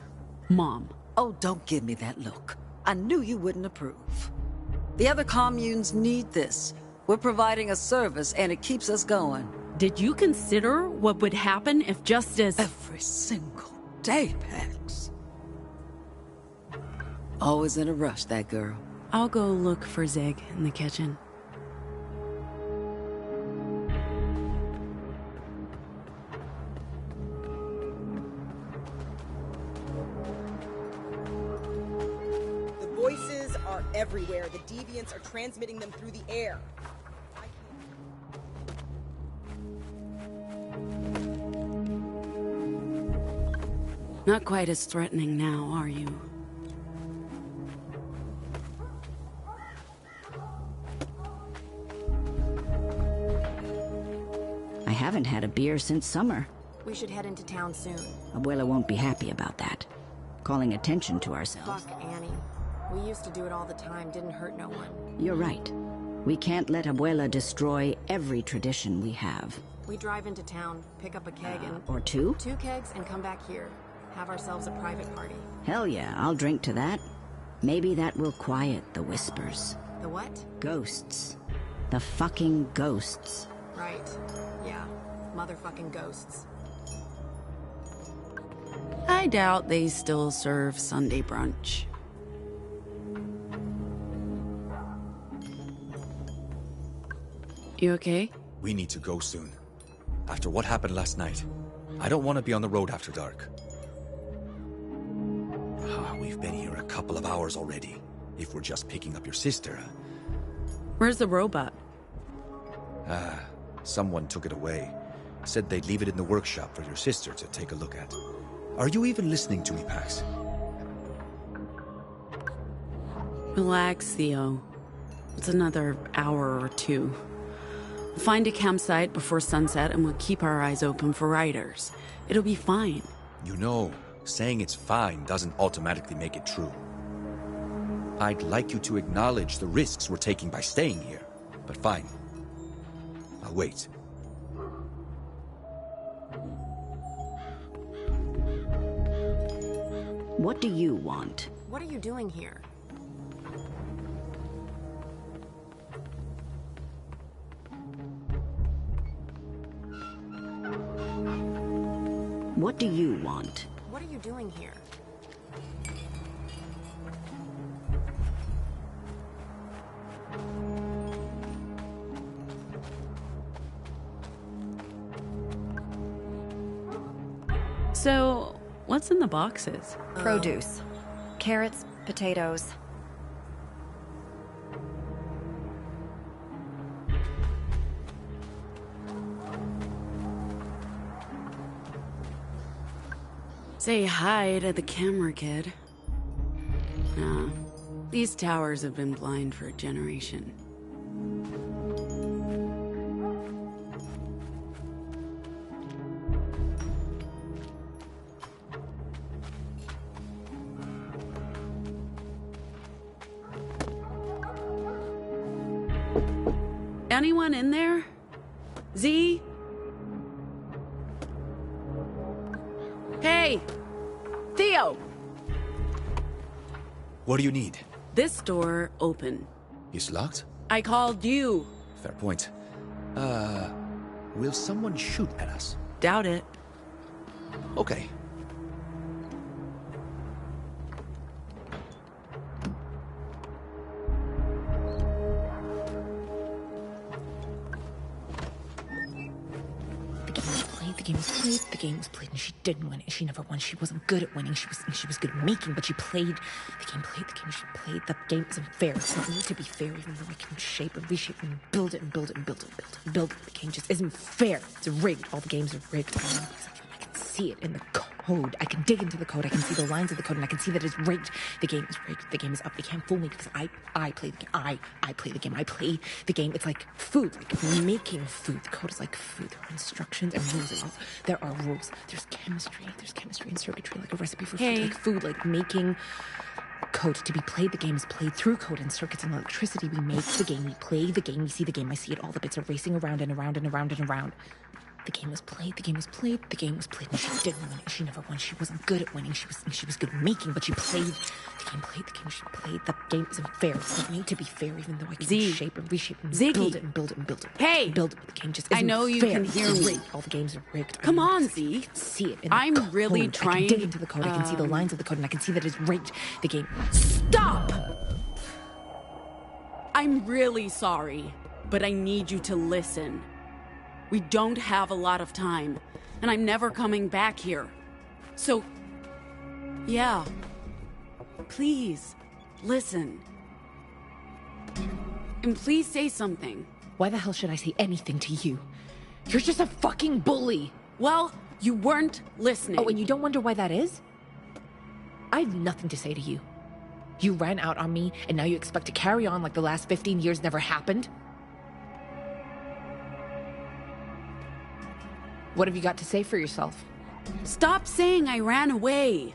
Mom. Oh, don't give me that look. I knew you wouldn't approve. The other communes need this. We're providing a service, and it keeps us going. Did you consider what would happen if Justice... Every single day, Pax. Always in a rush, that girl. I'll go look for Zig in the kitchen. The voices are everywhere. The deviants are transmitting them through the air. Not quite as threatening now, are you? I haven't had a beer since summer. We should head into town soon. Abuela won't be happy about that. Calling attention to ourselves. Fuck Annie. We used to do it all the time, didn't hurt no one. You're right. We can't let Abuela destroy every tradition we have. We drive into town, pick up a keg and... Or two? 2 kegs and come back here. Have ourselves a private party. Hell yeah, I'll drink to that. Maybe that will quiet the whispers. The what? Ghosts. The fucking ghosts. Right. Yeah. Motherfucking ghosts. I doubt they still serve Sunday brunch. You okay? We need to go soon. After what happened last night, I don't want to be on the road after dark. We've been here a couple of hours already. If we're just picking up your sister. Where's the robot? Someone took it away. Said they'd leave it in the workshop for your sister to take a look at. Are you even listening to me, Pax? Relax, Theo. It's another hour or two. We'll find a campsite before sunset and we'll keep our eyes open for riders. It'll be fine. You know, saying it's fine doesn't automatically make it true. I'd like you to acknowledge the risks we're taking by staying here, but fine. I'll wait. What do you want? What are you doing here? What do you want? What are you doing here? So, what's in the boxes? Produce. Carrots, potatoes. Say hi to the camera kid. These towers have been blind for a generation. Anyone in there? Z? Hey! Theo! What do you need? This door open. It's locked? I called you. Fair point. Will someone shoot at us? Doubt it. Okay. game was played, and she didn't win it. She never won. She wasn't good at winning. She was good at making, but she played the game, she played. The game isn't fair. It's not meant to be fair, even though we can shape and reshape and build it and build it and build it and build it and build it. The game just isn't fair. It's rigged. All the games are rigged. I know because I can see it in the code. I can dig into the code. I can see the lines of the code, and I can see that it's rigged. The game is rigged. The game is up. They can't fool me because I play the game. I play the game. I play the game. It's like food, like making food. The code is like food. There are instructions and rules. There are rules. There's chemistry and circuitry, like a recipe for food, like food, like making code to be played. The game is played through code and circuits and electricity. We make the game. We play the game. We see the game. I see it. All the bits are racing around and around and around and around. The game was played, and she didn't win it. She never won. She wasn't good at winning. She was good at making, but she played the game, she played. The game isn't fair. It's not made to be fair, even though I can shape and reshape and build it and build it and build it. Hey! Build it, but the game just isn't I know you fair. can hear It's me. rigged. All the games are rigged. Come on, Z. Z. I can see it in the I'm code. really I trying... can dig into the code. I can see the lines of the code, and I can see that it's rigged. The game... Stop! I'm really sorry, but I need you to listen. We don't have a lot of time, and I'm never coming back here. So, yeah. Please, listen. And please say something. Why the hell should I say anything to you? You're just a fucking bully. Well, you weren't listening. Oh, and you don't wonder why that is? I have nothing to say to you. You ran out on me, and now you expect to carry on like the last 15 years never happened? What have you got to say for yourself? Stop saying I ran away.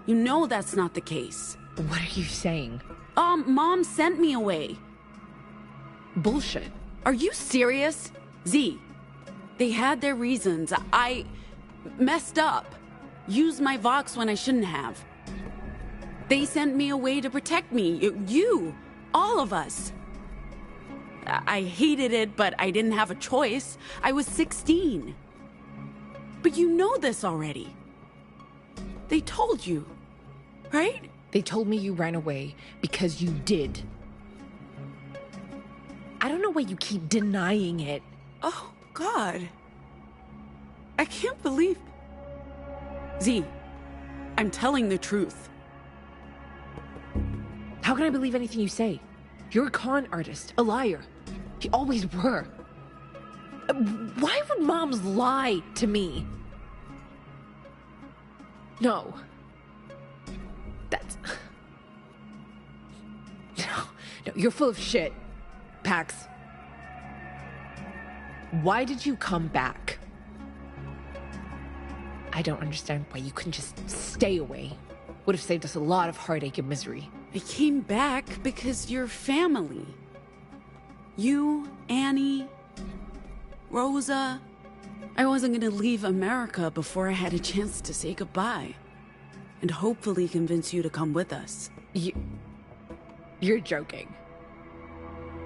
You know that's not the case. What are you saying? Mom sent me away. Bullshit. Are you serious? Z, they had their reasons. I messed up. Used my Vox when I shouldn't have. They sent me away to protect me. You. All of us. I hated it, but I didn't have a choice. I was 16. But you know this already. They told you, right? They told me you ran away because you did. I don't know why you keep denying it. Oh, God. I can't believe... Z, I'm telling the truth. How can I believe anything you say? You're a con artist, a liar. You always were. Why would moms lie to me? No. That's... No, you're full of shit, Pax. Why did you come back? I don't understand why you couldn't just stay away. Would have saved us a lot of heartache and misery. I came back because you're family. You, Annie, Rosa. I wasn't gonna leave America before I had a chance to say goodbye. And hopefully convince you to come with us. You're joking.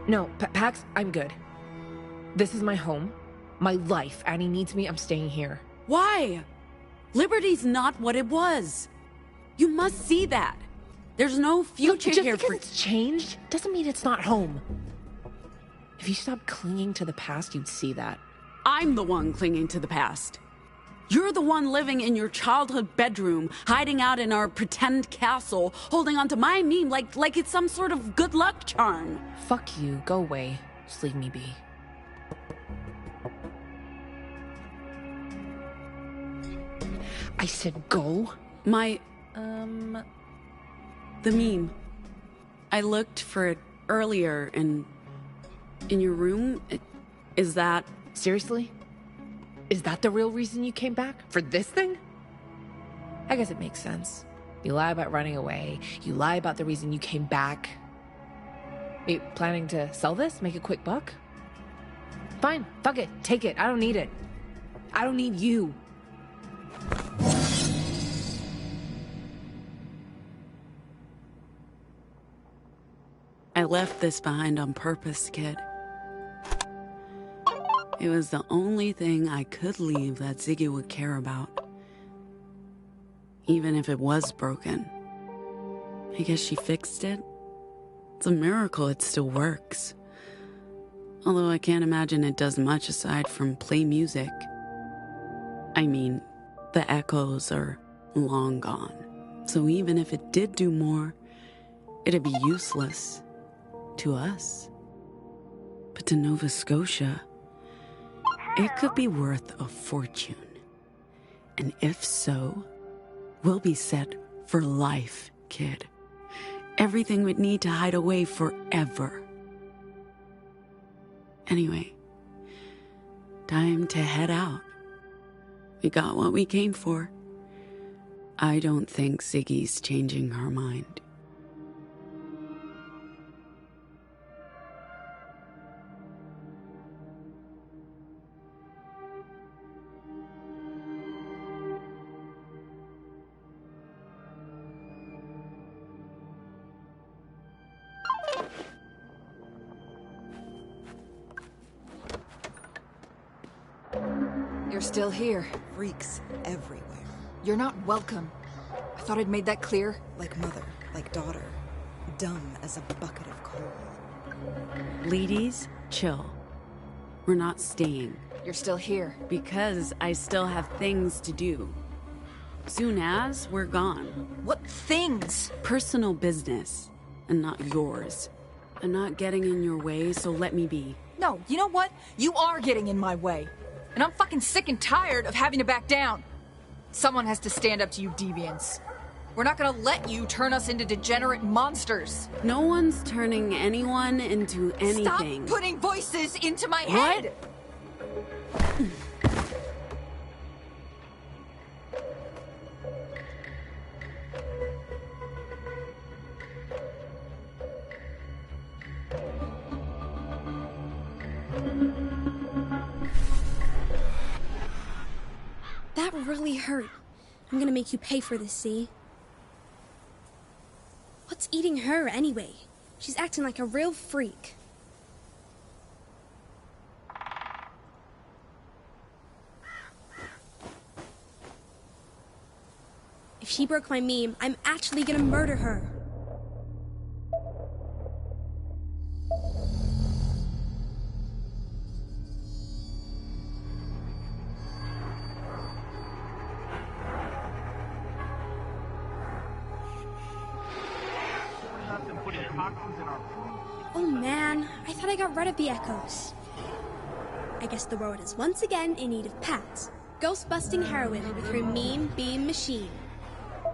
No, Pax, I'm good. This is my home. My life. Annie needs me, I'm staying here. Why? Liberty's not what it was. You must see that. There's no future Look, here just because it's changed doesn't mean it's not home. If you stopped clinging to the past, you'd see that. I'm the one clinging to the past. You're the one living in your childhood bedroom, hiding out in our pretend castle, holding onto my meme like it's some sort of good luck charm. Fuck you. Go away. Just leave me be. I said go. The meme. I looked for it earlier in your room. Is that... Seriously? Is that the real reason you came back? For this thing? I guess it makes sense. You lie about running away. You lie about the reason you came back. Are you planning to sell this? Make a quick buck? Fine. Fuck it. Take it. I don't need it. I don't need you. I left this behind on purpose, kid. It was the only thing I could leave that Ziggy would care about. Even if it was broken. I guess she fixed it. It's a miracle it still works. Although I can't imagine it does much aside from play music. I mean, the echoes are long gone. So even if it did do more, it'd be useless to us. But to Nova Scotia, it could be worth a fortune. And if so, we'll be set for life, kid. Everything would need to hide away forever. Anyway, time to head out. We got what we came for. I don't think Ziggy's changing her mind. You're still here. Freaks everywhere. You're not welcome. I thought I'd made that clear. Like mother, like daughter. Dumb as a bucket of coal. Ladies, chill. We're not staying. You're still here. Because I still have things to do. Soon as we're gone. What things? Personal business, and not yours. I'm not getting in your way, so let me be. No, you know what? You are getting in my way. And I'm fucking sick and tired of having to back down. Someone has to stand up to you deviants. We're not gonna let you turn us into degenerate monsters. No one's turning anyone into anything. Stop putting voices into my head! That really hurt. I'm gonna make you pay for this, see? What's eating her, anyway? She's acting like a real freak. If she broke my meme, I'm actually gonna murder her. Oh man, I thought I got rid of the echoes. I guess the world is once again in need of Pat, ghost-busting heroine with her meme beam machine.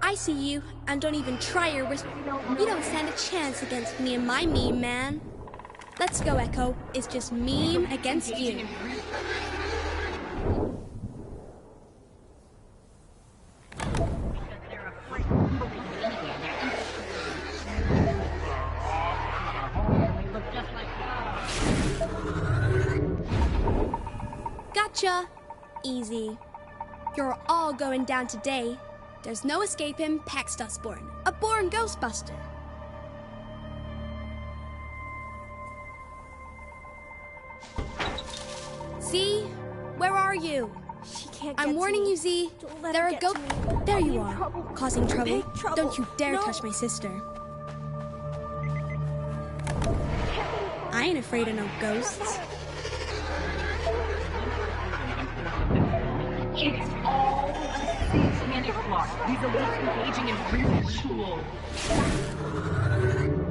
I see you, and don't even try your whisper. You don't stand a chance against me and my meme, man. Let's go, Echo. It's just meme against you. Gotcha! Easy. You're all going down today. There's no escaping Pax Dustborn, a born Ghostbuster. Z, where are you? She can't I'm warning you, Z. There are ghosts. There you are, causing trouble. Don't you dare touch my sister. I ain't afraid of no ghosts. It's all satanic plot. These elites engaging in ritual.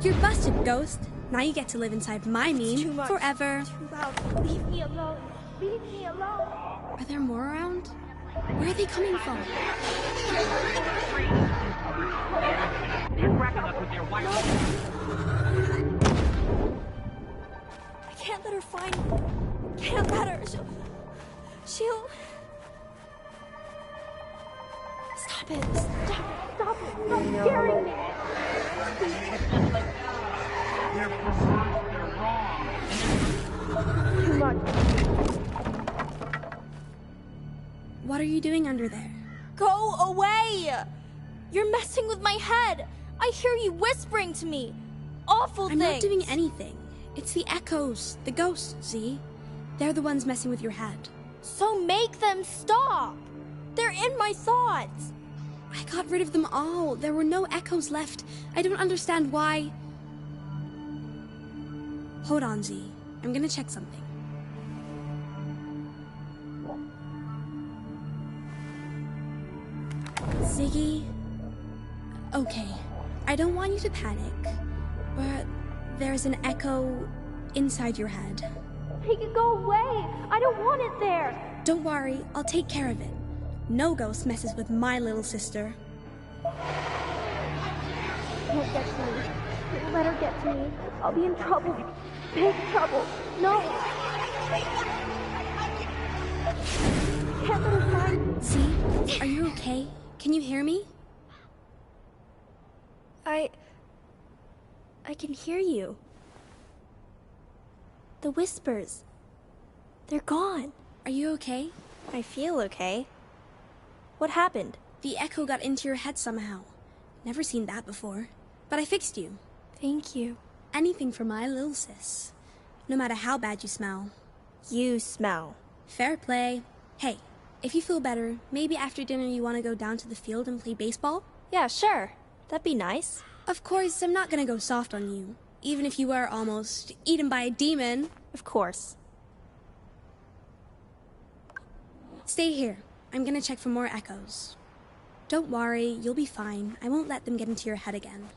You're busted, Ghost. Now you get to live inside my meme forever. Too loud. Leave me alone. Leave me alone. Are there more around? Where are they coming from? They're cracking us with their white. I can't let her find me. Can't let her. She'll. Stop it. Stop it. Stop scaring me. They're perverse. They're wrong. Too much. What are you doing under there? Go away! You're messing with my head. I hear you whispering to me. Awful I'm things. not doing anything. It's the echoes, the ghosts, Z. They're the ones messing with your head. So make them stop. They're in my thoughts. I got rid of them all. There were no echoes left. I don't understand why. Hold on, Z. I'm gonna check something. Ziggy? Okay, I don't want you to panic, but there's an echo inside your head. Make it go away! I don't want it there! Don't worry, I'll take care of it. No ghost messes with my little sister. Don't get to me. Don't let her get to me. I'll be in trouble. Big trouble. No! Can't let her find. See? Are you okay? Can you hear me? I can hear you. The whispers. They're gone. Are you okay? I feel okay. What happened? The echo got into your head somehow. Never seen that before. But I fixed you. Thank you. Anything for my little sis. No matter how bad you smell. You smell. Fair play. Hey, if you feel better, maybe after dinner you want to go down to the field and play baseball? Yeah, sure. That'd be nice. Of course, I'm not gonna go soft on you. Even if you were almost eaten by a demon. Of course. Stay here. I'm gonna check for more echoes. Don't worry, you'll be fine. I won't let them get into your head again.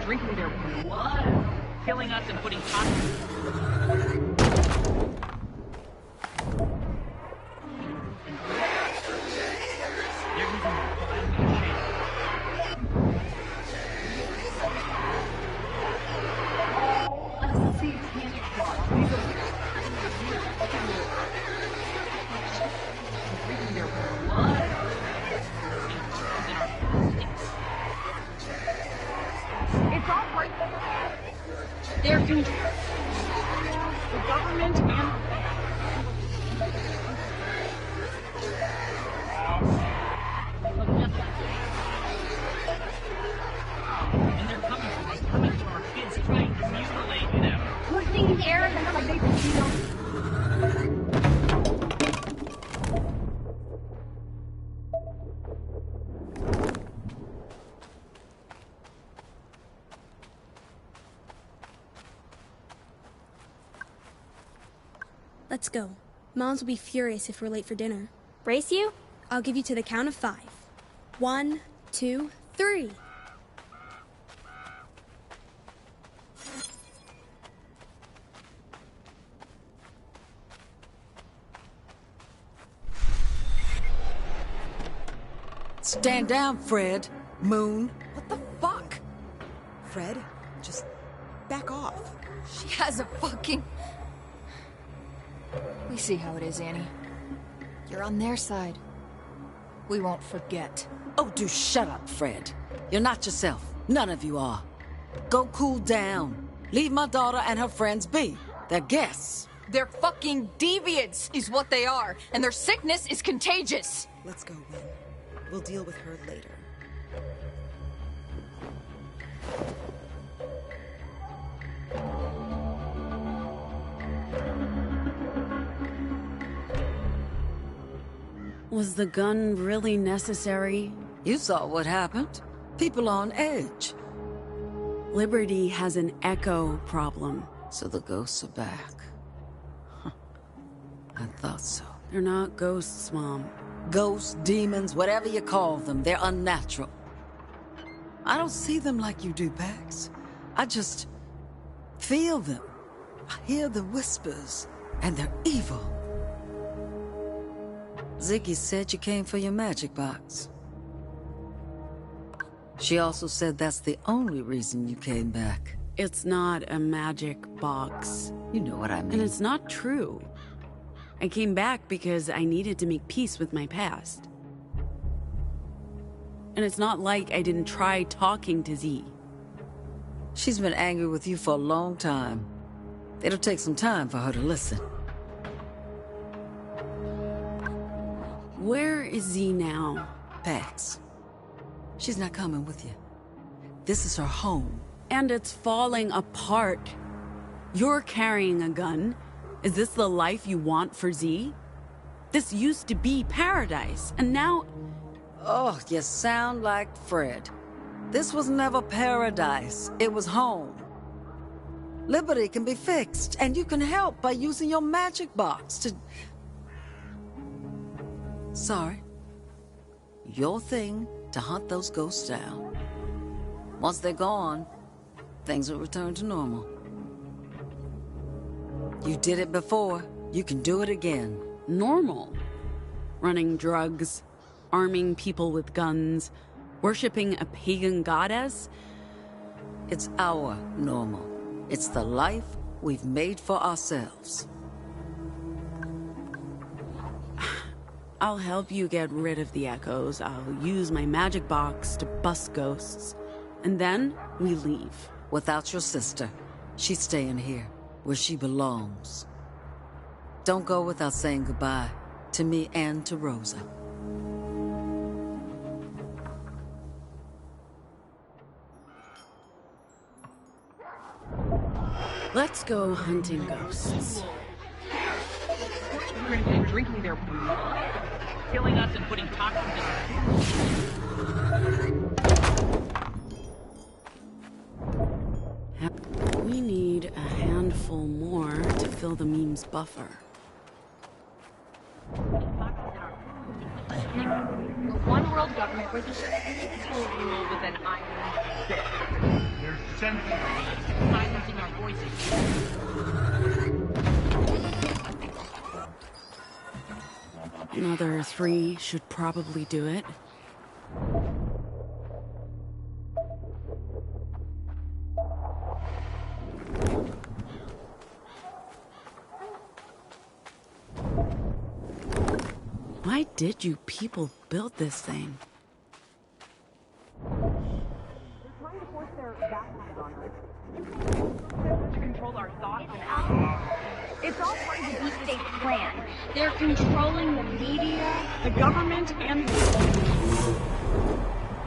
Drinking their blood, killing us and putting toxins. They're controlling the government and they're coming for our kids, trying to mutilate them. We're thinking Aaron and like they Let's go. Moms will be furious if we're late for dinner. Race you? I'll give you to the count of 5. 1, 2, 3. Stand down, Fred. Moon. What the fuck? Fred, just back off. She has a fucking... We see how it is, Annie. You're on their side. We won't forget. Oh, do shut up, Fred. You're not yourself. None of you are. Go cool down. Leave my daughter and her friends be. They're guests. They're fucking deviants, is what they are. And their sickness is contagious. Let's go, Win. We'll deal with her later. Was the gun really necessary? You saw what happened. People on edge. Liberty has an echo problem. So the ghosts are back. Huh. I thought so. They're not ghosts, Mom. Ghosts, demons, whatever you call them, they're unnatural. I don't see them like you do, Pax. I just feel them. I hear the whispers, and they're evil. Ziggy said you came for your magic box. She also said that's the only reason you came back. It's not a magic box. You know what I mean. And it's not true. I came back because I needed to make peace with my past. And it's not like I didn't try talking to Z. She's been angry with you for a long time. It'll take some time for her to listen. Where is Z now? Pax. She's not coming with you. This is her home. And it's falling apart. You're carrying a gun. Is this the life you want for Z? This used to be paradise, and now... Oh, you sound like Fred. This was never paradise. It was home. Liberty can be fixed, and you can help by using your magic box to... Sorry. Your thing to hunt those ghosts down. Once they're gone, things will return to normal. You did it before. You can do it again. Normal? Running drugs, arming people with guns, worshipping a pagan goddess? It's our normal. It's the life we've made for ourselves. I'll help you get rid of the echoes. I'll use my magic box to bust ghosts. And then we leave. Without your sister. She's staying here, where she belongs. Don't go without saying goodbye. To me and to Rosa. Let's go hunting ghosts. Drinking their blood, killing us and putting toxins in. We need a handful more to fill the meme's buffer. The one world government where the people rule with an iron fist. They're silencing our voices. Another 3 should probably do it. Why did you people build this thing? Trying to force their values on us. To control our thoughts and actions. It's all part of the deep state plan. They're controlling the media, the government, and...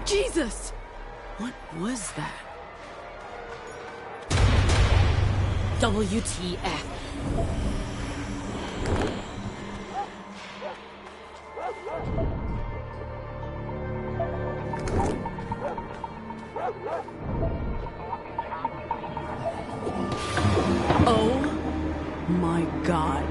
Jesus! What was that? WTF. Oh my God.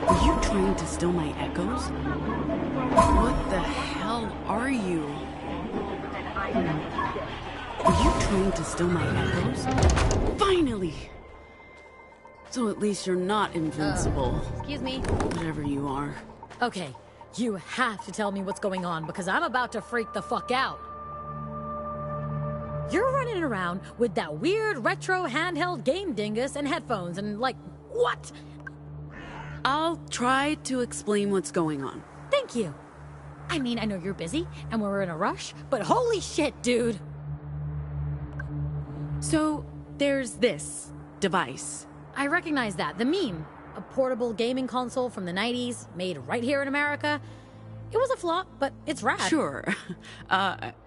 Are you trying to steal my echoes? What the hell are you? Are you trying to steal my echoes? Finally! So at least you're not invincible. Excuse me? Whatever you are. Okay, you have to tell me what's going on because I'm about to freak the fuck out. You're running around with that weird retro handheld game dingus and headphones and like, what? I'll try to explain what's going on. Thank you. I mean, I know you're busy and we're in a rush, but holy shit, dude. So, there's this device. I recognize that, the meme. A portable gaming console from the 90s, made right here in America. It was a flop, but it's rad. Sure.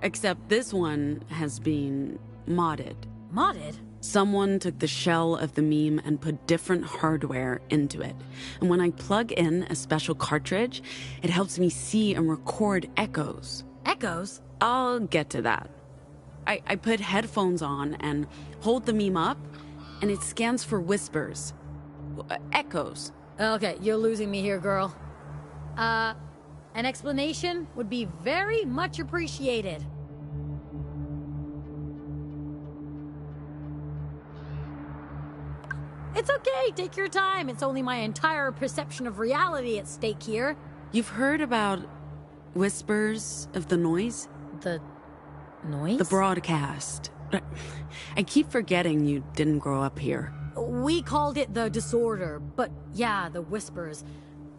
Except this one has been modded. Modded? Someone took the shell of the meme and put different hardware into it. And when I plug in a special cartridge, it helps me see and record echoes. Echoes? I'll get to that. I put headphones on and hold the meme up, and it scans for whispers. Echoes. Okay, you're losing me here, girl. An explanation would be very much appreciated. It's okay, take your time. It's only my entire perception of reality at stake here. You've heard about whispers of the noise? The noise? The broadcast. I keep forgetting you didn't grow up here. We called it the disorder, but yeah, the whispers.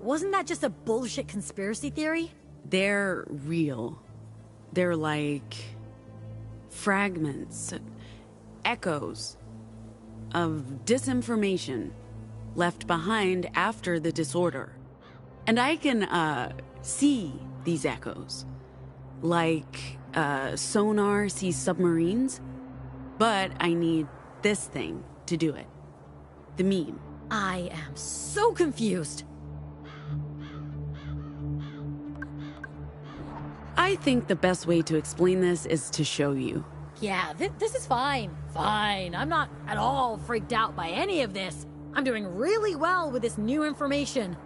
Wasn't that just a bullshit conspiracy theory? They're real. They're like fragments, echoes of disinformation left behind after the disorder. And I can see these echoes, like sonar sees submarines, but I need this thing to do it. The meme. I am so confused. I think the best way to explain this is to show you. Yeah, this is fine. Fine. I'm not at all freaked out by any of this. I'm doing really well with this new information.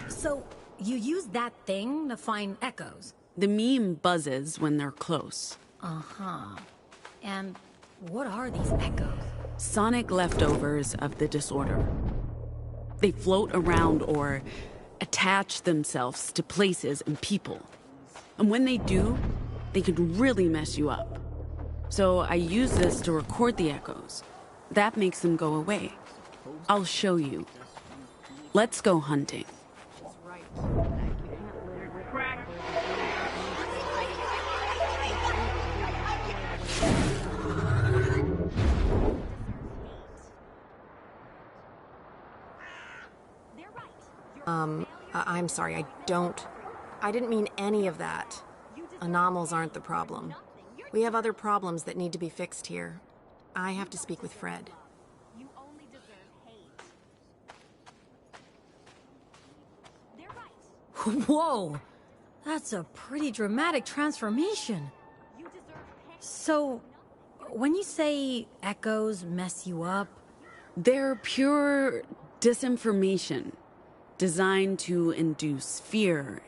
So, you use that thing to find echoes? The meme buzzes when they're close. Uh-huh. And what are these echoes? Sonic leftovers of the disorder. They float around or attach themselves to places and people. And when they do, they can really mess you up. So I use this to record the echoes. That makes them go away. I'll show you. Let's go hunting. I'm sorry, I didn't mean any of that. Anomals aren't the problem. We have other problems that need to be fixed here. I have to speak with Fred. Whoa! That's a pretty dramatic transformation. So, when you say echoes mess you up... They're pure disinformation, designed to induce fear,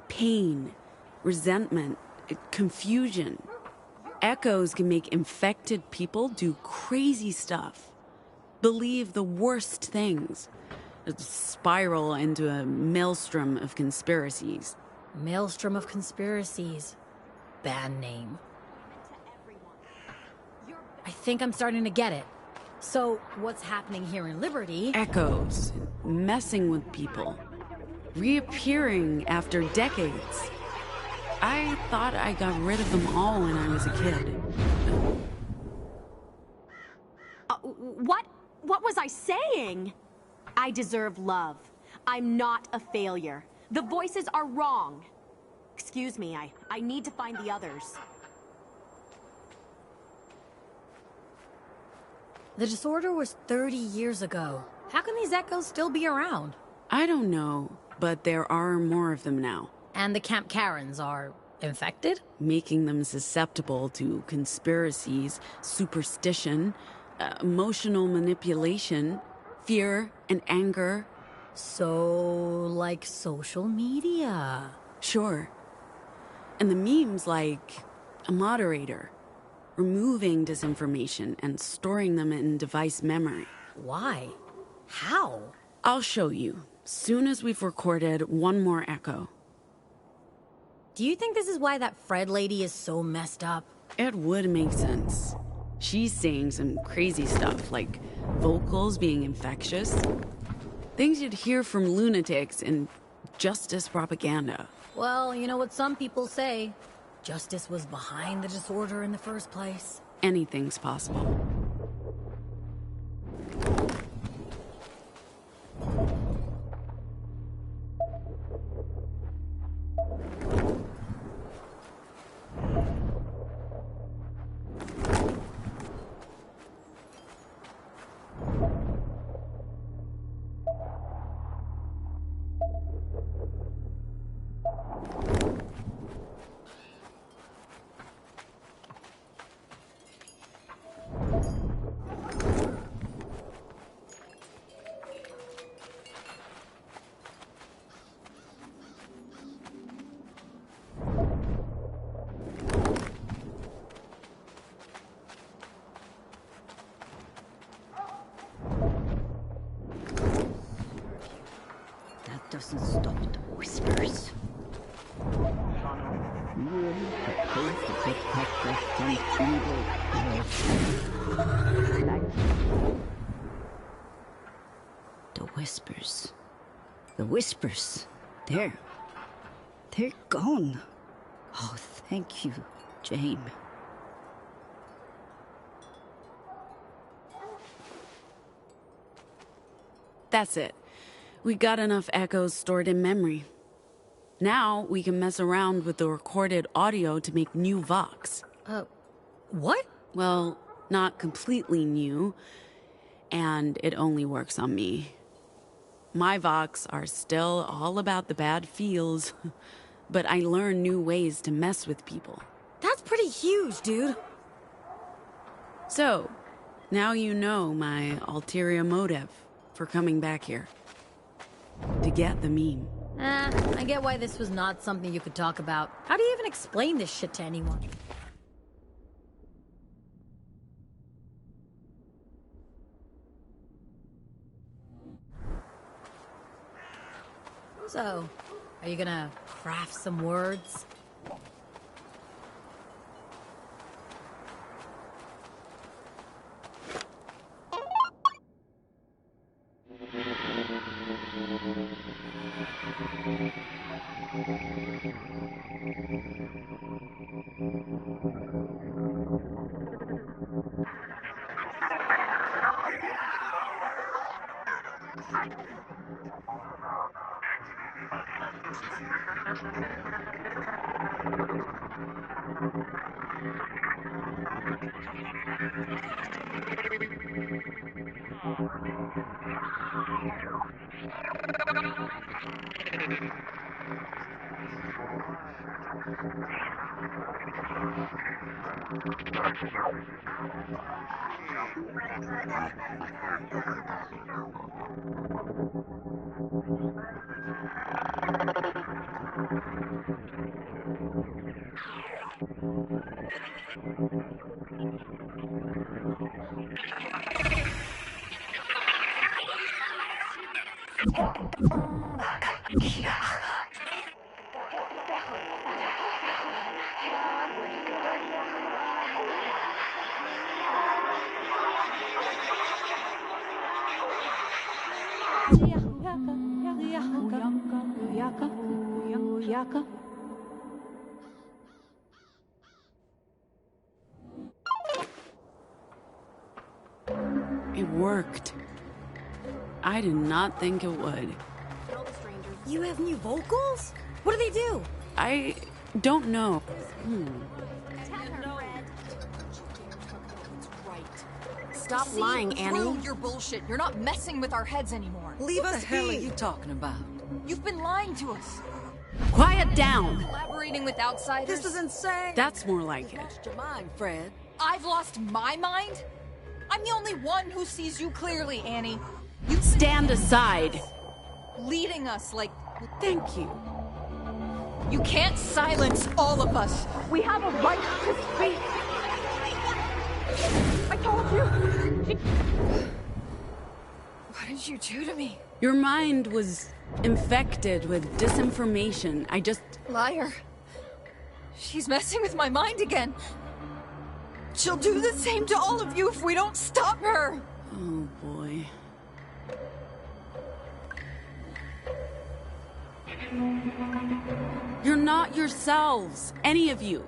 pain, resentment, confusion. Echoes can make infected people do crazy stuff, believe the worst things, spiral into a maelstrom of conspiracies. Maelstrom of conspiracies. Bad name. I think I'm starting to get it. So, what's happening here in Liberty... Echoes, messing with people, reappearing after decades. I thought I got rid of them all when I was a kid. What was I saying? I deserve love. I'm not a failure. The voices are wrong. Excuse me, I need to find the others. The disorder was 30 years ago. How can these echoes still be around? I don't know, but there are more of them now. And the Camp Karens are infected? Making them susceptible to conspiracies, superstition, emotional manipulation, fear and anger. So, like social media? Sure. And the memes like a moderator, removing disinformation and storing them in device memory. Why? How? I'll show you, soon as we've recorded one more echo. Do you think this is why that Fred lady is so messed up? It would make sense. She's saying some crazy stuff, like vocals being infectious. Things you'd hear from lunatics in justice propaganda. Well, you know what some people say. Justice was behind the disorder in the first place. Anything's possible. doesn't stop the whispers. You're supposed to protect us from evil. The whispers. The whispers. They're gone. Oh, thank you, Jane. That's it. We got enough echoes stored in memory. Now we can mess around with the recorded audio to make new Vox. What? Well, not completely new, and it only works on me. My Vox are still all about the bad feels, but I learn new ways to mess with people. That's pretty huge, dude. So, now you know my ulterior motive for coming back here. To get the meme. I get why this was not something you could talk about. How do you even explain this shit to anyone? So, are you gonna craft some words? It worked. I did not think it would. You have new vocals? What do they do? I don't know. Stop lying, Annie. Through your bullshit. You're not messing with our heads anymore. Leave us be. What the hell are you talking about? You've been lying to us. Quiet down! Collaborating with outsiders. This is insane. That's more like it. Lost your mind, Fred. I've lost my mind? I'm the only one who sees you clearly, Annie. You stand aside. Leading us like... Thank you. You can't silence all of us. We have a right to speak. I told you. What did you do to me? Your mind was infected with disinformation. I just... Liar. She's messing with my mind again. She'll do the same to all of you if we don't stop her. Oh, boy. You're not yourselves, any of you.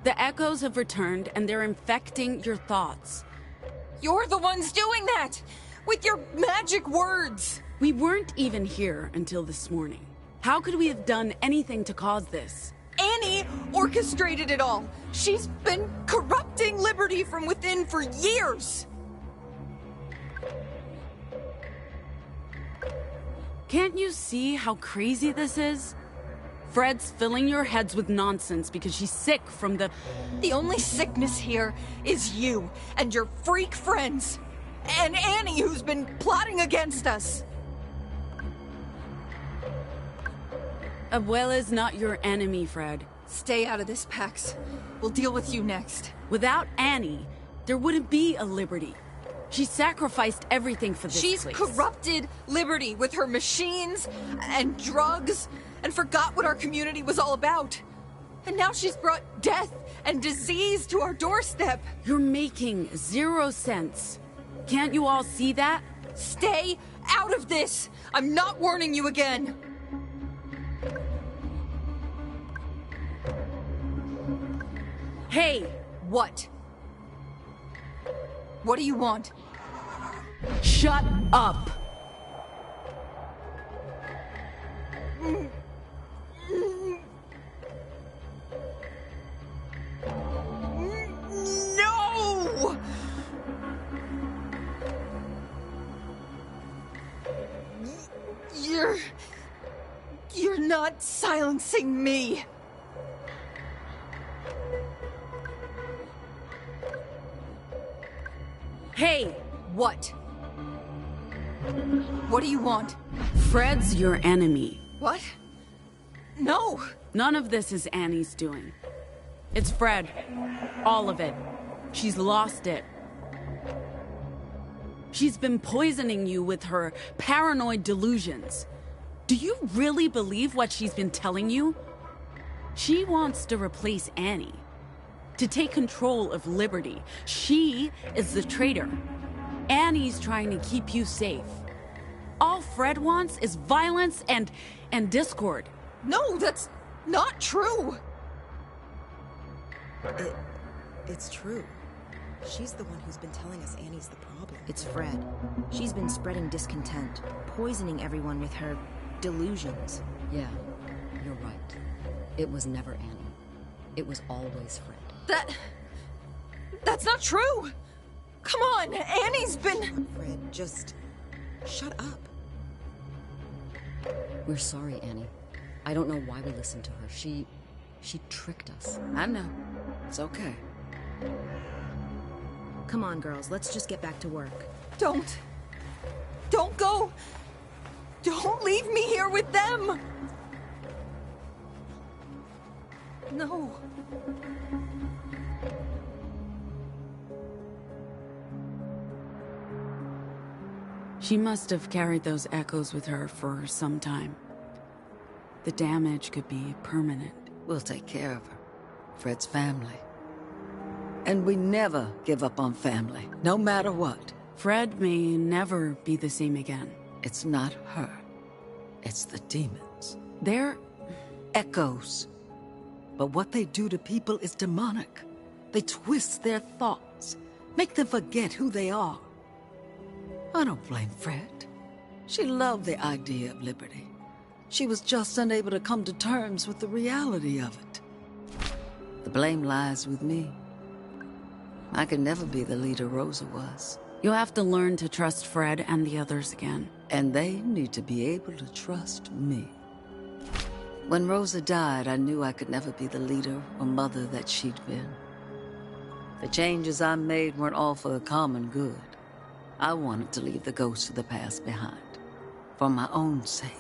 The echoes have returned, and they're infecting your thoughts. You're the ones doing that! With your magic words! We weren't even here until this morning. How could we have done anything to cause this? Annie orchestrated it all! She's been corrupting Liberty from within for years! Can't you see how crazy this is? Fred's filling your heads with nonsense because she's sick from the... The only sickness here is you and your freak friends. And Annie, who's been plotting against us. Abuela's not your enemy, Fred. Stay out of this, Pax. We'll deal with you next. Without Annie, there wouldn't be a Liberty. She sacrificed everything for this She's place. corrupted Liberty with her machines and drugs and forgot what our community was all about. And now she's brought death and disease to our doorstep. You're making 0 sense. Can't you all see that? Stay out of this! I'm not warning you again! Hey! What? What do you want? Shut up! No! You're not silencing me. Hey! What? What do you want? Fred's your enemy. What? No! None of this is Annie's doing. It's Fred. All of it. She's lost it. She's been poisoning you with her paranoid delusions. Do you really believe what she's been telling you? She wants to replace Annie. To take control of Liberty. She is the traitor. Annie's trying to keep you safe. All Fred wants is violence and discord. No, that's not true. It's true. She's the one who's been telling us Annie's the problem. It's Fred. She's been spreading discontent, poisoning everyone with her delusions. Yeah, you're right. It was never Annie. It was always Fred. That's not true! Come on, Annie's been... Fred, just shut up. We're sorry, Annie. I don't know why we listened to her. She tricked us. I know. It's okay. Come on, girls, let's just get back to work. Don't go! Don't leave me here with them! No. She must have carried those echoes with her for some time. The damage could be permanent. We'll take care of her. Fred's family. And we never give up on family, no matter what. Fred may never be the same again. It's not her. It's the demons. They're echoes. But what they do to people is demonic. They twist their thoughts, make them forget who they are. I don't blame Fred. She loved the idea of liberty. She was just unable to come to terms with the reality of it. The blame lies with me. I could never be the leader Rosa was. You'll have to learn to trust Fred and the others again. And they need to be able to trust me. When Rosa died, I knew I could never be the leader or mother that she'd been. The changes I made weren't all for the common good. I wanted to leave the ghosts of the past behind, for my own sake.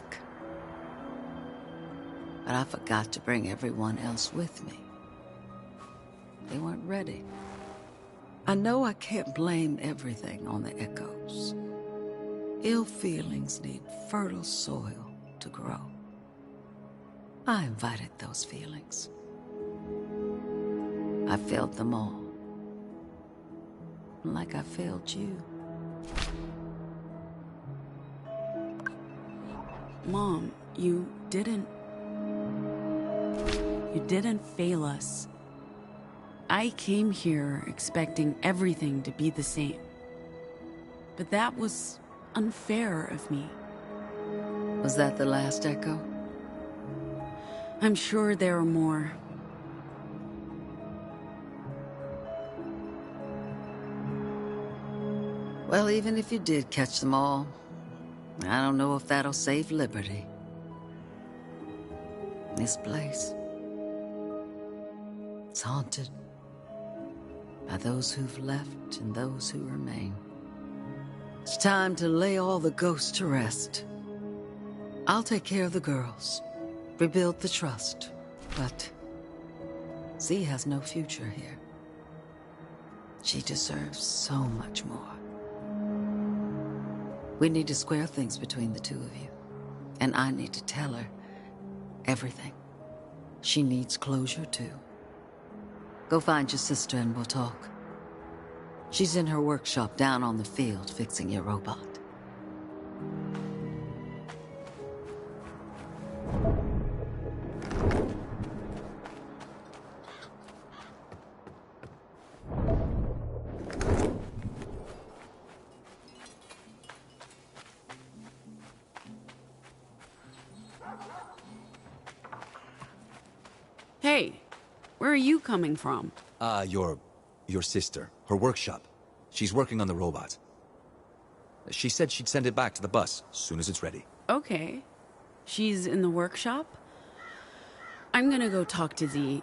But I forgot to bring everyone else with me. They weren't ready. I know I can't blame everything on the echoes. Ill feelings need fertile soil to grow. I invited those feelings. I failed them all. Like I failed you. Mom, you didn't fail us. I came here expecting everything to be the same. But that was unfair of me. Was that the last echo? I'm sure there are more. Well, even if you did catch them all, I don't know if that'll save Liberty. This place, it's haunted by those who've left and those who remain. It's time to lay all the ghosts to rest. I'll take care of the girls, rebuild the trust, but Z has no future here. She deserves so much more. We need to square things between the two of you. And I need to tell her everything. She needs closure, too. Go find your sister and we'll talk. She's in her workshop down on the field fixing your robot. Hey, where are you coming from? Your sister. Her workshop. She's working on the robot. She said she'd send it back to the bus as soon as it's ready. Okay. She's in the workshop? I'm gonna go talk to Z.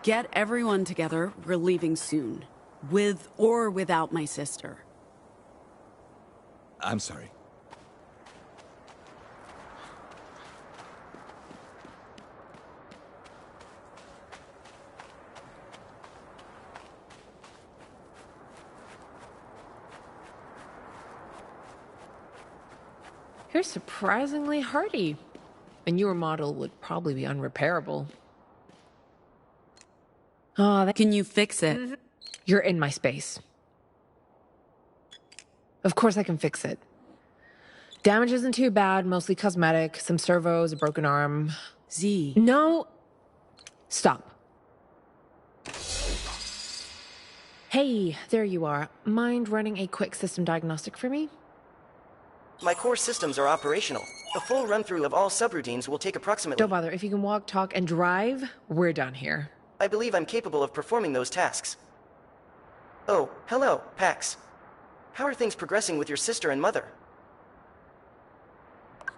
Get everyone together. We're leaving soon. With or without my sister. I'm sorry. You're surprisingly hardy. A newer model would probably be unrepairable. Oh, Can you fix it? You're in my space. Of course I can fix it. Damage isn't too bad, mostly cosmetic. Some servos, a broken arm. Z. No! Stop. Hey, there you are. Mind running a quick system diagnostic for me? My core systems are operational. A full run-through of all subroutines will take approximately... Don't bother. If you can walk, talk, and drive, we're done here. I believe I'm capable of performing those tasks. Oh, hello, Pax. How are things progressing with your sister and mother?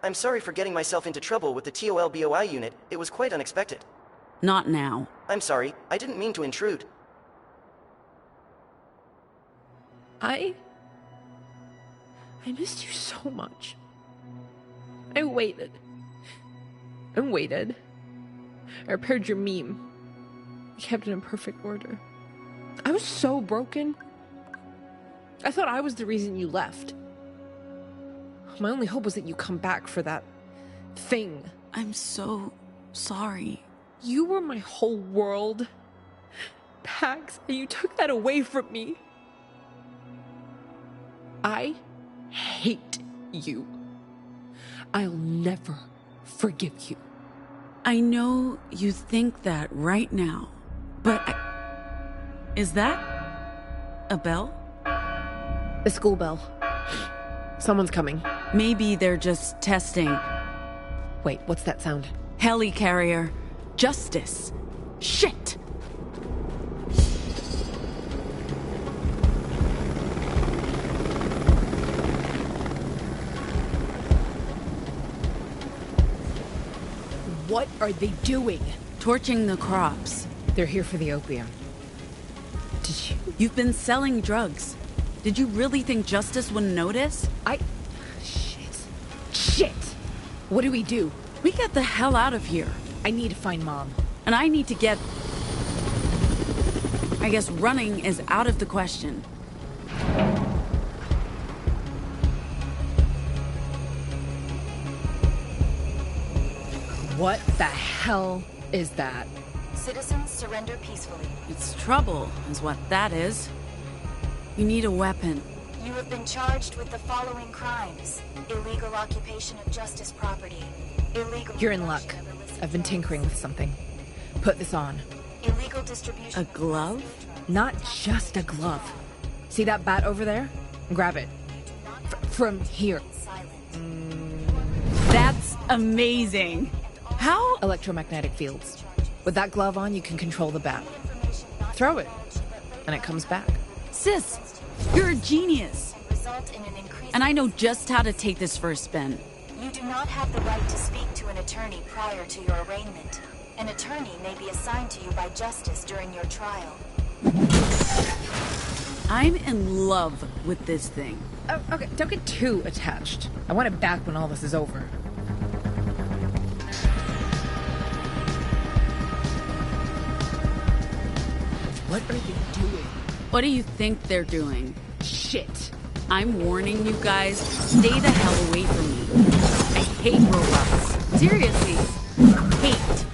I'm sorry for getting myself into trouble with the TOLBOI unit. It was quite unexpected. Not now. I'm sorry. I didn't mean to intrude. I missed you so much. I waited. And waited. I repaired your meme. I kept it in perfect order. I was so broken. I thought I was the reason you left. My only hope was that you come back for that thing. I'm so sorry. You were my whole world, Pax, and you took that away from me. I hate you. I'll never forgive you. I know you think that right now, but is that a bell? The school bell. Someone's coming. Maybe they're just testing. Wait, what's that sound? Helicarrier. Justice. Shit! What are they doing? Torching the crops. They're here for the opium. Did you? You've been selling drugs. Did you really think Justice wouldn't notice? Shit! What do? We get the hell out of here. I need to find Mom. And I need to get... I guess running is out of the question. What the hell is that? Citizens surrender peacefully. It's trouble, is what that is. You need a weapon. You have been charged with the following crimes: illegal occupation of Justice property, illegal... You're in luck. I've been tinkering with something. Put this on. Illegal distribution... A glove? Not just a glove. See that bat over there? Grab it. From here. That's amazing. How? Electromagnetic fields. With that glove on, you can control the bat. Throw it, and it comes back. Sis, you're a genius. And I know just how to take this for a spin. You do not have the right to speak to an attorney prior to your arraignment. An attorney may be assigned to you by Justice during your trial. I'm in love with this thing. Oh, okay, don't get too attached. I want it back when all this is over. What are they doing? What do you think they're doing? Shit. I'm warning you guys, stay the hell away from me. I hate robots. Seriously, hate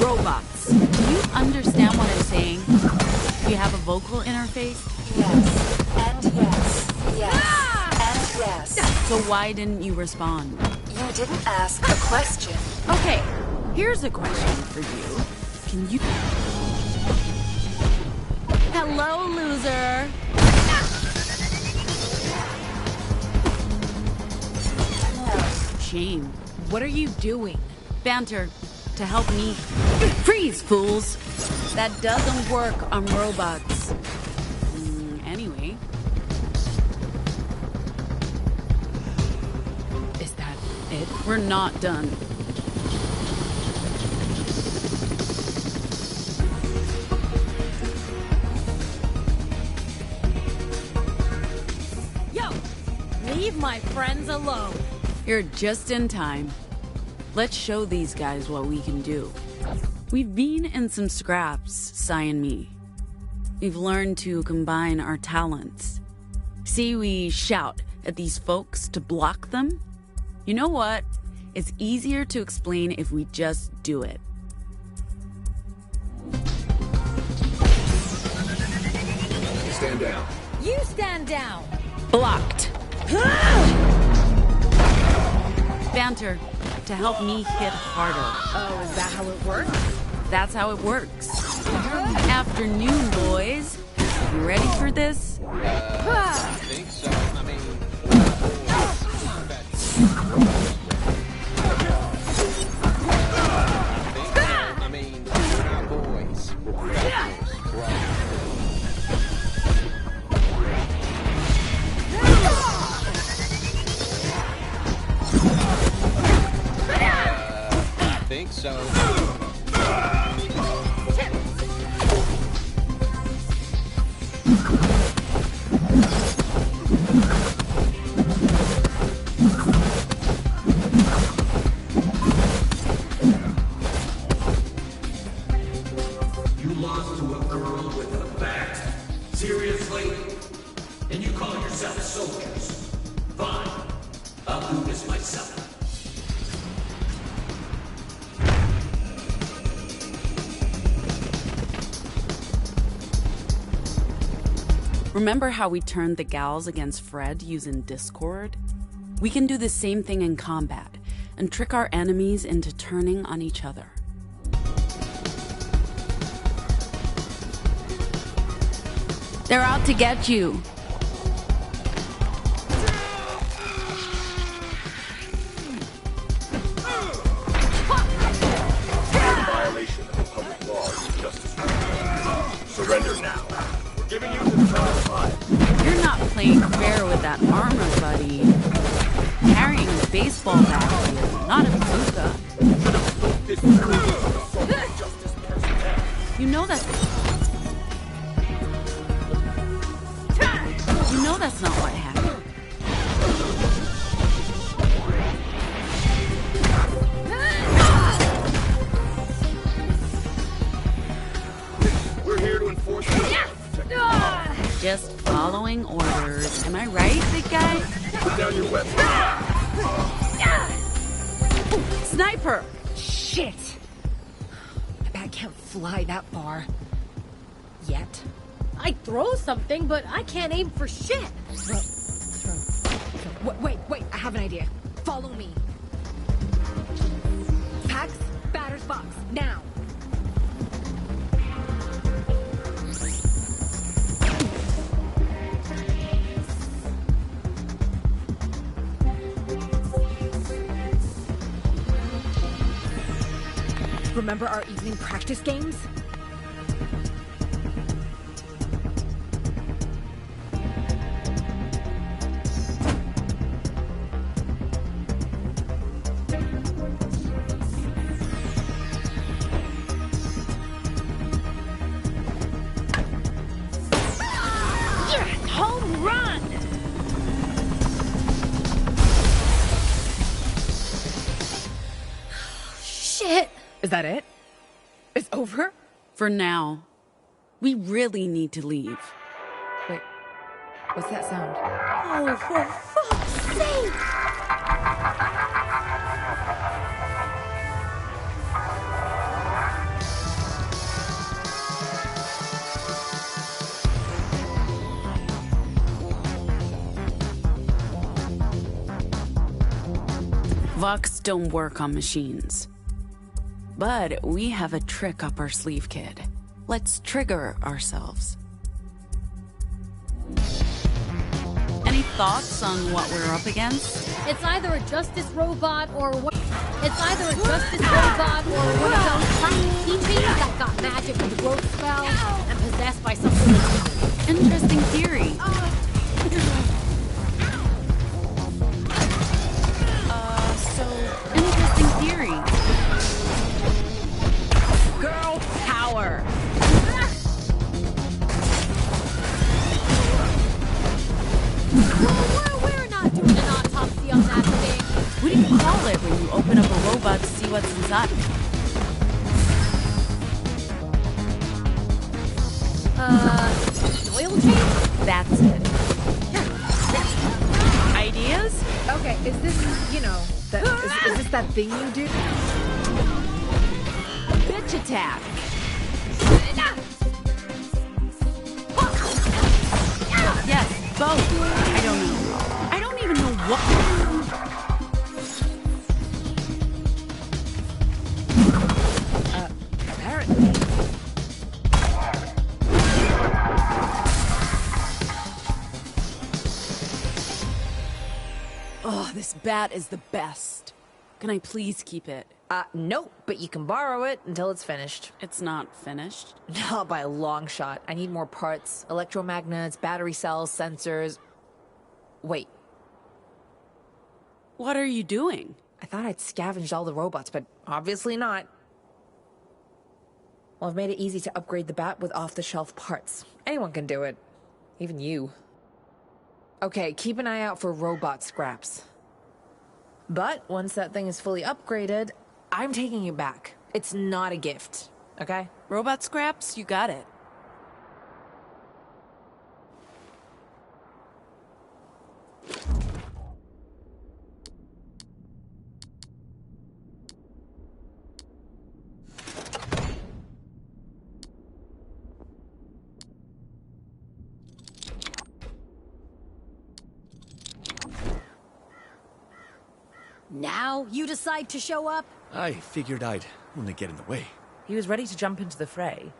robots. Do you understand what I'm saying? Do you have a vocal interface? Yes, and yes, yes, and yes. So why didn't you respond? You didn't ask a question. Okay, here's a question for you. Can you... Hello, loser. Shame. What are you doing? Banter. To help me. Freeze, fools! That doesn't work on robots. Anyway. Is that it? We're not done. Yo! Leave my friends alone. You're just in time. Let's show these guys what we can do. We've been in some scraps, Sai and me. We've learned to combine our talents. See, we shout at these folks to block them? You know what? It's easier to explain if we just do it. Stand down. You stand down. Blocked. Banter. To help me hit harder. Oh, is that how it works? That's how it works. Afternoon, boys. You ready for this? I think so. I mean... we're not boys. I think so. You lost to a girl with a bat? Seriously? And you call yourselves soldiers? Fine. I'll do this myself. Remember how we turned the gals against Fred using Discord? We can do the same thing in combat and trick our enemies into turning on each other. They're out to get you. Violation of the public laws and justice. Surrender now. We're giving you the count of 5. You're not playing fair with that armor, buddy. Carrying a baseball bat here, not a bazooka. You know that's... You know that's not what happened. We're here to enforce the Just following orders. Am I right, big guy? Put down your weapon. Sniper! Shit! The bat can't fly that far. Yet. I throw something, but I can't aim for shit. Throw. Wait, I have an idea. Follow me. Pax, batter's box, now. Remember our evening practice games? Home run! Shit! Is that it? It's over? For now. We really need to leave. Wait, what's that sound? Oh, for fuck's sake! Vox don't work on machines. But we have a trick up our sleeve, kid. Let's trigger ourselves. Any thoughts on what we're up against? It's either a justice robot or one. It's either a justice robot or one of those tiny teachings that got magic with the growth spell and possessed by something. Interesting theory. Interesting theory. Girl power. We're not doing an autopsy on that thing. What do you call it when you open up a robot to see what's inside? Oil change? That's it. Ideas? Okay, is this, you know, is this that thing you do? Bitch attack. Yes, both. I don't know. I don't even know what. Apparently. Oh, this bat is the best. Can I please keep it? Nope, but you can borrow it until it's finished. It's not finished? Not by a long shot. I need more parts. Electromagnets, battery cells, sensors. Wait. What are you doing? I thought I'd scavenged all the robots, but obviously not. Well, I've made it easy to upgrade the bat with off-the-shelf parts. Anyone can do it. Even you. Okay, keep an eye out for robot scraps. But once that thing is fully upgraded, I'm taking it back. It's not a gift, okay? Robot scraps? You got it. Now you decide to show up? I figured I'd only get in the way. He was ready to jump into the fray.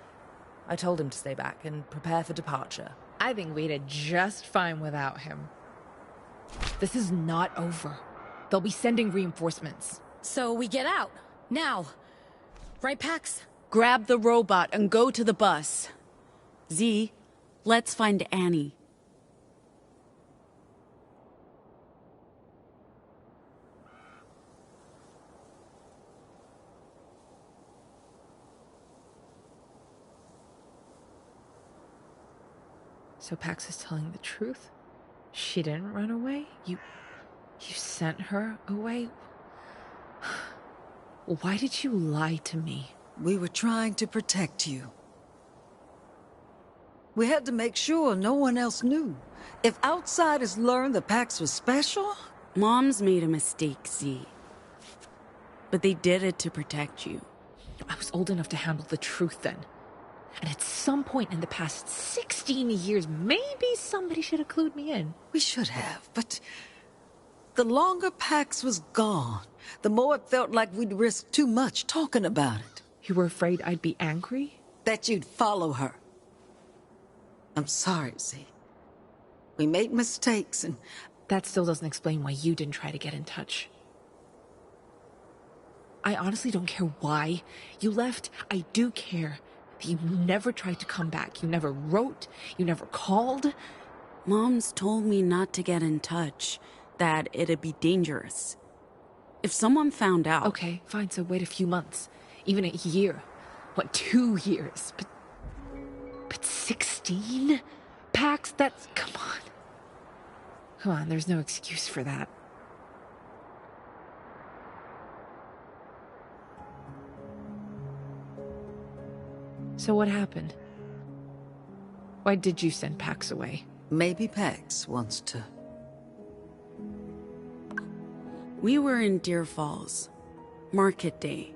I told him to stay back and prepare for departure. I think we did just fine without him. This is not over. They'll be sending reinforcements. So we get out. Now. Right, Pax? Grab the robot and go to the bus. Z, let's find Annie. So Pax is telling the truth? She didn't run away? You sent her away? Why did you lie to me? We were trying to protect you. We had to make sure no one else knew. If outsiders learned the Pax was special... Mom's made a mistake, Z. But they did it to protect you. I was old enough to handle the truth then. And at some point in the past 16 years, maybe somebody should have clued me in. We should have, but the longer Pax was gone, the more it felt like we'd risked too much talking about it. You were afraid I'd be angry? That you'd follow her. I'm sorry, Z. We made mistakes and... That still doesn't explain why you didn't try to get in touch. I honestly don't care why you left. I do care that you never tried to come back. You never wrote. You never called. Mom's told me not to get in touch, that it'd be dangerous. If someone found out... Okay, fine, so wait a few months. Even a year. What, 2 years? But 16? Pax, that's... Come on. Come on, there's no excuse for that. So what happened? Why did you send Pax away? Maybe Pax wants to We were in Deer Falls. Market day.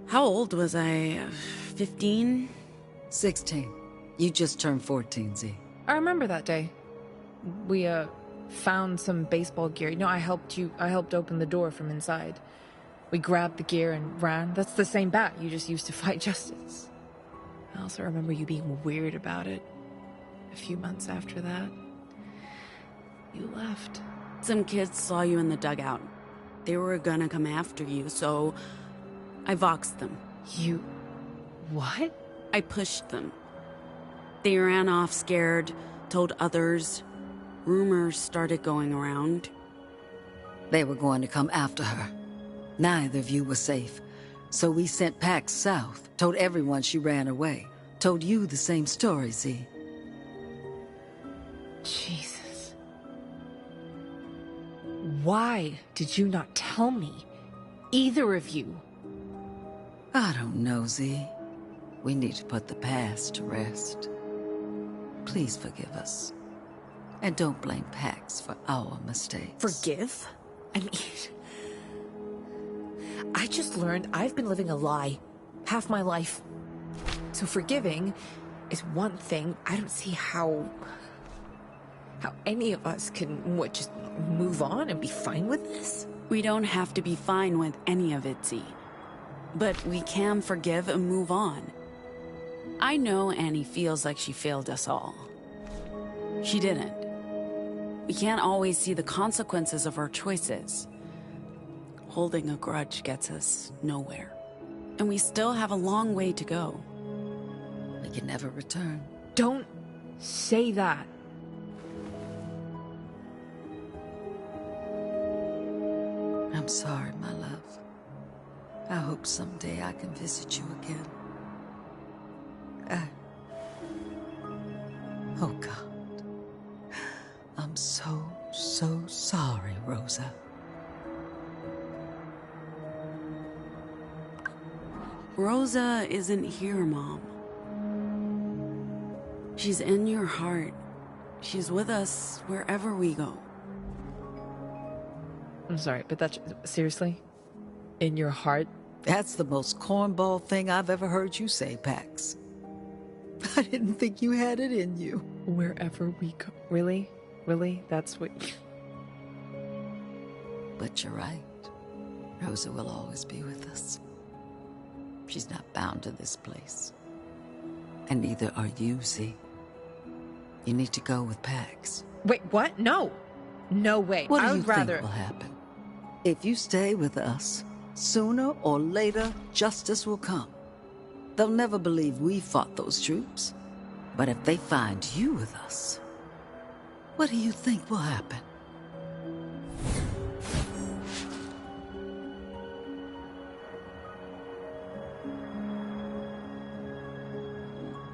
How old was I? 15? 16. You just turned 14, Z. I remember that day. We, found some baseball gear. You know, I helped open the door from inside. We grabbed the gear and ran. That's the same bat you just used to fight Justice. I also remember you being weird about it. A few months after that, you left. Some kids saw you in the dugout. They were gonna come after you, so I voxed them. You... what? I pushed them. They ran off scared, told others. Rumors started going around. They were going to come after her. Neither of you were safe. So we sent Pax south, told everyone she ran away. Told you the same story, Z. Jesus. Why did you not tell me? Either of you. I don't know, Z. We need to put the past to rest. Please forgive us. And don't blame Pax for our mistakes. Forgive? I mean... I just learned I've been living a lie. Half my life. So forgiving is one thing. I don't see how any of us can, just move on and be fine with this? We don't have to be fine with any of it, Z. But we can forgive and move on. I know Annie feels like she failed us all. She didn't. We can't always see the consequences of our choices. Holding a grudge gets us nowhere. And we still have a long way to go. We can never return. Don't say that. I'm sorry, my love. I hope someday I can visit you again. Oh, God. I'm so sorry, Rosa. Rosa isn't here, Mom. She's in your heart. She's with us wherever we go. I'm sorry, but that's... seriously? In your heart? That's the most cornball thing I've ever heard you say, Pax. I didn't think you had it in you. Wherever we go. Really? Really? That's what... But you're right. Rosa will always be with us. She's not bound to this place. And neither are you, Z. You need to go with Pax. Wait, what? No. No way. What I do you would rather... think will happen? If you stay with us, sooner or later, justice will come. They'll never believe we fought those troops. But if they find you with us, what do you think will happen?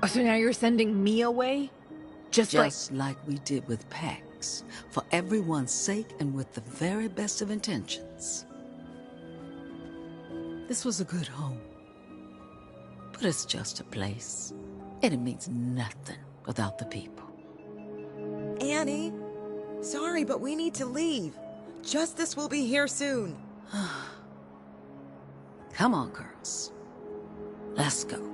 Oh, so now you're sending me away? Just like we did with Pax. For everyone's sake and with the very best of intentions. This was a good home. But it's just a place. And it means nothing without the people. Annie, sorry, but we need to leave. Justice will be here soon. Come on, girls. Let's go.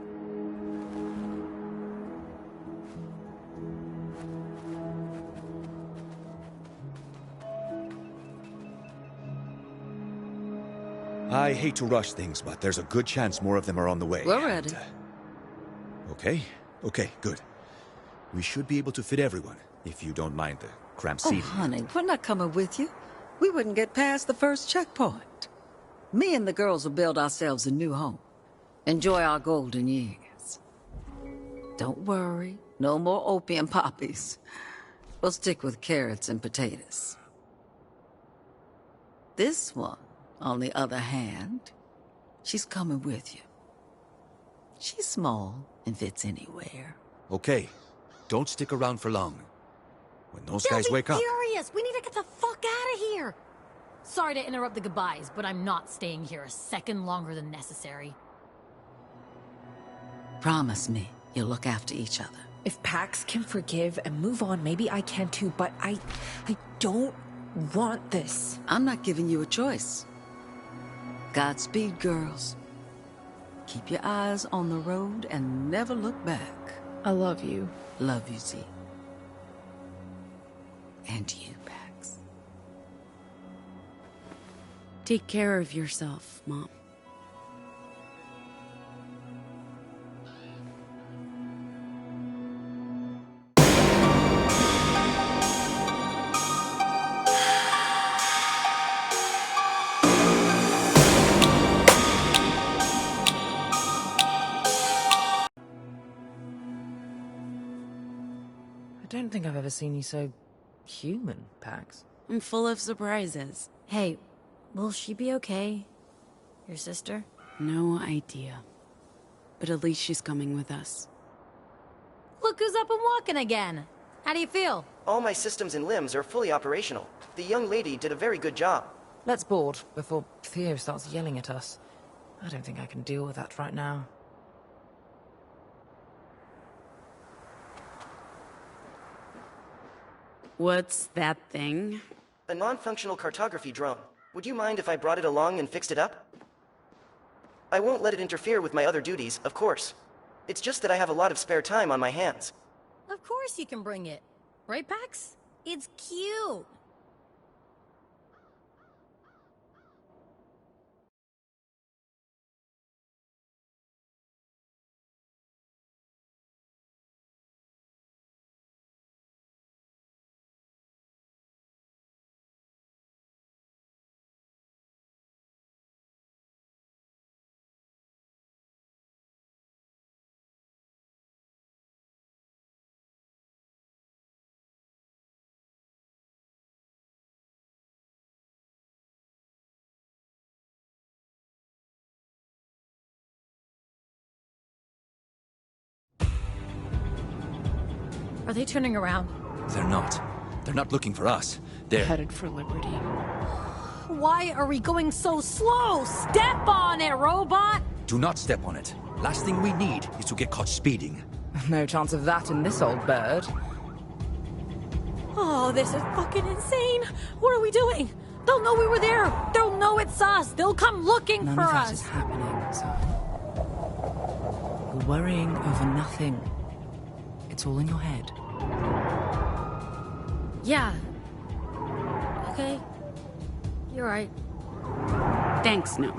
I hate to rush things, but there's a good chance more of them are on the way. We're ready. Okay, good. We should be able to fit everyone, if you don't mind the cramped seating. Oh, honey, we're not coming with you. We wouldn't get past the first checkpoint. Me and the girls will build ourselves a new home. Enjoy our golden years. Don't worry, no more opium poppies. We'll stick with carrots and potatoes. This one, on the other hand, she's coming with you. She's small and fits anywhere. Okay, don't stick around for long. When those guys wake up... Furious! We need to get the fuck out of here! Sorry to interrupt the goodbyes, but I'm not staying here a second longer than necessary. Promise me you'll look after each other. If Pax can forgive and move on, maybe I can too, but I don't want this. I'm not giving you a choice. Godspeed, girls. Keep your eyes on the road and never look back. I love you. Love you, Z. And you, Pax. Take care of yourself, Mom. I don't think I've ever seen you so human, Pax. I'm full of surprises. Hey, will she be okay? Your sister? No idea. But at least she's coming with us. Look who's up and walking again. How do you feel? All my systems and limbs are fully operational. The young lady did a very good job. Let's board before Theo starts yelling at us. I don't think I can deal with that right now. What's that thing? A non-functional cartography drone. Would you mind if I brought it along and fixed it up? I won't let it interfere with my other duties, of course. It's just that I have a lot of spare time on my hands. Of course you can bring it. Right, Pax? It's cute. Are they turning around? They're not. They're not looking for us. They're headed for Liberty. Why are we going so slow? Step on it, robot! Do not step on it. Last thing we need is to get caught speeding. No chance of that in this old bird. Oh, this is fucking insane. What are we doing? They'll know we were there. They'll know it's us. They'll come looking None for of that us. is happening, so... You're worrying over nothing. It's all in your head. Yeah. Okay. You're right. Thanks, no.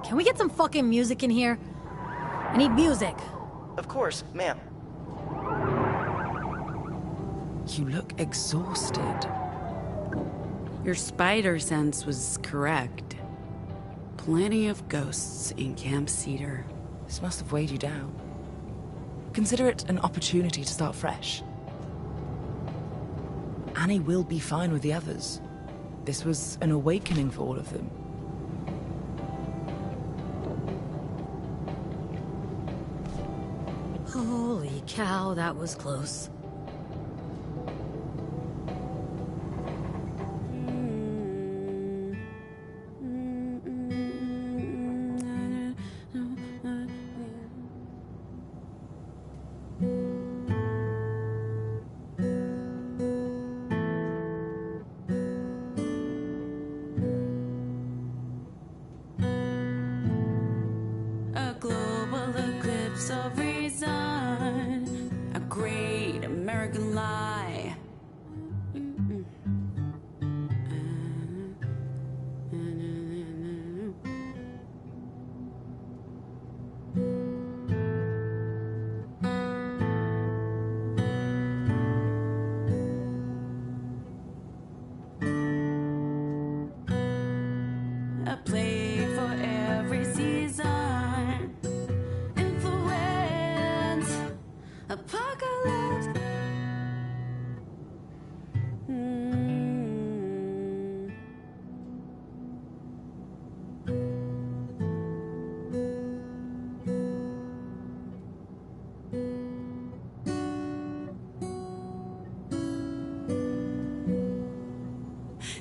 Can we get some fucking music in here? I need music. Of course, ma'am. You look exhausted. Your spider sense was correct. Plenty of ghosts in Camp Cedar. This must have weighed you down. Consider it an opportunity to start fresh. Annie will be fine with the others. This was an awakening for all of them. Holy cow, that was close. A global eclipse of reason, a great American lie. A plague for every season. Influence. Apocalypse.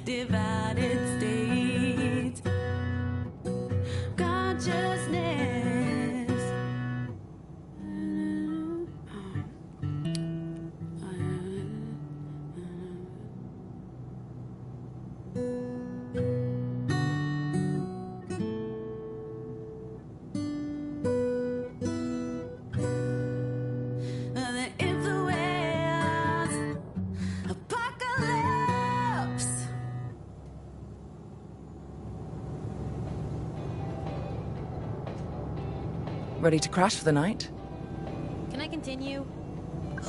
Divided states. Consciousness. ready to crash for the night. Can I continue?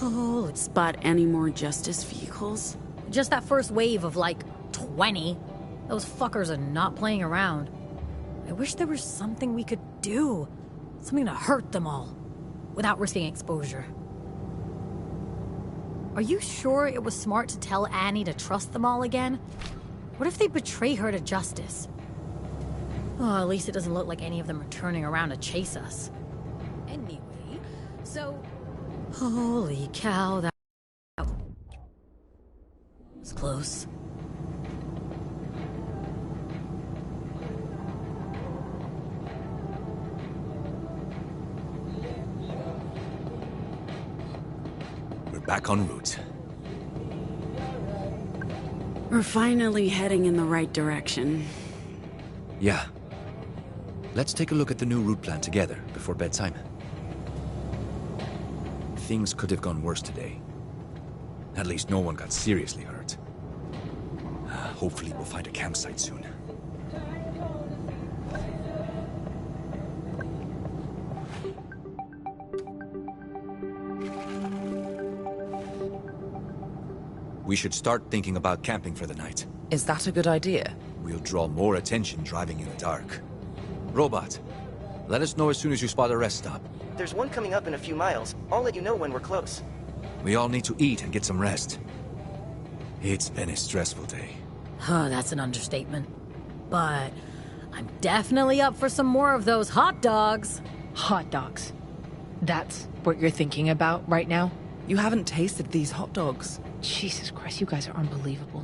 Oh, let's spot any more Justice vehicles? Just that first wave of like 20. Those fuckers are not playing around. I wish there was something we could do. Something to hurt them all. Without risking exposure. Are you sure it was smart to tell Annie to trust them all again? What if they betray her to Justice? Oh, at least it doesn't look like any of them are turning around to chase us. Anyway, so... Holy cow, that was close. We're back en route. We're finally heading in the right direction. Yeah. Let's take a look at the new route plan together before bedtime. Things could have gone worse today. At least no one got seriously hurt. Hopefully we'll find a campsite soon. We should start thinking about camping for the night. Is that a good idea? We'll draw more attention driving in the dark. Robot, let us know as soon as you spot a rest stop. There's one coming up in a few miles. I'll let you know when we're close. We all need to eat and get some rest. It's been a stressful day. Huh, that's an understatement. But I'm definitely up for some more of those hot dogs. Hot dogs. That's what you're thinking about right now? You haven't tasted these hot dogs. Jesus Christ, you guys are unbelievable.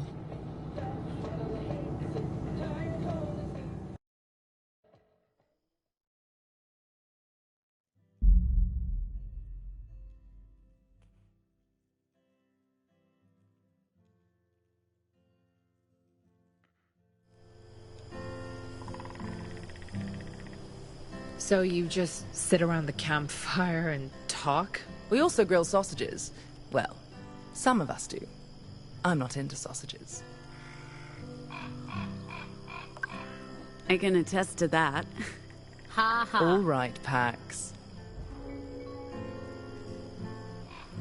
So you just sit around the campfire and talk? We also grill sausages. Well, some of us do. I'm not into sausages. I can attest to that. Ha ha. All right, Pax.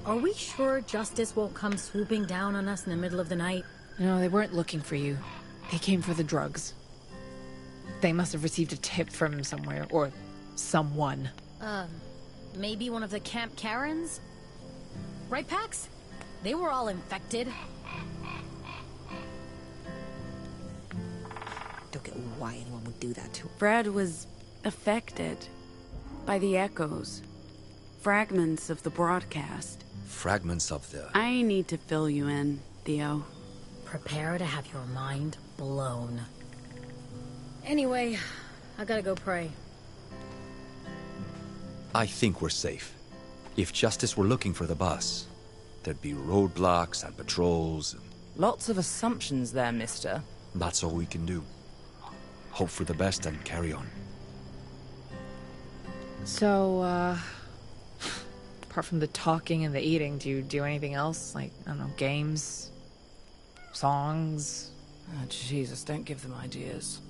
Are we sure Justice won't come swooping down on us in the middle of the night? No, they weren't looking for you. They came for the drugs. They must have received a tip from somewhere, or someone. Maybe one of the Camp Karens? Right, Pax? They were all infected. Don't get why anyone would do that to her. Fred was affected by the echoes. Fragments of the broadcast. Fragments of the... I need to fill you in, Theo. Prepare to have your mind blown. Anyway, I gotta go pray. I think we're safe. If Justice were looking for the bus, there'd be roadblocks and patrols. Lots of assumptions there, mister. That's all we can do. Hope for the best and carry on. So, apart from the talking and the eating, do you do anything else? Like, I don't know, games? Songs? Oh, Jesus, don't give them ideas.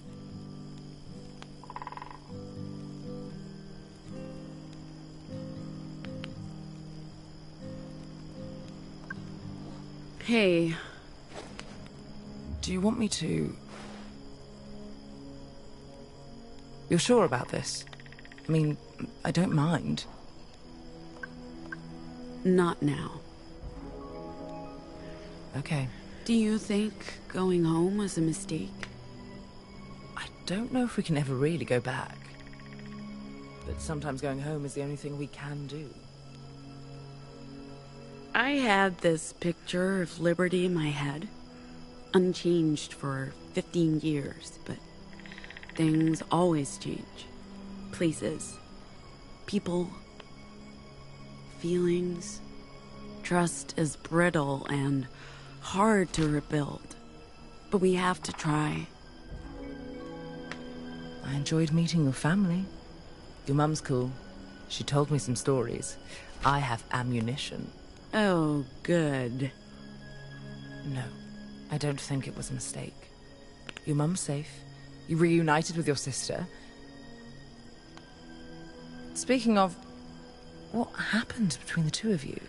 Hey. Do you want me to... You're sure about this? I mean, I don't mind. Not now. Okay. Do you think going home was a mistake? I don't know if we can ever really go back. But sometimes going home is the only thing we can do. I had this picture of liberty in my head, unchanged for 15 years, but things always change. Places, people, feelings. Trust is brittle and hard to rebuild, but we have to try. I enjoyed meeting your family. Your mum's cool. She told me some stories. I have ammunition. Oh, good. No, I don't think it was a mistake. Your mum's safe. You reunited with your sister. Speaking of, what happened between the two of you?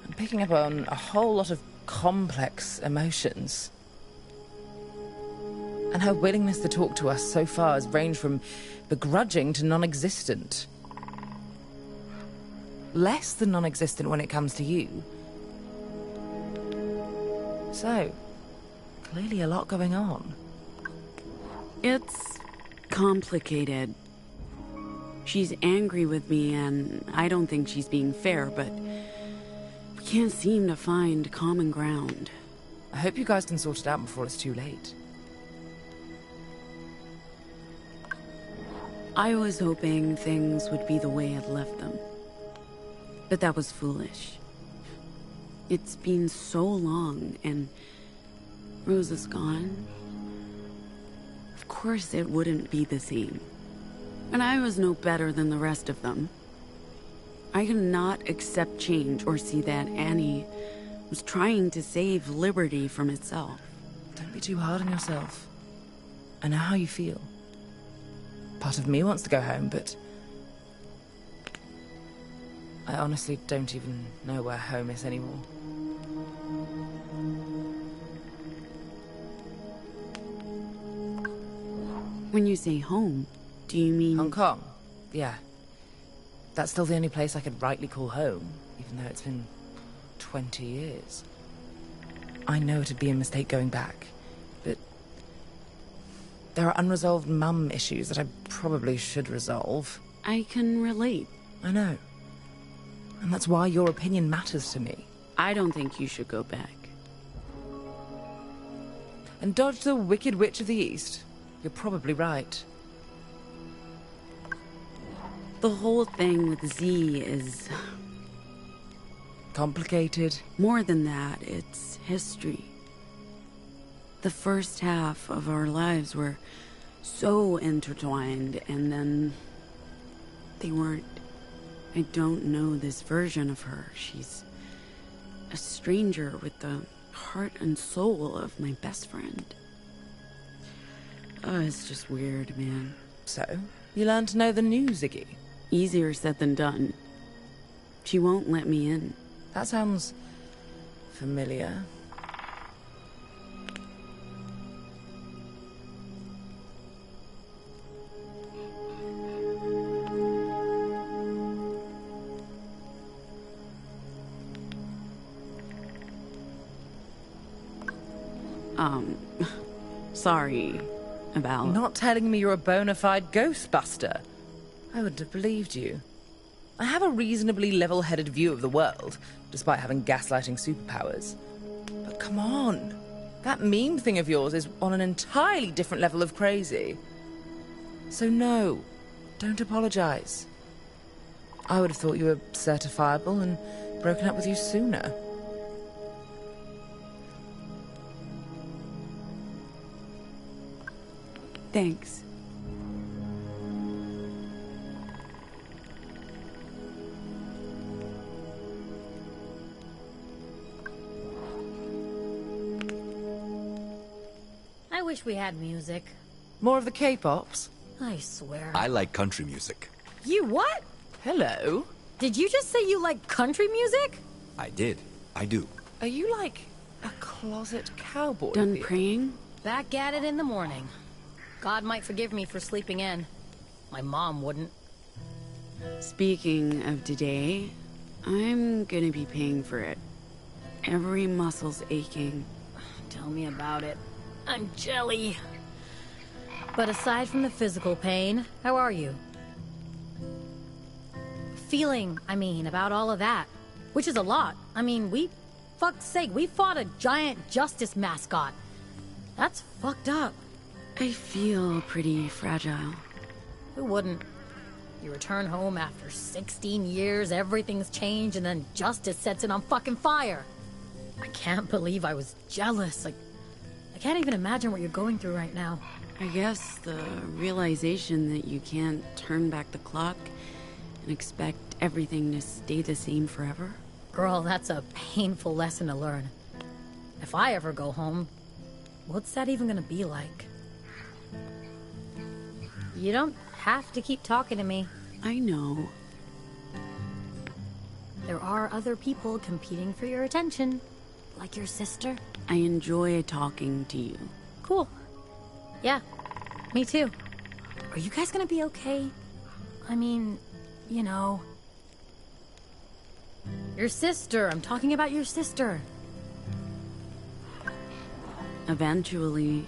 I'm picking up on a whole lot of complex emotions. And her willingness to talk to us so far has ranged from begrudging to non-existent. Less than non-existent when it comes to you. So, clearly a lot going on. It's complicated. She's angry with me, and I don't think she's being fair, but we can't seem to find common ground. I hope you guys can sort it out before it's too late. I was hoping things would be the way I'd left them. But that was foolish. It's been so long, and Rose is gone. Of course it wouldn't be the same. And I was no better than the rest of them. I cannot accept change or see that Annie was trying to save liberty from itself. Don't be too hard on yourself. I know how you feel. Part of me wants to go home, but I honestly don't even know where home is anymore. When you say home, do you mean... Hong Kong? Yeah. That's still the only place I could rightly call home, even though it's been 20 years. I know it'd be a mistake going back, but there are unresolved mum issues that I probably should resolve. I can relate. I know. And that's why your opinion matters to me. I don't think you should go back. And dodge the Wicked Witch of the East? You're probably right. The whole thing with Z is... complicated. More than that, it's history. The first half of our lives were so intertwined, and then they weren't. I don't know this version of her. She's a stranger with the heart and soul of my best friend. Oh, it's just weird, man. So, you learned to know the new Ziggy? Easier said than done. She won't let me in. That sounds familiar. Sorry about... Not telling me you're a bona fide ghostbuster. I wouldn't have believed you. I have a reasonably level-headed view of the world, despite having gaslighting superpowers. But come on. That meme thing of yours is on an entirely different level of crazy. So no, don't apologize. I would have thought you were certifiable and broken up with you sooner. Thanks. I wish we had music. More of the K-pops? I swear. I like country music. You what? Hello? Did you just say you like country music? I did. I do. Are you like a closet cowboy? Done praying? Back at it in the morning. God might forgive me for sleeping in. My mom wouldn't. Speaking of today, I'm gonna be paying for it. Every muscle's aching. Tell me about it. I'm jelly. But aside from the physical pain, how are you? Feeling, I mean, about all of that. Which is a lot. I mean, fuck's sake, we fought a giant justice mascot. That's fucked up. I feel pretty fragile. Who wouldn't? You return home after 16 years, everything's changed, and then justice sets it on fucking fire. I can't believe I was jealous. I can't even imagine what you're going through right now. I guess the realization that you can't turn back the clock and expect everything to stay the same forever. Girl, that's a painful lesson to learn. If I ever go home, what's that even gonna be like? You don't have to keep talking to me. I know. There are other people competing for your attention, like your sister. I enjoy talking to you. Cool. Yeah, me too. Are you guys gonna be okay? I mean, you know... Your sister. I'm talking about your sister. Eventually,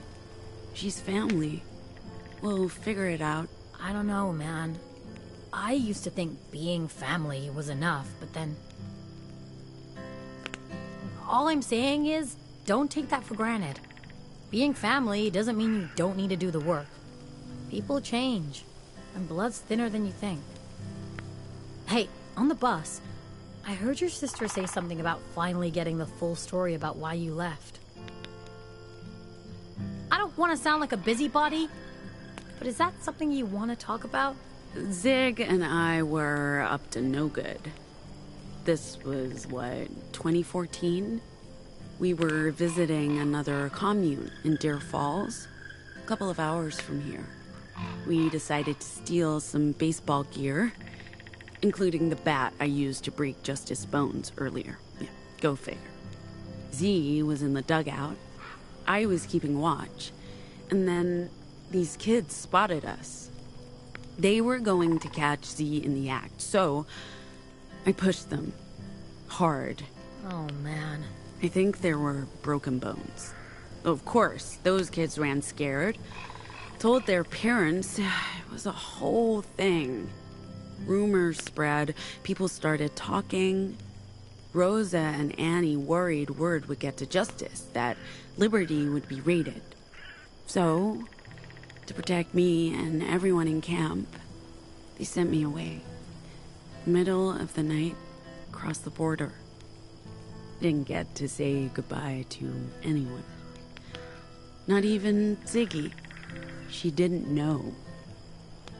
she's family. We'll figure it out. I don't know, man. I used to think being family was enough, but then... All I'm saying is, don't take that for granted. Being family doesn't mean you don't need to do the work. People change, and blood's thinner than you think. Hey, on the bus, I heard your sister say something about finally getting the full story about why you left. I don't want to sound like a busybody, but is that something you want to talk about? Zig and I were up to no good. This was, what, 2014? We were visiting another commune in Deer Falls, a couple of hours from here. We decided to steal some baseball gear, including the bat I used to break Justice's bones earlier. Yeah, go figure. Z was in the dugout. I was keeping watch. And then these kids spotted us. They were going to catch Z in the act, so I pushed them. Hard. Oh, man. I think there were broken bones. Of course, those kids ran scared. Told their parents. It was a whole thing. Rumors spread. People started talking. Rosa and Annie worried word would get to Justice, that Liberty would be raided. So, to protect me and everyone in camp, they sent me away. Middle of the night, across the border. Didn't get to say goodbye to anyone. Not even Ziggy. She didn't know.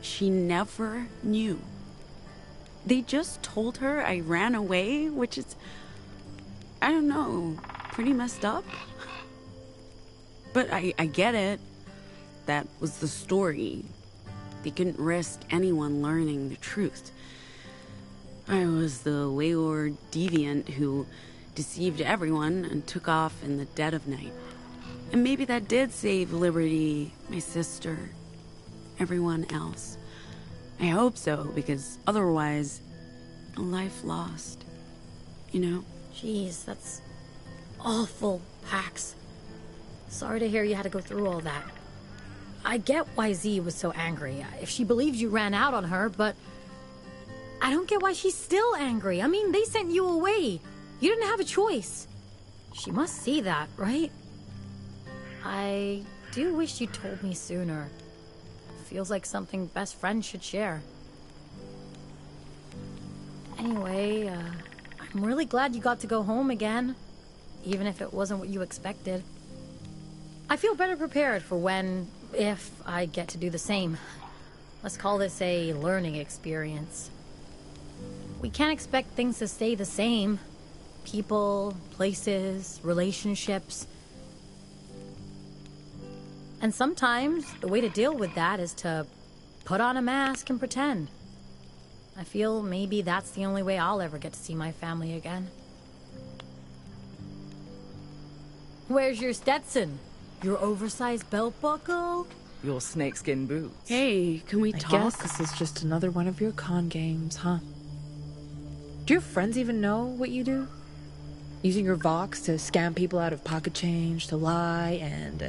She never knew. They just told her I ran away, which is, I don't know, pretty messed up. But I get it. That was the story. They couldn't risk anyone learning the truth. I was the wayward deviant who deceived everyone and took off in the dead of night. And maybe that did save Liberty, my sister, everyone else. I hope so, because otherwise, a life lost. You know? Jeez, that's awful, Pax. Sorry to hear you had to go through all that. I get why Z was so angry, if she believes you ran out on her, but I don't get why she's still angry. I mean, they sent you away. You didn't have a choice. She must see that, right? I do wish you told me sooner. Feels like something best friends should share. Anyway, I'm really glad you got to go home again, even if it wasn't what you expected. I feel better prepared for when, if I get to do the same. Let's call this a learning experience. We can't expect things to stay the same. People, places, relationships. And sometimes the way to deal with that is to put on a mask and pretend. I feel maybe that's the only way I'll ever get to see my family again. Where's your Stetson? Your oversized belt buckle? Your snakeskin boots. Hey, can we I talk? guess this is just another one of your con games, huh? Do your friends even know what you do? Using your Vox to scam people out of pocket change, to lie and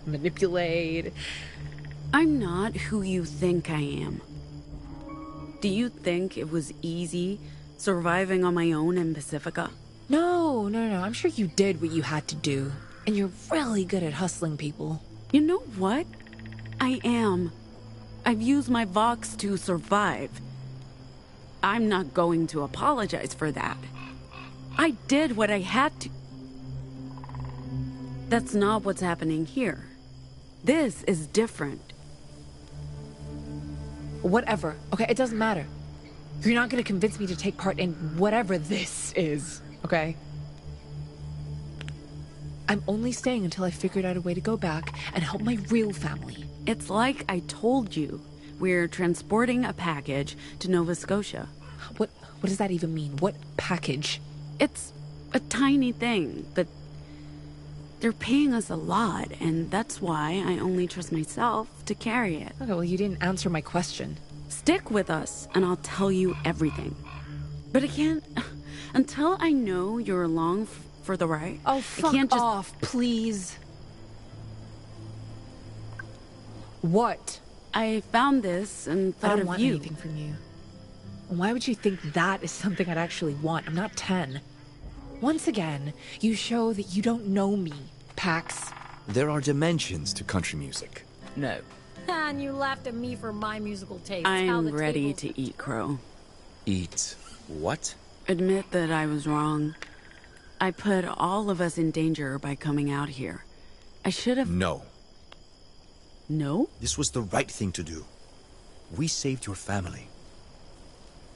manipulate. I'm not who you think I am. Do you think it was easy surviving on my own in Pacifica? No. I'm sure you did what you had to do. And you're really good at hustling people. You know what? I am. I've used my Vox to survive. I'm not going to apologize for that. I did what I had to. That's not what's happening here. This is different. Whatever. Okay, it doesn't matter. You're not gonna convince me to take part in whatever this is, okay? I'm only staying until I figured out a way to go back and help my real family. It's like I told you. We're transporting a package to Nova Scotia. What does that even mean? What package? It's a tiny thing, but they're paying us a lot, and that's why I only trust myself to carry it. Okay, well, you didn't answer my question. Stick with us, and I'll tell you everything. But I can't... Until I know you're along for the ride... Oh, fuck off, please. What? I found this and thought I don't of want you. anything from you. Why would you think that is something I'd actually want? I'm not 10. Once again, you show that you don't know me, Pax. There are dimensions to country music. No. And you laughed at me for my musical taste. How I'm the ready tables- to eat crow. Eat what? Admit that I was wrong. I put all of us in danger by coming out here. I should have... No. No? This was the right thing to do. We saved your family.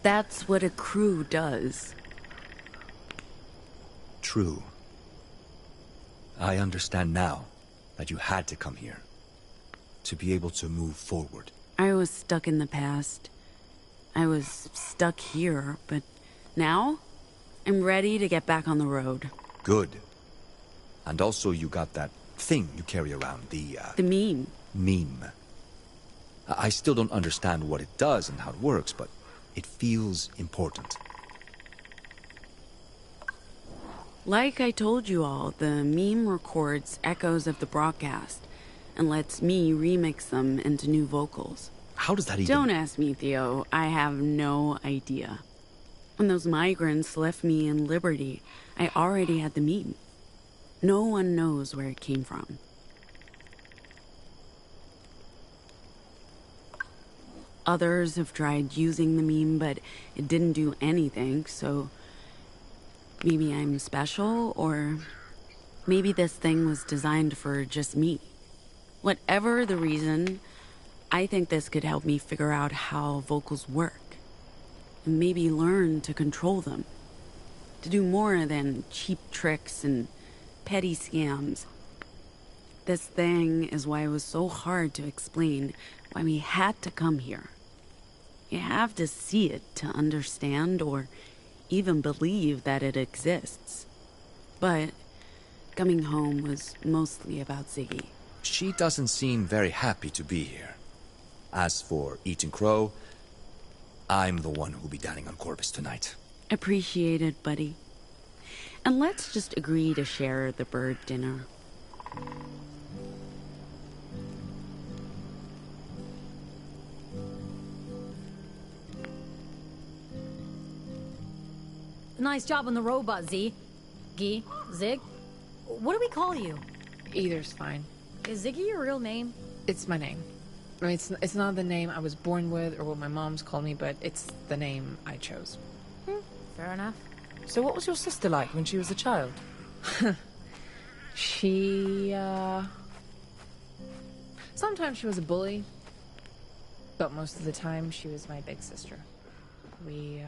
That's what a crew does. True. I understand now that you had to come here. To be able to move forward. I was stuck in the past. I was stuck here, but now I'm ready to get back on the road. Good. And also you got that thing you carry around, the meme. Meme. I still don't understand what it does and how it works, but it feels important. Like I told you all, the meme records echoes of the broadcast and lets me remix them into new vocals. How does that even... Don't ask me, Theo. I have no idea. When those migrants left me in Liberty, I already had the meme. No one knows where it came from. Others have tried using the meme, but it didn't do anything, so... Maybe I'm special, or... Maybe this thing was designed for just me. Whatever the reason, I think this could help me figure out how vocals work. And maybe learn to control them. To do more than cheap tricks and petty scams. This thing is why it was so hard to explain why we had to come here. You have to see it to understand or even believe that it exists. But coming home was mostly about Ziggy. She doesn't seem very happy to be here. As for eating crow, I'm the one who'll be dining on Corvus tonight. Appreciate it, buddy. And let's just agree to share the bird dinner. Nice job on the robot, Z. Gee, Zig? What do we call you? Either's fine. Is Ziggy your real name? It's my name. I mean, it's not the name I was born with or what my mom's called me, but it's the name I chose. Fair enough. So what was your sister like when she was a child? Sometimes she was a bully, but most of the time she was my big sister. We,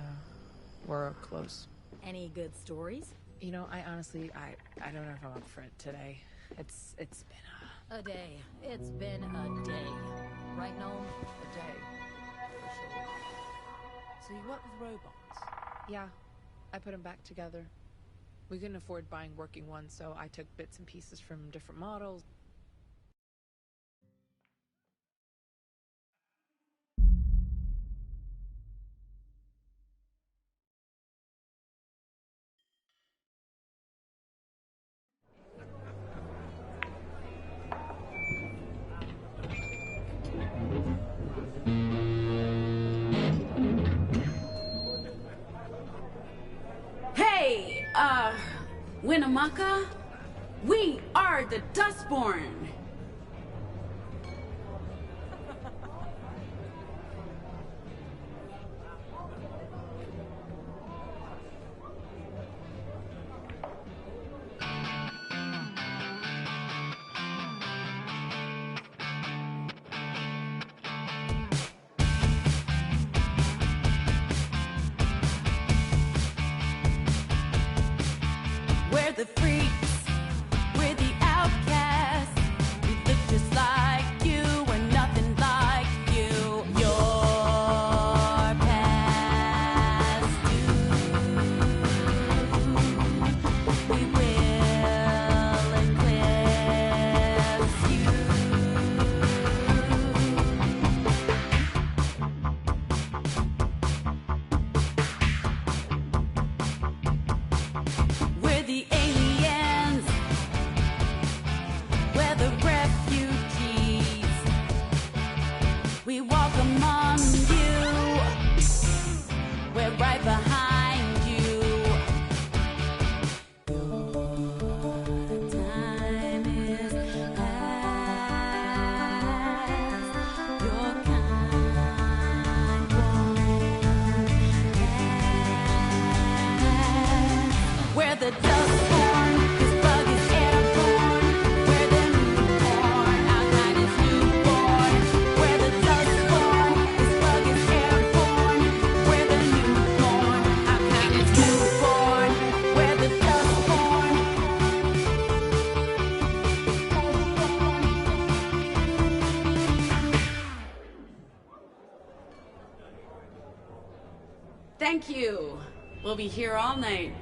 were close. Any good stories? You know, I honestly, I don't know if I'm up for it today. It's been a day. It's been a day. Right, Noam? A day. For sure. So you work with robots? Yeah, I put them back together. We couldn't afford buying working ones, so I took bits and pieces from different models. Hey, Winnemucca, we are the Dustborn. We're the freaks, we're the outcasts. We look just like you, we're nothing like you. You're Thank you. We'll be here all night.